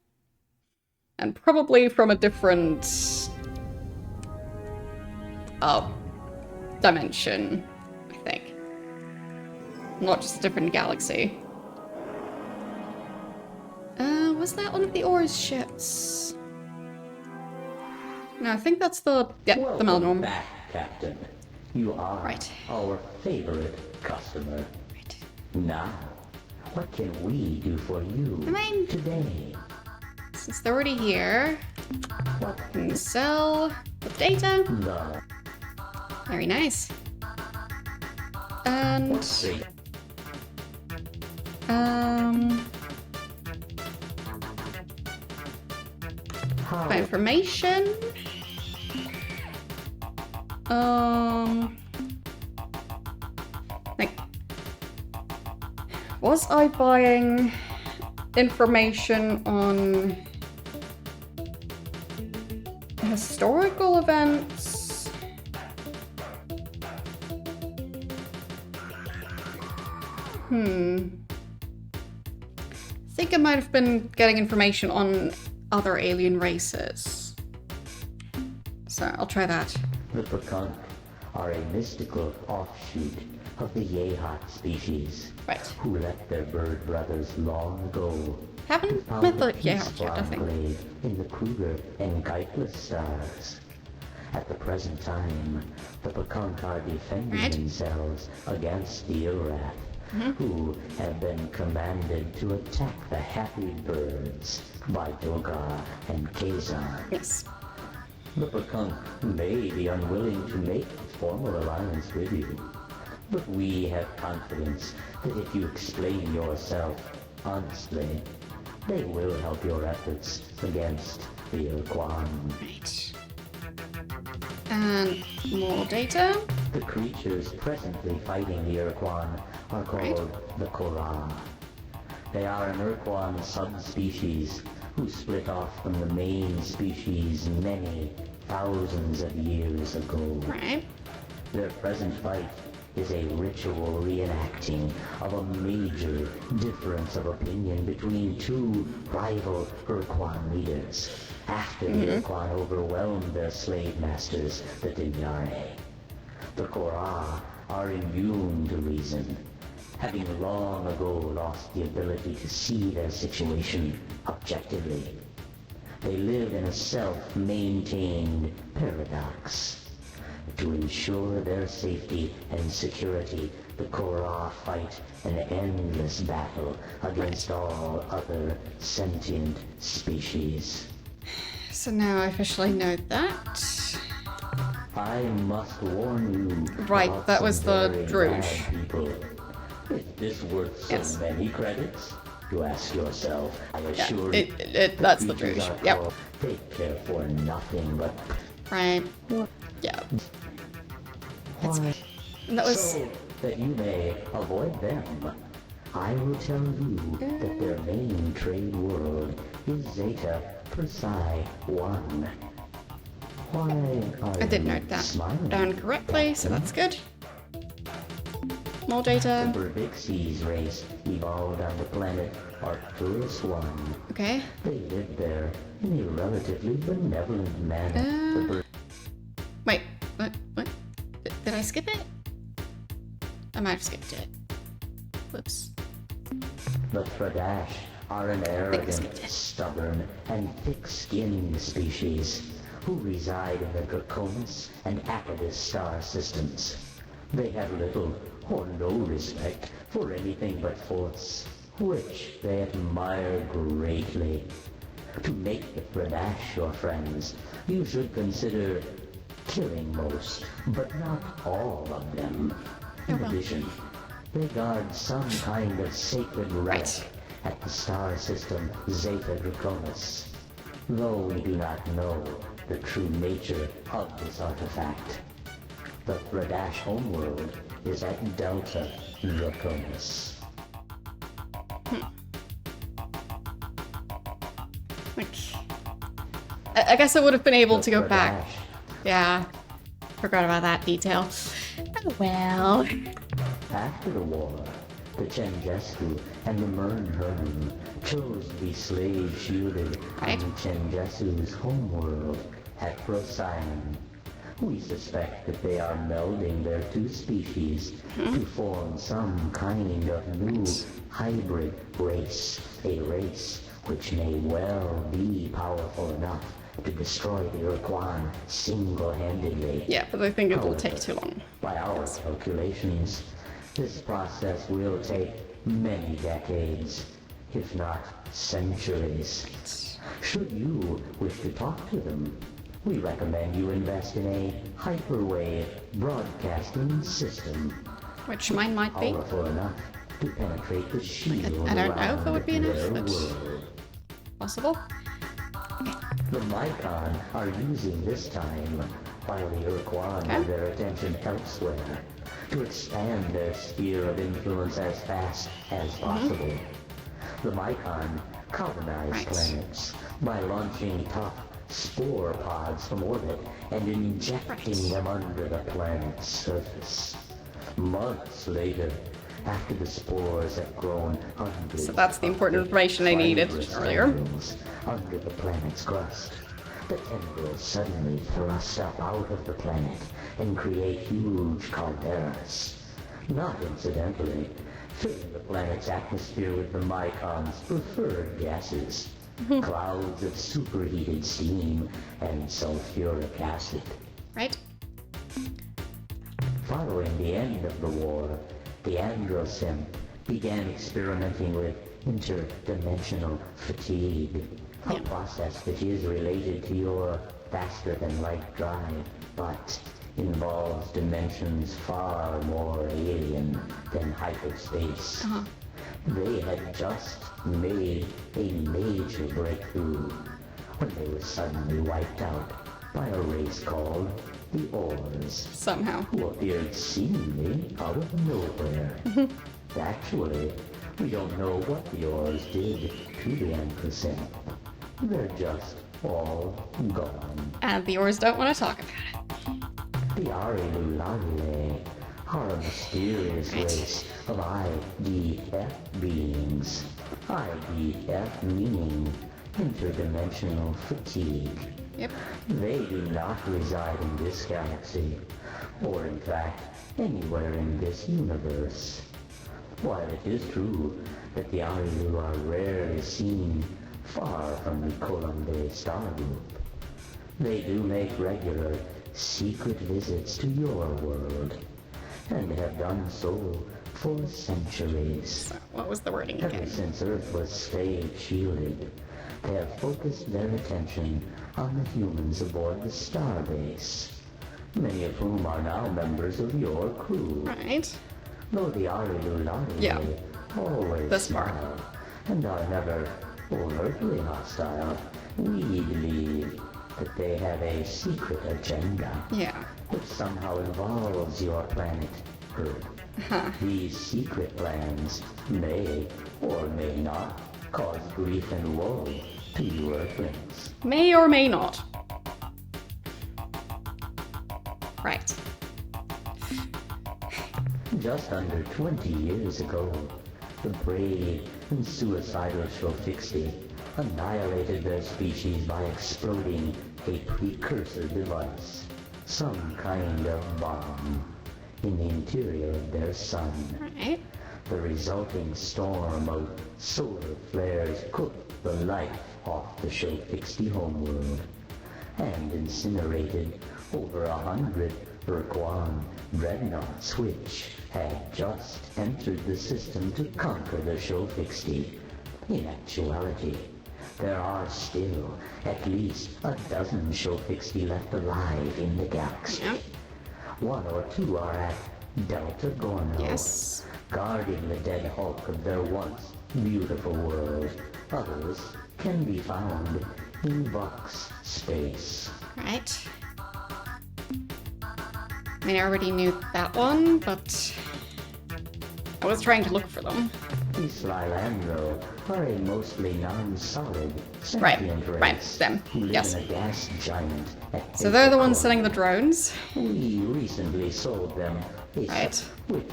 And probably from a different... dimension, I think. Not just a different galaxy. Was that one of the ores ships? No, I think that's the... yeah, the Welcome Melnorm. back, Captain. You are Right. our favorite customer. Right. Now, what can we do for you I mean- today? Since they're already here, What can sell the data. the Very nice. And the how my information. Like, was I buying information on historical events? I think I might have been getting information on other alien races. So I'll try that. the Pekunk are a mystical offshoot of the Yehat species, Right. who left their bird brothers long ago. Haven't Found met a the yeah, peaceful yet, I think. enclave in the Kruger and Geitless stars. At the present time, the Pekunk are defending Right. themselves against the Ur-Rat, who have been commanded to attack the happy birds by Dogar and Kazar. Yes. The Pekunk may be unwilling to make a formal alliance with you, but we have confidence that if you explain yourself honestly, they will help your efforts against the Ur-Quan. Right. And more data. The creatures presently fighting the Ur-Quan are called the Korah. They are an Ur-Quan subspecies who split off from the main species many thousands of years ago. Right. Their present fight is a ritual reenacting of a major difference of opinion between two rival Ur-Quan leaders after the Ur-Quan overwhelmed their slave masters, the Dinyare. The Korah are immune to reason, having long ago lost the ability to see their situation objectively. They live in a self-maintained paradox. To ensure their safety and security, the Korah fight an endless battle against all other sentient species. So now I officially know that. I must warn you. Right, about that some was the very Druge. bad people. Is this worth so Yes. many credits? You ask yourself. I assure you. That's the creatures Druge. are Yep. called- They care for nothing but Right. Yeah. That's why. That was So that you may avoid them, I will tell you that their main trade world is Zeta Persei 1. Why are I did you note that smiling? down correctly, so that's good. More The data. Berbixies race evolved on the planet Arcturus 1. Okay. They lived there in a relatively benevolent manner. The Ber- Wait. What? Did I skip it? I might have skipped it. Whoops. The Fradash are an arrogant, skipped it. stubborn, and thick-skinned species who reside in the Draconis and Apodus star systems. They have little or no respect for anything but force, which they admire greatly. To make the Fradash your friends, you should consider killing most, but not all of them. In addition, they guard some kind of sacred relic at the star system Zeta Draconis, though we do not know the true nature of this artifact. The Fradash homeworld is at Delta Draconis. Like, I guess I would have been able to go The back. Dash. Yeah, forgot about that detail. Oh well. After the war, the Chengesku and the Mernherm chose to be slave-shielded Right. on Chengesu's homeworld at Procyon. We suspect that they are melding their two species to form some kind of new hybrid race. A race which may well be powerful enough to destroy the Ur-Quan single-handedly. Yeah, but I think it will take too long. By our calculations, this process will take many decades, if not centuries. Should you wish to talk to them, we recommend you invest in a hyperwave broadcasting system Which mine might be. powerful enough to penetrate the shield I don't know if it would be enough, their but world. possible. The Mycon are using this time, while the Ur-Quan have their attention elsewhere, to expand their sphere of influence as fast as possible. The Mycon colonize Right. planets by launching tough spore pods from orbit and injecting them under the planet's surface. Months later, after the spores have grown hundreds So that's the important of information I needed fibrous earlier. tendrils under the planet's crust, the tendrils suddenly thrust up out of the planet and create huge calderas. Not incidentally, filling the planet's atmosphere with the Mycon's preferred gases, clouds of superheated steam and sulfuric acid. Right? Following the end of the war, the Androsim began experimenting with interdimensional fatigue, a process that is related to your faster-than-light drive, but involves dimensions far more alien than hyperspace. They had just made a major breakthrough when they were suddenly wiped out by a race called the Ors, Somehow. who appeared seemingly out of nowhere. Actually, we don't know what the Ors did to the Androsim. They're just all gone. And the Ors don't want to talk about it. The Arilulale are a mysterious race of IDF beings. IDF meaning interdimensional fatigue. Yep. They do not reside in this galaxy, or in fact, anywhere in this universe. While it is true that the Arilu are rarely seen far from the Columbae star group, they do make regular, secret visits to your world, and have done so for centuries. So, what was the wording Ever again? since Earth was slave-shielded, they have focused their attention on the humans aboard the starbase, many of whom are now members of your crew. Right. Though the Arilulari Yeah. always This part. smile and are never overtly hostile, we believe that they have a secret agenda Yeah. which somehow involves your planet, Earth. These secret plans may or may not cause grief and woe to you Earthlings. May or may not. Right. Just under 20 years ago, the brave and suicidal Shofixi annihilated their species by exploding a precursor device, some kind of bomb, in the interior of their sun. Right. The resulting storm of solar flares cooked the life off the Shofixi homeworld and incinerated over 100 Ur-Quan dreadnoughts which had just entered the system to conquer the Shofixi. In actuality, there are still at least a dozen Shofixi left alive in the galaxy. Yeah. One or two are at Delta Gorno, Yes. guarding the dead hulk of their once beautiful world. Others can be found in Vox space. Right. I mean, I already knew that one, but I was trying to look for them. The Slilandro are a mostly non-solid Right, sentient right, race them, who live yes. in a gas giant at So they're the ones Ur-Quan. sending the drones. We recently sold them a Right. which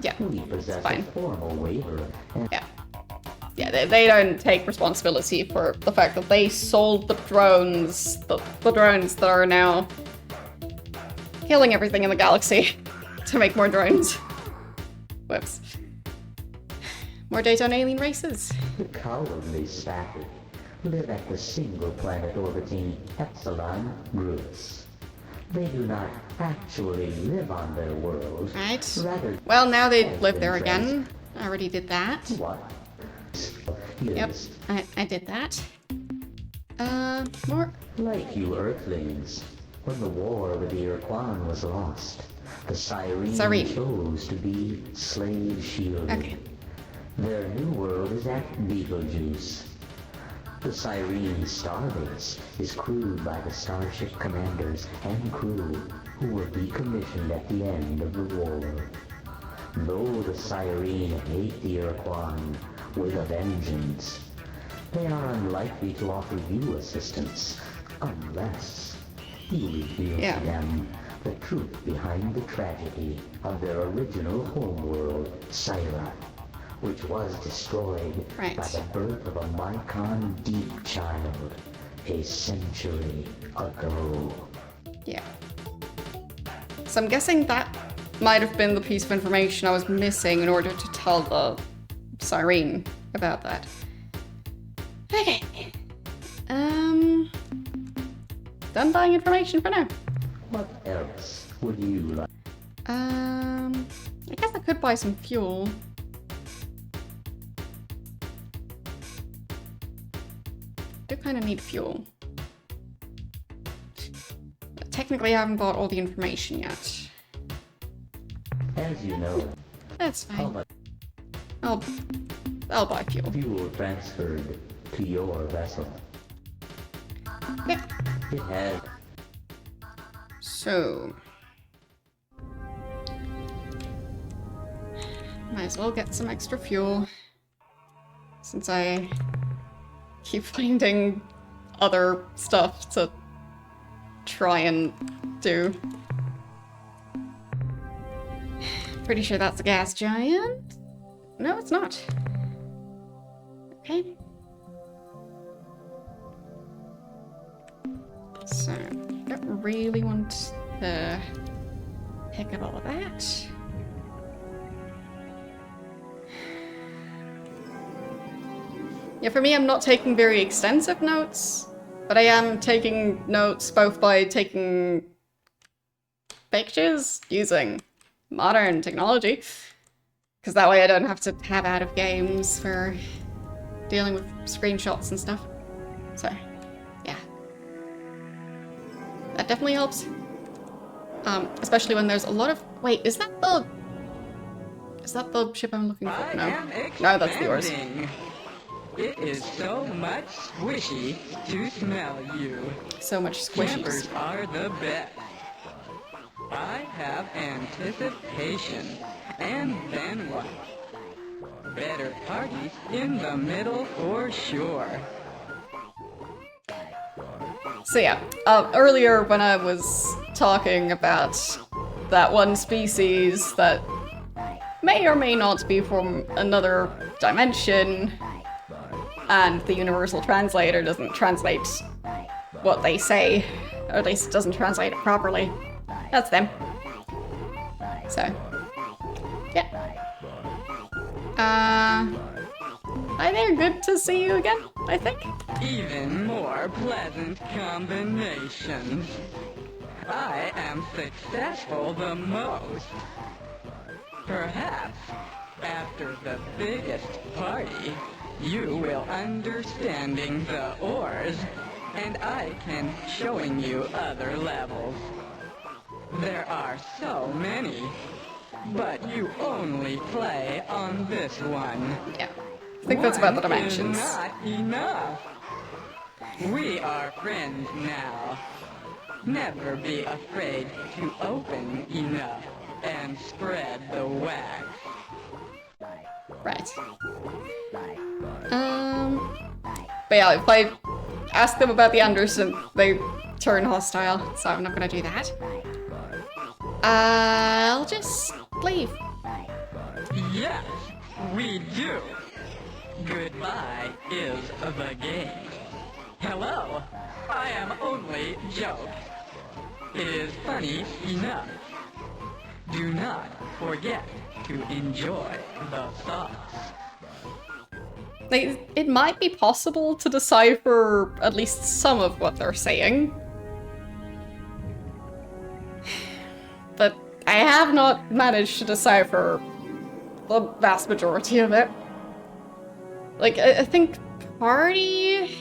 Yeah, we possess a fine. formal waiver and Yeah. Yeah, they don't take responsibility for the fact that they sold the drones, the drones that are now killing everything in the galaxy to make more drones. Whoops. More data on alien races. the cowardly static live at the single planet orbiting Epsilon Grus. They do not actually live on their world. Right. Rather, Well, now they has live been there again. I already did that. what? Yep, Yes. I did that. More. Like you Earthlings, when the war with the Ur-Quan was lost, the Cyrene Cyrene. chose to be slave shielded. Okay. Their new world is at Betelgeuse. The Cyrene starbase is crewed by the starship commanders and crew who were decommissioned at the end of the war. Though the Cyrene hate the Ur-Quan with a vengeance, they are unlikely to offer you assistance unless you reveal Yeah. to them the truth behind the tragedy of their original homeworld, Syra, which was destroyed Right. by the birth of a Mycon deep child a century ago. Yeah. So I'm guessing that might have been the piece of information I was missing in order to tell the Cyrene about that. Okay. Done buying information for now. What else would you like? I guess I could buy some fuel. Do kind of need fuel. But technically, I haven't bought all the information yet. As you know, That's how fine. much I'll buy fuel. fuel transferred to your vessel? Okay. It has So, might as well get some extra fuel since I keep finding other stuff to try and do. Pretty sure that's a gas giant. No, it's not. Okay. So, don't really want to pick up all of that. Yeah, for me, I'm not taking very extensive notes, but I am taking notes both by taking pictures using modern technology, because that way I don't have to tab out of games for dealing with screenshots and stuff. So, yeah. That definitely helps. Especially when there's a lot of... Wait, is that the ship I'm looking for? I No. am No, that's the yours. expanding. It is so much squishy to smell you. So much Campers squishies. are the best. I have anticipation. And then what? Better parties in the middle for sure. So yeah, earlier when I was talking about that one species that may or may not be from another dimension, and the universal translator doesn't translate what they say, or at least doesn't translate it properly, that's them. So, yeah. Hi there, good to see you again, I think. Even more pleasant combinations. I am successful the most. Perhaps after the biggest party, you will understanding the ores, and I can showing you other levels. There are so many, but you only play on this one. Yeah, I think that's about the One dimensions. is not enough. We are friends now. Never be afraid to open enough and spread the wax. Right. But yeah, if I ask them about the Anderson, they turn hostile, so I'm not gonna do that. I'll just leave. Yes, we do. Goodbye is the game. Hello, I am only joke. It is funny enough. Do not forget to enjoy the thoughts. Like, it might be possible to decipher at least some of what they're saying. But I have not managed to decipher the vast majority of it. Like, I think party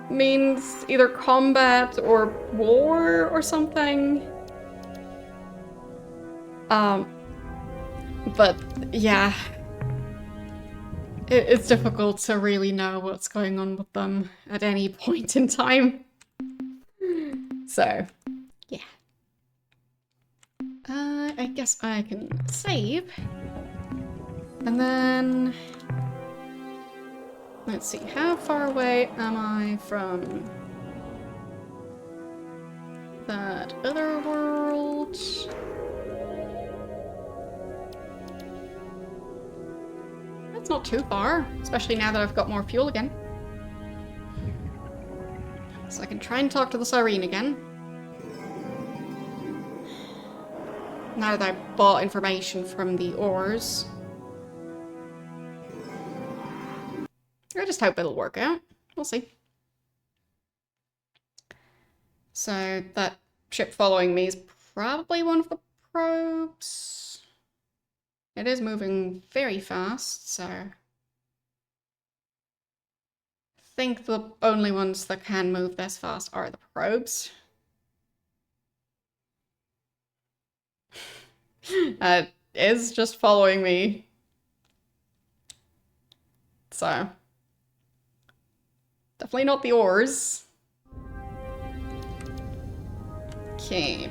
means either combat or war or something. But yeah, it's difficult to really know what's going on with them at any point in time. So, yeah. I guess I can save. And then... let's see, how far away am I from that other world? That's not too far, especially now that I've got more fuel again. So I can try and talk to the Siren again. Now that I bought information from the ores. I just hope it'll work out. We'll see. So that ship following me is probably one of the probes. It is moving very fast, so I think the only ones that can move this fast are the probes. It is just following me. So definitely not the ores. Okay.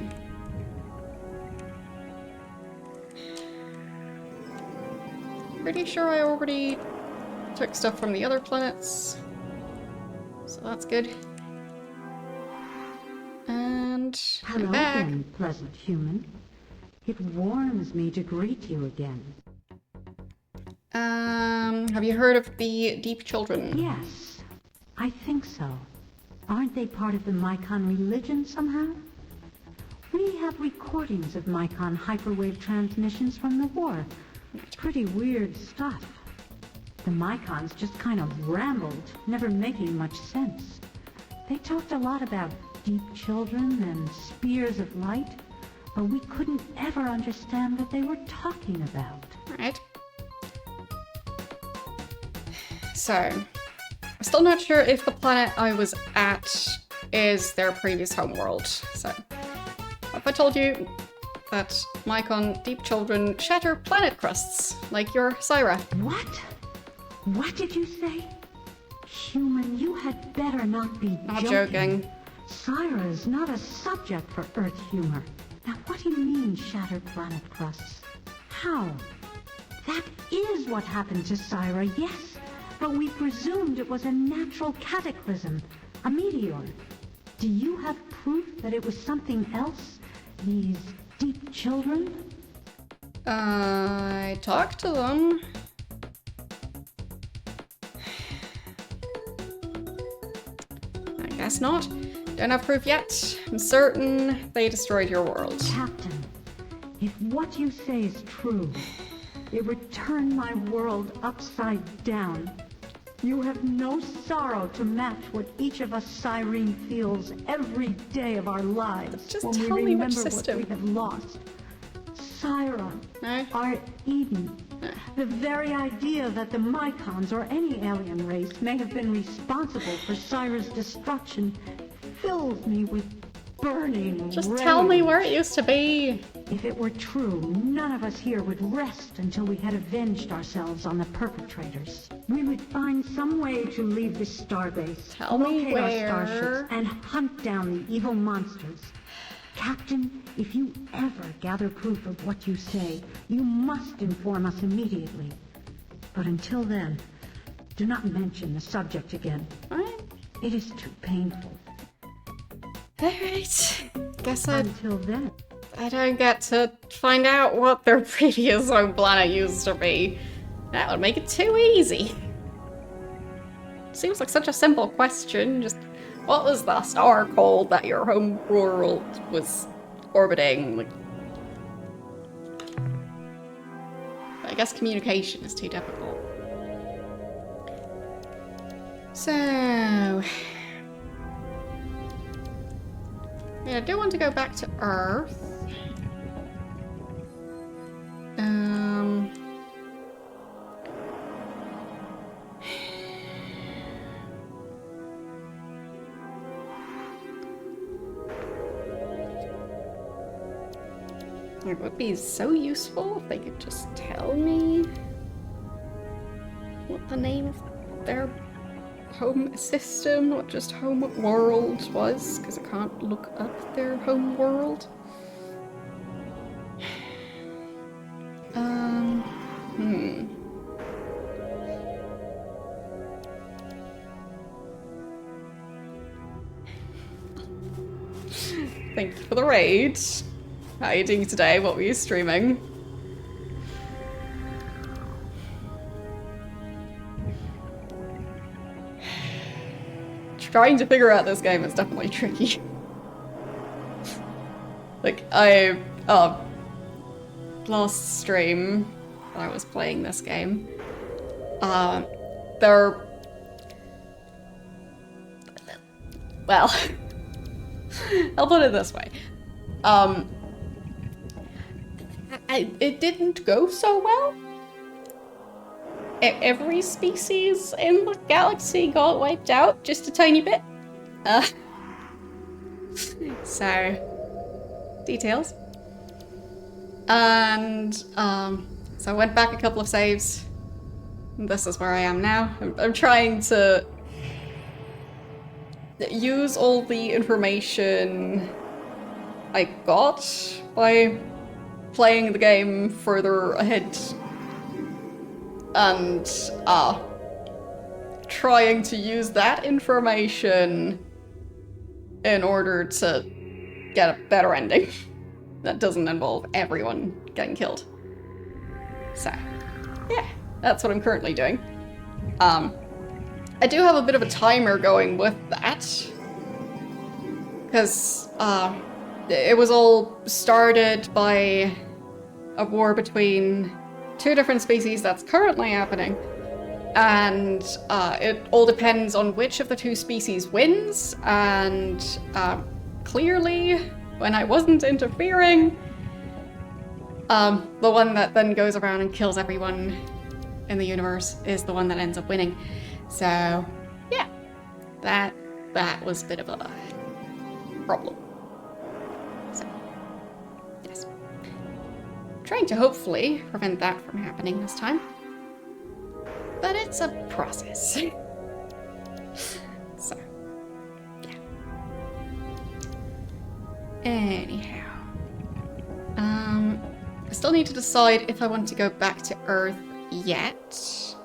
Pretty sure I already took stuff from the other planets. So that's good. And Hello I'm back. again, pleasant human. It warms me to greet you again. Have you heard of the Deep Children? Yes, I think so. Aren't they part of the Mycon religion somehow? We have recordings of Mycon hyperwave transmissions from the war. Pretty weird stuff. The Mycons just kind of rambled, never making much sense. They talked a lot about deep children and spears of light, but we couldn't ever understand what they were talking about. Right. So, I'm still not sure if the planet I was at is their previous homeworld. So, if I told you that Mycon Deep Children shatter planet crusts, like your Syra. What? What did you say? Human, you had better not be Not joking. Syra is not a subject for Earth humor. Now, what do you mean, shattered planet crusts? How? That is what happened to Syra, yes. But we presumed it was a natural cataclysm, a meteor. Do you have proof that it was something else? These deep children? I talked to them. I guess not. Don't have proof yet. I'm certain they destroyed your world. Captain, if what you say is true, it would turn my world upside down. You have no sorrow to match what each of us Cyrene feels every day of our lives. Just when tell we me which remember system. what we have lost. Syra, No? our Eden. The very idea that the Mycons or any alien race may have been responsible for Syra's destruction fills me with burning Just tell me rage. where it used to be. If it were true, none of us here would rest until we had avenged ourselves on the perpetrators. We would find some way to leave this starbase, Tell me locate our where. starships, and hunt down the evil monsters. Captain, if you ever gather proof of what you say, you must inform us immediately. But until then, do not mention the subject again. Alright. It is too painful. Alright. Guess I Until then. don't get to find out what their previous home planet used to be. That would make it too easy. Seems like such a simple question. Just, what was the star called that your home world was orbiting? Like, I guess communication is too difficult. So, yeah, I do want to go back to Earth. It would be so useful if they could just tell me what the name of their home system, not just home world, was, because I can't look up their home world. Thank you for the raid. How are you doing today? What were you streaming? Trying to figure out this game is definitely tricky. Like, I last stream when I was playing this game, there, well, I'll put it this way. It didn't go so well. Every species in the galaxy got wiped out just a tiny bit. So, details. And, so I went back a couple of saves. This is where I am now. I'm trying to use all the information I got by playing the game further ahead and trying to use that information in order to get a better ending that doesn't involve everyone getting killed. So, yeah, that's what I'm currently doing. I do have a bit of a timer going with that, because it was all started by a war between two different species that's currently happening, and it all depends on which of the two species wins, and clearly, when I wasn't interfering, the one that then goes around and kills everyone in the universe is the one that ends up winning. So, yeah, that was a bit of a problem. So, yes. Trying to hopefully prevent that from happening this time. But it's a process. So, yeah. Anyhow. I still need to decide if I want to go back to Earth yet.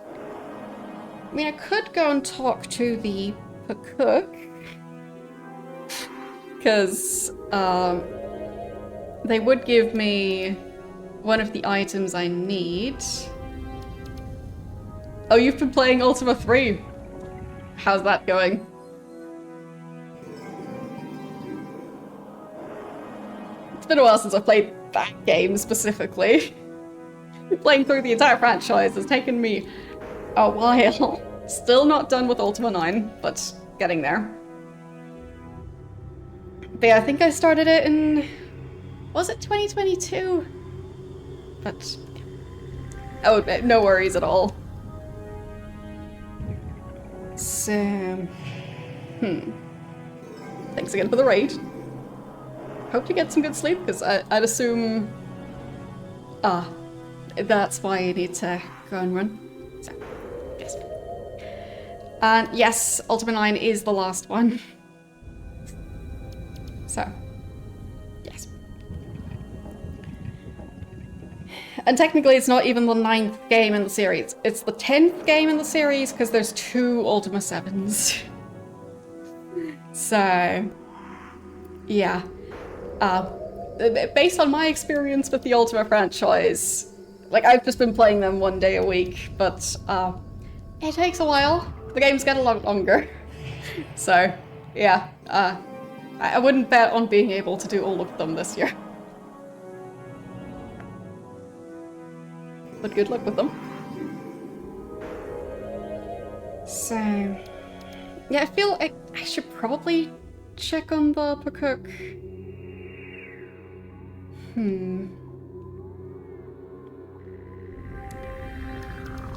I mean, I could go and talk to the cook, because they would give me one of the items I need. Oh, you've been playing Ultima 3. How's that going? It's been a while since I played that game specifically. Playing through the entire franchise has taken me a while. Still not done with Ultima 9, but getting there. But yeah, I think I started it in... was it 2022? But... oh, no worries at all. So... thanks again for the raid. hope you get some good sleep, because I'd assume... that's why you need to go and run. So, yes. And yes, Ultima 9 is the last one. So, yes. And technically it's not even the 9th game in the series. It's the 10th game in the series, because there's 2 Ultima 7s. So, yeah. Based on my experience with the Ultima franchise, like, I've just been playing them 1 day a week, but it takes a while. The games get a lot longer. So, yeah, I wouldn't bet on being able to do all of them this year. But good luck with them. So, yeah, I feel like I should probably check on the Pakuk.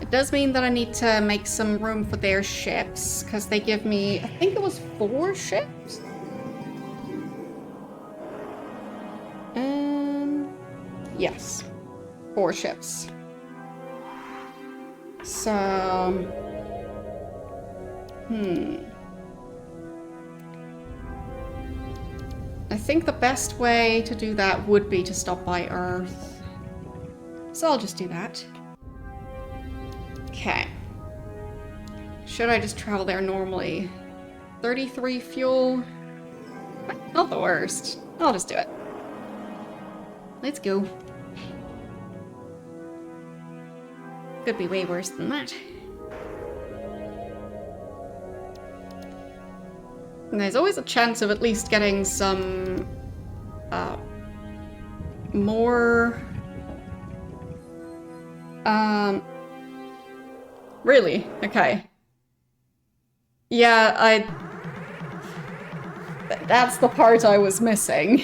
It does mean that I need to make some room for their ships, because they give me, I think it was 4 ships? Yes. 4 ships. So... I think the best way to do that would be to stop by Earth. So I'll just do that. Okay. Should I just travel there normally? 33 fuel? Not the worst. I'll just do it. Let's go. Could be way worse than that. And there's always a chance of at least getting some more really? Okay. Yeah, that's the part I was missing.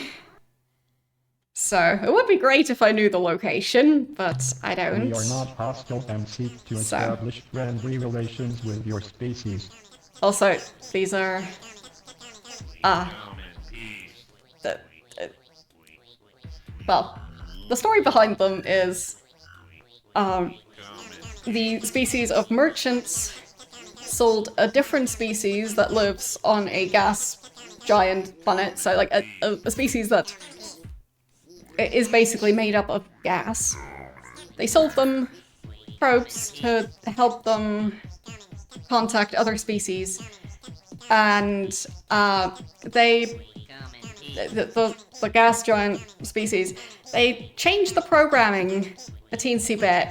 So, it would be great if I knew the location, but I don't. We are not hostile and seek to establish friendly relations with your species. Also, these are... well, the story behind them is... the species of merchants sold a different species that lives on a gas giant planet, so like a species that is basically made up of gas. They sold them probes to help them contact other species, and the gas giant species, they changed the programming a teensy bit,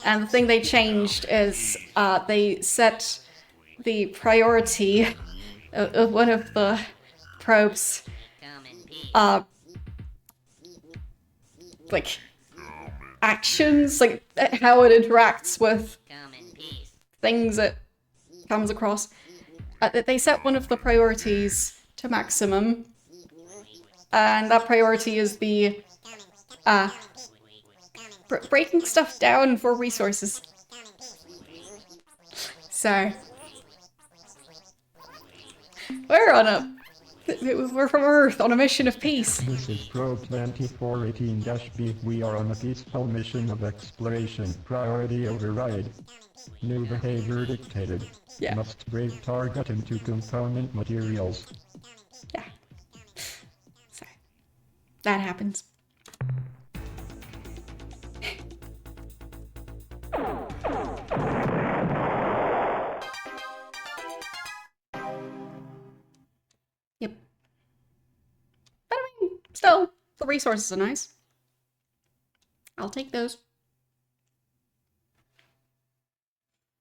and the thing they changed is they set the priority of one of the probes like actions, like how it interacts with things it comes across. They set one of the priorities to maximum, and that priority is the breaking stuff down for resources. So we're from Earth on a mission of peace. This is Probe 2418-B. We are on a peaceful mission of exploration. Priority override. New behavior dictated. Yeah. Must break target into component materials. Yeah. So that happens. Yep. But I mean, still, the resources are nice. I'll take those.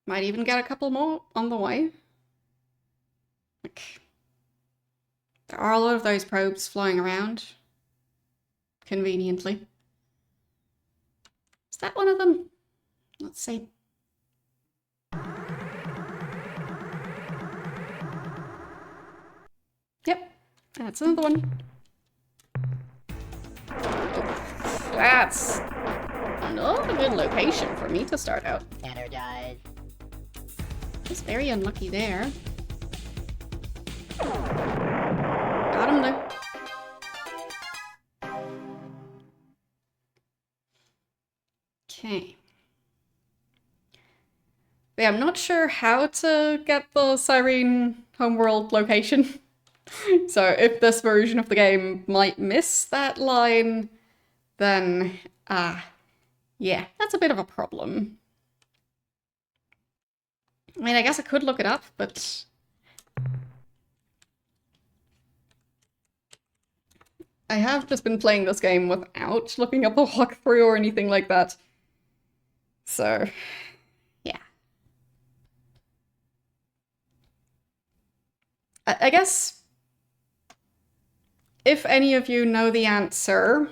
Might even get a couple more on the way. Like, there are a lot of those probes flying around. Conveniently. Is that one of them? Let's see. Yep, that's another one. That's not a good location for me to start out. Energize. Just very unlucky there. Got him though. But yeah, I'm not sure how to get the Cyrene homeworld location. So if this version of the game might miss that line, then, yeah, that's a bit of a problem. I mean, I guess I could look it up, but... I have just been playing this game without looking up a walkthrough or anything like that. So, yeah. I guess if any of you know the answer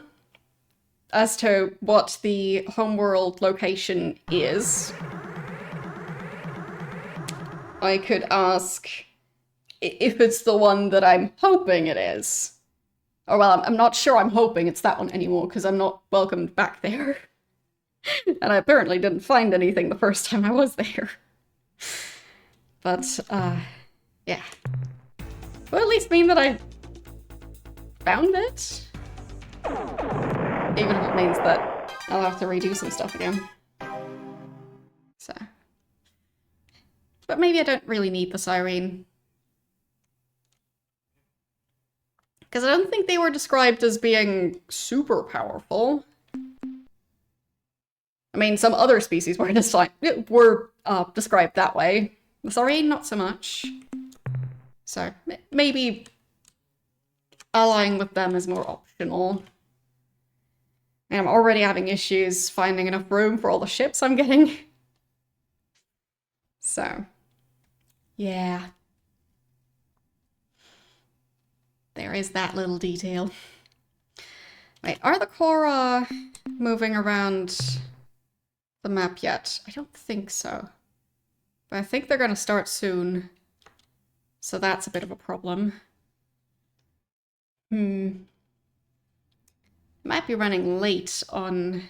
as to what the homeworld location is, I could ask if it's the one that I'm hoping it is. Or, well, I'm not sure I'm hoping it's that one anymore, because I'm not welcomed back there. And I apparently didn't find anything the first time I was there. But, yeah. Will at least mean that I found it? Even if it means that I'll have to redo some stuff again. So. But maybe I don't really need the Cyrene. Because I don't think they were described as being super powerful. I mean, some other species were described that way. The Cyrene, not so much. So, maybe allying with them is more optional. And I'm already having issues finding enough room for all the ships I'm getting. So, yeah. There is that little detail. Wait, are the Korra moving around the map yet? I don't think so. But I think they're gonna start soon. So that's a bit of a problem. Might be running late on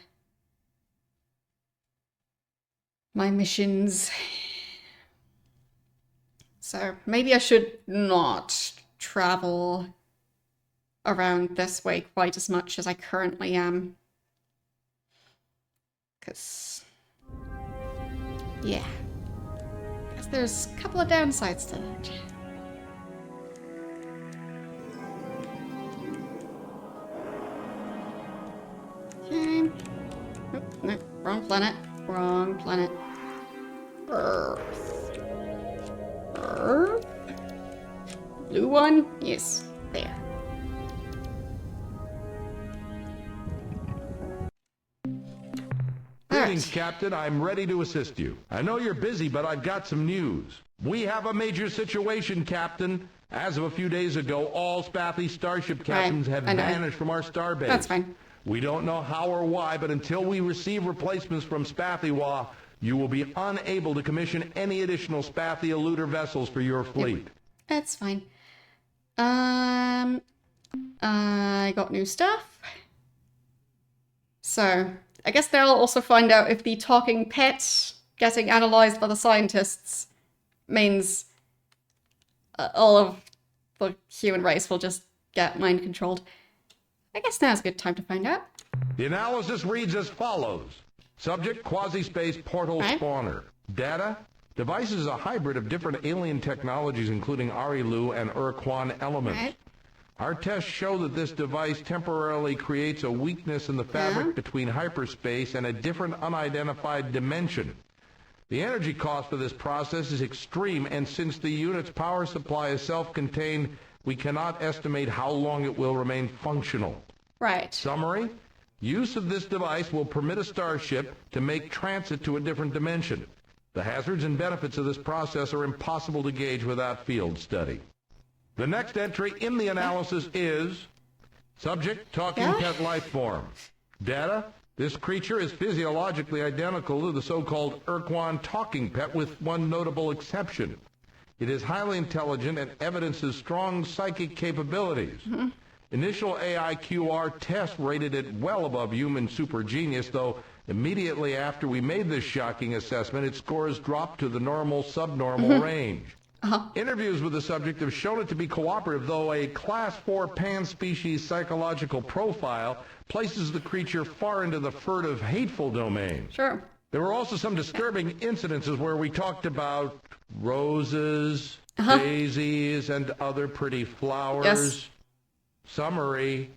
my missions. So maybe I should not travel around this way quite as much as I currently am. Because, yeah. Because there's a couple of downsides to that. Okay. Oh, no, wrong planet. Wrong planet. Earth. Earth? Blue one? Yes, there. Greetings, Captain. I'm ready to assist you. I know you're busy, but I've got some news. We have a major situation, Captain. As of a few days ago, all Spathy starship captains have vanished from our starbase. That's fine. We don't know how or why, but until we receive replacements from Spathywa, you will be unable to commission any additional Spathia eluder vessels for your fleet. That's fine. I got new stuff. So, I guess they'll also find out if the talking pet getting analyzed by the scientists means all of the human race will just get mind controlled. I guess now's a good time to find out. The analysis reads as follows. Subject, quasi-space portal spawner. Data, device is a hybrid of different alien technologies including Arilu and Ur-Quan elements. Our tests show that this device temporarily creates a weakness in the fabric between hyperspace and a different unidentified dimension. The energy cost of this process is extreme, and since the unit's power supply is self-contained, we cannot estimate how long it will remain functional. Right. Summary, use of this device will permit a starship to make transit to a different dimension. The hazards and benefits of this process are impossible to gauge without field study. The next entry in the analysis is subject, talking pet life form. Data, this creature is physiologically identical to the so-called Ur-Quan talking pet with one notable exception. It is highly intelligent and evidences strong psychic capabilities. Initial AIQR tests rated it well above human super genius, though immediately after we made this shocking assessment, its scores dropped to the normal subnormal range. Interviews with the subject have shown it to be cooperative, though a Class 4 pan-species psychological profile places the creature far into the furtive, hateful domain. Sure. There were also some disturbing incidences where we talked about roses, daisies, and other pretty flowers. Yes. Summary.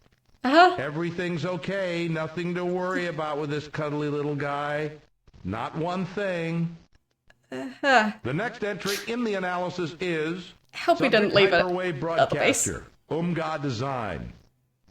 Everything's okay. Nothing to worry about with this cuddly little guy. Not one thing. The next entry in the analysis is... Hope we didn't leave it Hyperwave at the base. broadcaster, Umga design.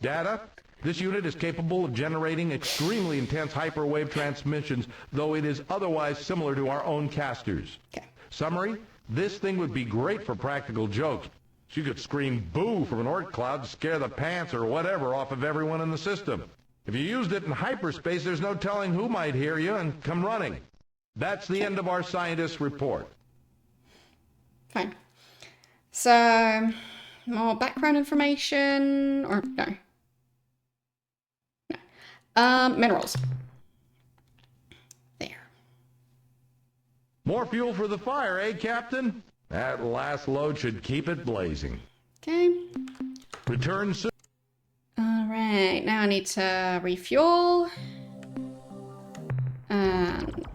Data. This unit is capable of generating extremely intense hyperwave transmissions, though it is otherwise similar to our own casters. Okay. Summary. This thing would be great for practical jokes. You could scream boo from an orc cloud to scare the pants or whatever off of everyone in the system. If you used it in hyperspace, there's no telling who might hear you and come running. That's the end of our scientist's report. Fine. So, more background information, or no? No. Minerals. There. More fuel for the fire, eh, Captain? That last load should keep it blazing. Okay. Return soon. Alright, now I need to refuel. And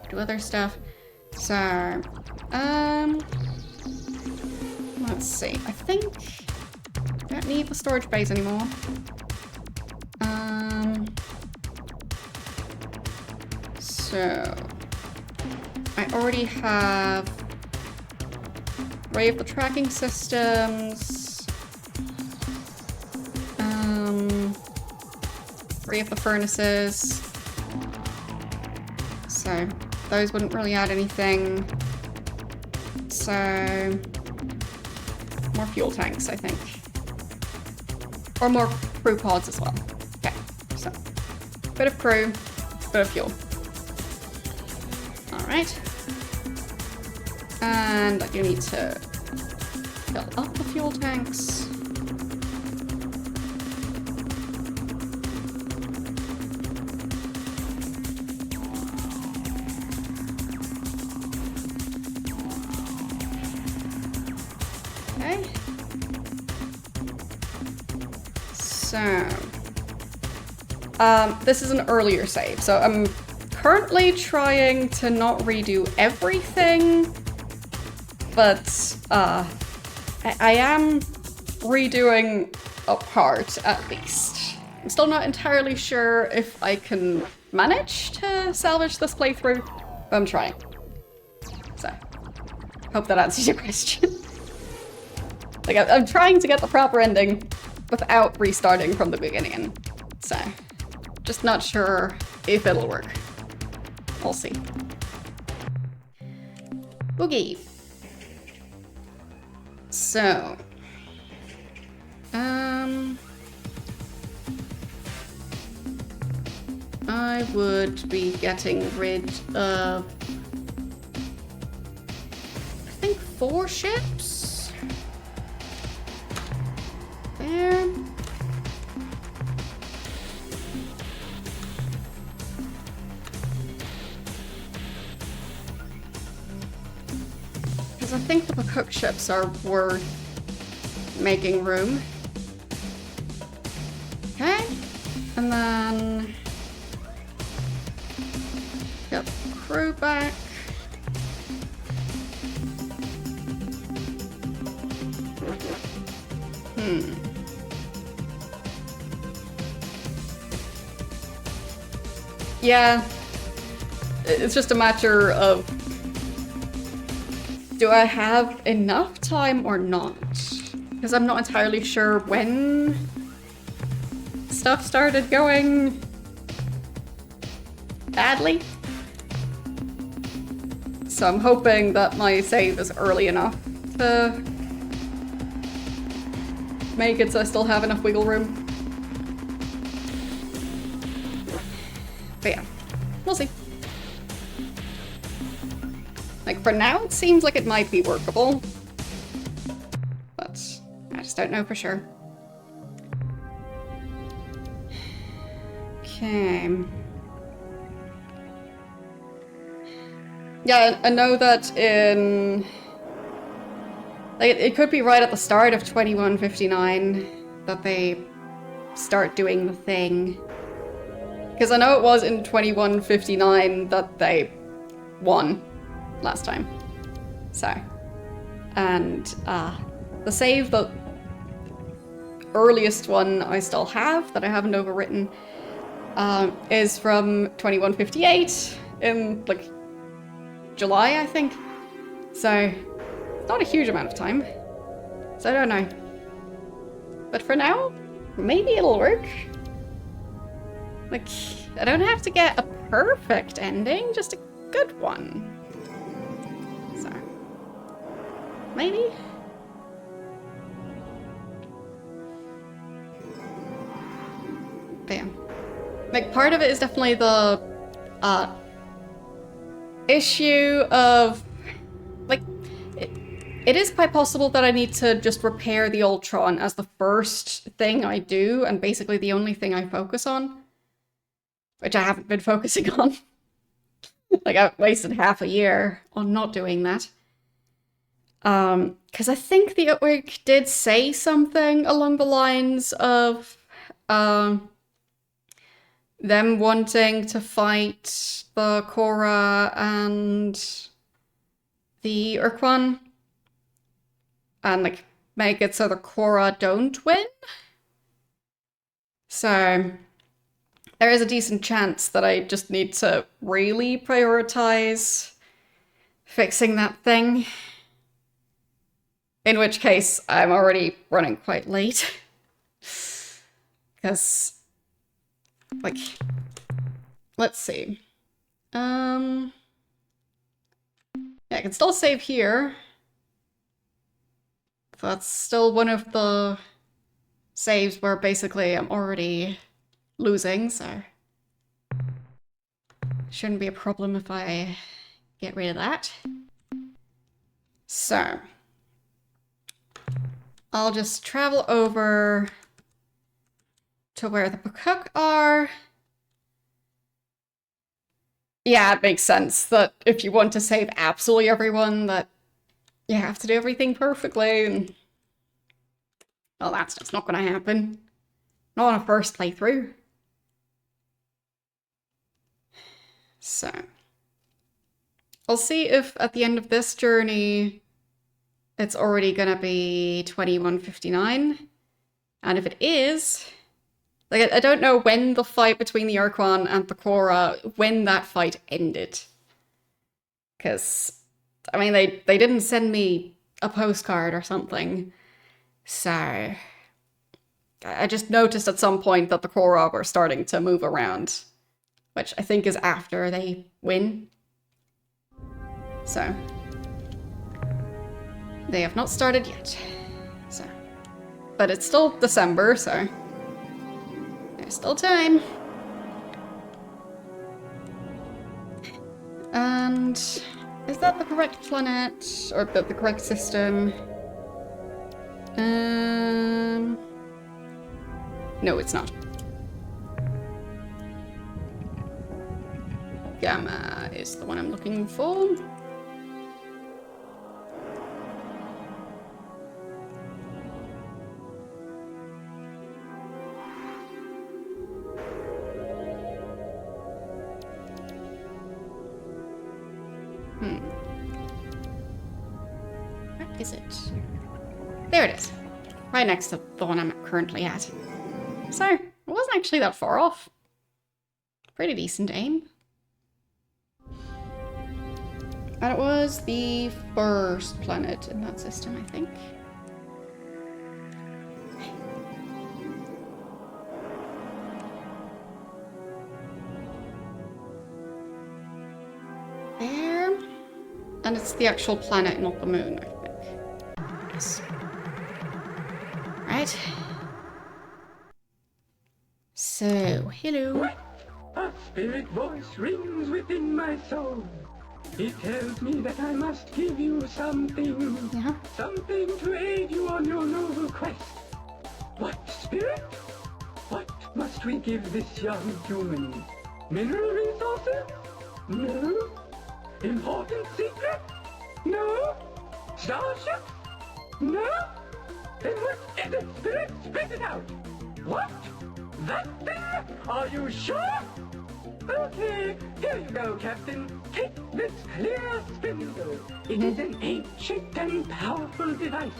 do other stuff. So, let's see. I think I don't need the storage bays anymore. So I already have array of the tracking systems, array of the furnaces. So those wouldn't really add anything. So more fuel tanks, I think. Or more crew pods as well. Okay, so bit of crew, bit of fuel. Alright. And I do need to fill up the fuel tanks. Okay. So, this is an earlier save, so I'm currently trying to not redo everything, but I am redoing a part at least. I'm still not entirely sure if I can manage to salvage this playthrough, but I'm trying. So, hope that answers your question. Like, I'm trying to get the proper ending without restarting from the beginning, so just not sure if it'll work. We'll see. Boogie. So, I would be getting rid of, I think, 4 ships. There. Because I think the cook ships are worth making room. Okay. And then get the crew back. Yeah, it's just a matter of, do I have enough time or not? Because I'm not entirely sure when stuff started going badly. So I'm hoping that my save is early enough to make it so I still have enough wiggle room. But yeah, we'll see. Like, for now, it seems like it might be workable. But I just don't know for sure. Okay. Yeah, I know that in... like, it could be right at the start of 2159 that they start doing the thing. Because I know it was in 2159 that they won last time. So, and the save, the earliest one I still have that I haven't overwritten, is from 2158 in like July, I think. So, it's not a huge amount of time. So I don't know. But for now, maybe it'll work. Like, I don't have to get a perfect ending, just a good one. So, maybe? But yeah. Like, part of it is definitely the issue of, like, it is quite possible that I need to just repair the Ur-Quan as the first thing I do, and basically the only thing I focus on. Which I haven't been focusing on. Like, I've wasted half a year on not doing that. Because I think the Utwig did say something along the lines of them wanting to fight the Korra and the Ur-Quan. And, like, make it so the Korra don't win. So there is a decent chance that I just need to really prioritize fixing that thing. In which case, I'm already running quite late. Because, like, let's see. Yeah, I can still save here. That's still one of the saves where basically I'm already losing, so shouldn't be a problem if I get rid of that. So I'll just travel over to where the Pakuk are. Yeah, it makes sense that if you want to save absolutely everyone, that you have to do everything perfectly, and well, that's just not gonna happen. Not on a first playthrough. So, I'll see if at the end of this journey, it's already gonna be 2159. And if it is, like, I don't know when the fight between the Ur-Quan and the Korra, when that fight ended. Because, I mean, they didn't send me a postcard or something. So, I just noticed at some point that the Korra were starting to move around. Which I think is after they win. So, they have not started yet. So, but it's still December, so there's still time. And is that the correct planet or the correct system? No, it's not. Gamma is the one I'm looking for. Where is it? There it is. Right next to the one I'm currently at. So, it wasn't actually that far off. Pretty decent aim. And it was the first planet in that system, I think. There. And it's the actual planet, not the moon, I think. Yes. Right. So, hello. A spirit voice rings within my soul. It tells me that I must give you something. Yeah. Something to aid you on your noble quest. What, spirit? What must we give this young human? Mineral resources? No. Important secret? No. Starship? No. Then what is it, spirit? Spit it out. What? That thing? Are you sure? Okay, here you go, Captain. Take this clear spindle. It is an ancient and powerful device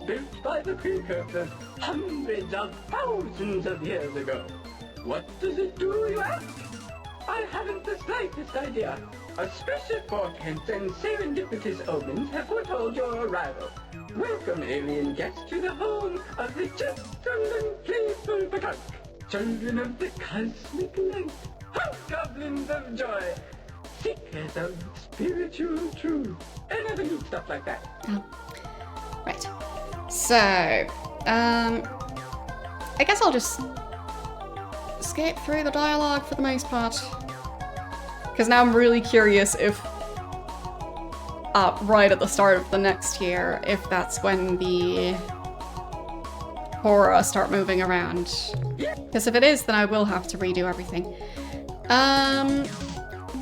built by the precursors hundreds of thousands of years ago. What does it do, you ask? I haven't the slightest idea. Auspicious portents and serendipitous omens have foretold your arrival. Welcome, alien guests, to the home of the gentle and playful Peacock, children of the cosmic light, hobgoblins of joy, seekers of spiritual truth, and other neat stuff like that. Oh. Right. So, I guess I'll just skip through the dialogue for the most part. Because now I'm really curious if, right at the start of the next year, if that's when the Horror start moving around. Because if it is, then I will have to redo everything.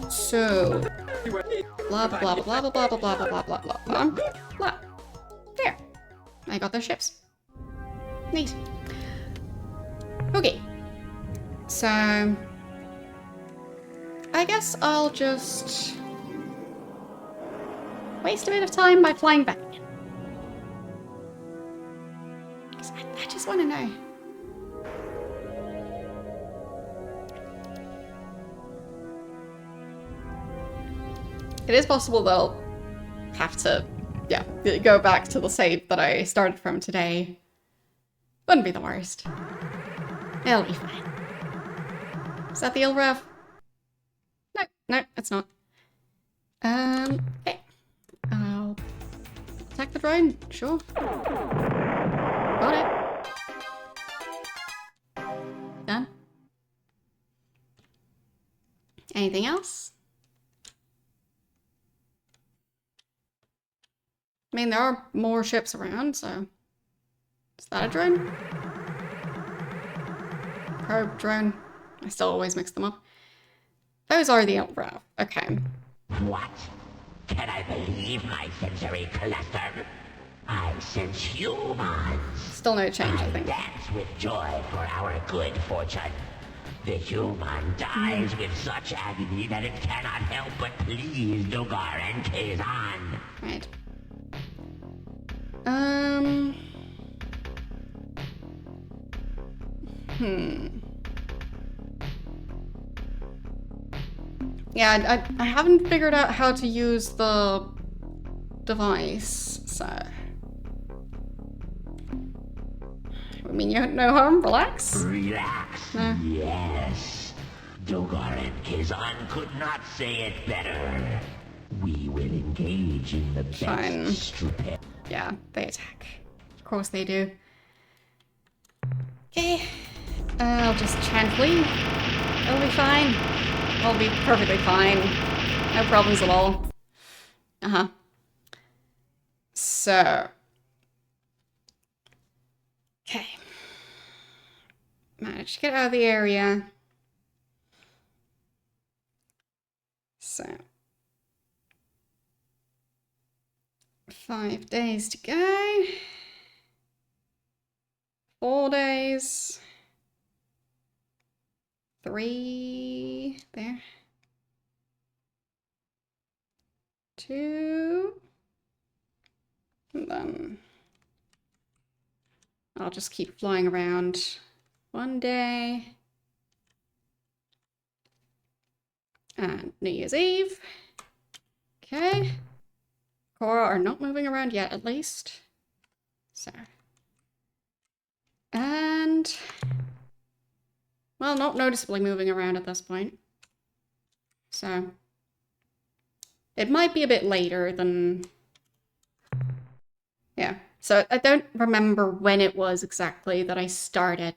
So, blah blah blah blah blah blah blah blah blah blah blah blah blah. There, I got those ships. Neat. Okay, so I guess I'll just waste a bit of time by flying back again. Because I just want to know. It is possible they'll have to, yeah, go back to the save that I started from today. Wouldn't be the worst. It'll be fine. Is that the Ilrev? No, no, it's not. Okay. I'll attack the drone, sure. Got it. Done. Anything else? I mean, there are more ships around, so... Is that a drone? Probe, drone. I still always mix them up. Those are the Ilrev. Okay. What? Can I believe my sensory cluster? I sense humans. Still no change, I think. Dance with joy for our good fortune. The human dies with such agony that it cannot help but please Dogar and Kazan. Right. Yeah, I haven't figured out how to use the device, so... I mean, no harm, relax. Relax. No. Yes. Dogar and Kazan could not say it better. We will engage in the Fine. best stupid. Yeah, they attack. Of course they do. Okay. I'll just chant flee. It'll be fine. I'll be perfectly fine. No problems at all. Uh-huh. So. Okay. Managed to get out of the area. So. 5 days to go. 4 days. 3 there. 2. And then I'll just keep flying around 1 day. And New Year's Eve. Okay. Korra are not moving around yet, at least. So. And... well, not noticeably moving around at this point. So. It might be a bit later than... yeah. So I don't remember when it was exactly that I started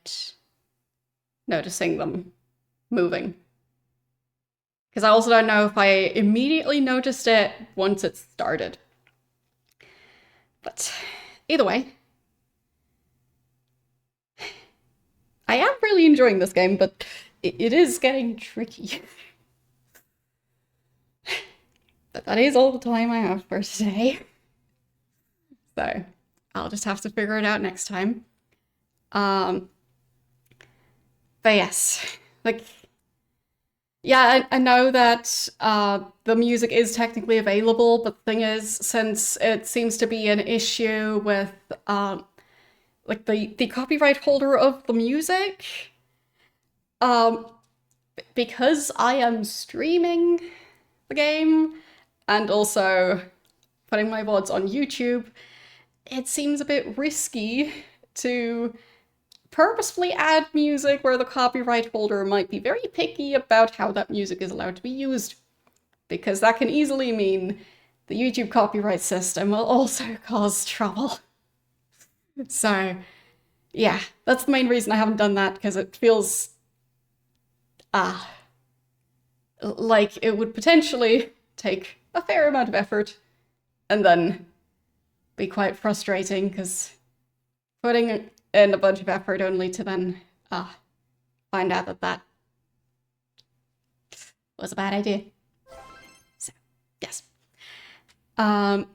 noticing them moving. Because I also don't know if I immediately noticed it once it started. But either way, I am really enjoying this game, but it is getting tricky. But that is all the time I have for today. So I'll just have to figure it out next time. But yes, like, Yeah, I know that the music is technically available, but the thing is, since it seems to be an issue with like the copyright holder of the music, um, because I am streaming the game and also putting my VODs on YouTube, it seems a bit risky to purposefully add music where the copyright holder might be very picky about how that music is allowed to be used, because that can easily mean the YouTube copyright system will also cause trouble. So, yeah, that's the main reason I haven't done that, because it feels like it would potentially take a fair amount of effort and then be quite frustrating, because putting in a bunch of effort only to then find out that that was a bad idea. So, yes. Yeah,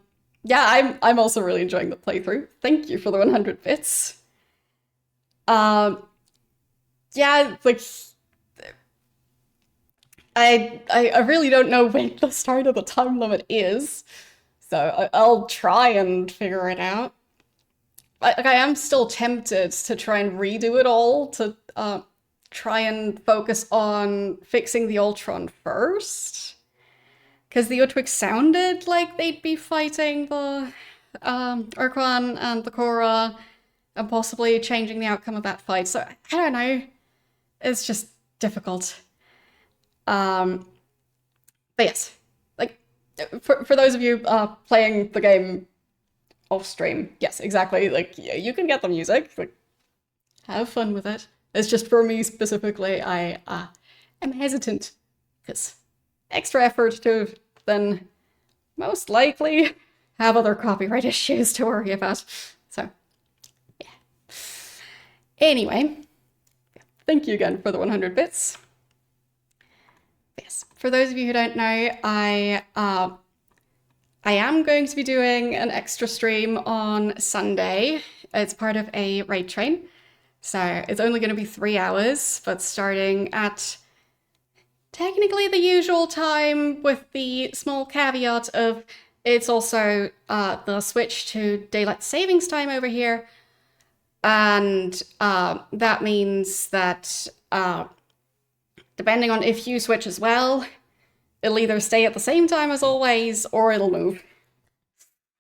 I'm also really enjoying the playthrough. Thank you for the 100 bits. Yeah, like I really don't know when the start of the time limit is, so I'll try and figure it out. I am still tempted to try and redo it all, to try and focus on fixing the Ultron first, because the Utwix sounded like they'd be fighting the Ur-Quan and the Korra, and possibly changing the outcome of that fight. So I don't know. It's just difficult. But yes, like for those of you playing the game off stream, yes, exactly. Like you can get the music, like have fun with it. It's just for me specifically, I am hesitant because extra effort to then most likely have other copyright issues to worry about. So yeah. Anyway, thank you again for the 100 bits. Yes, for those of you who don't know, I am going to be doing an extra stream on Sunday. It's part of a raid train. So it's only going to be 3 hours, but starting at technically the usual time, with the small caveat of it's also the switch to daylight savings time over here. And that means that depending on if you switch as well, it'll either stay at the same time as always or it'll move.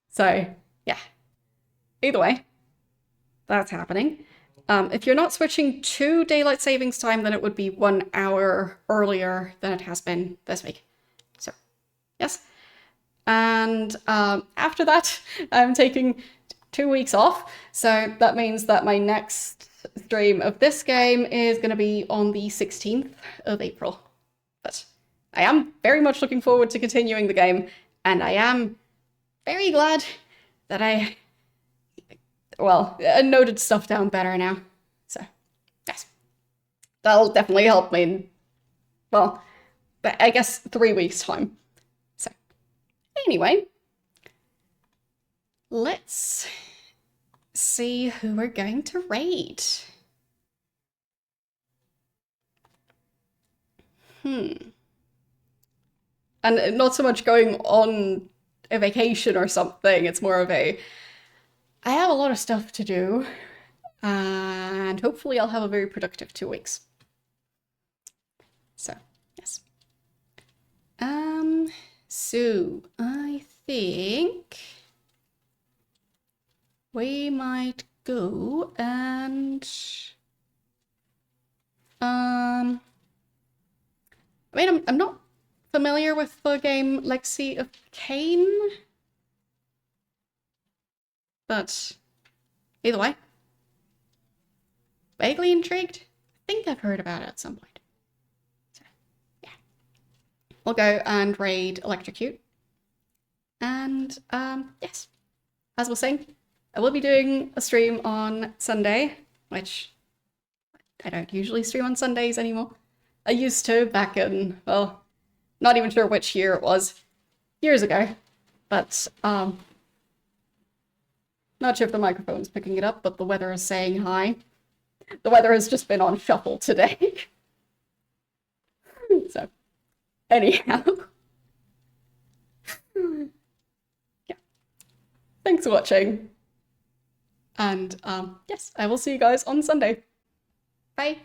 So yeah, either way, that's happening. If you're not switching to daylight savings time, then it would be 1 hour earlier than it has been this week. So yes. And after that, I'm taking 2 weeks off. So that means that my next stream of this game is going to be on the 16th of April. But I am very much looking forward to continuing the game, and I am very glad that I noted stuff down better now. So, yes. That'll definitely help me in, well, I guess 3 weeks' time. So, anyway, let's see who we're going to raid. And not so much going on a vacation or something, it's more of I have a lot of stuff to do, and hopefully I'll have a very productive 2 weeks. So, yes. So I think we might go and I mean, I'm not familiar with the game Legacy of Kain, but either way, vaguely intrigued. I think I've heard about it at some point. So, yeah. We'll go and raid Electrocute. And, yes, as I was saying, I will be doing a stream on Sunday, which I don't usually stream on Sundays anymore. I used to back in, well, not even sure which year it was, years ago, but not sure if the microphone's picking it up, but the weather is saying hi. The weather has just been on shuffle today. So, Anyhow. Yeah. Thanks for watching. And yes, I will see you guys on Sunday. Bye.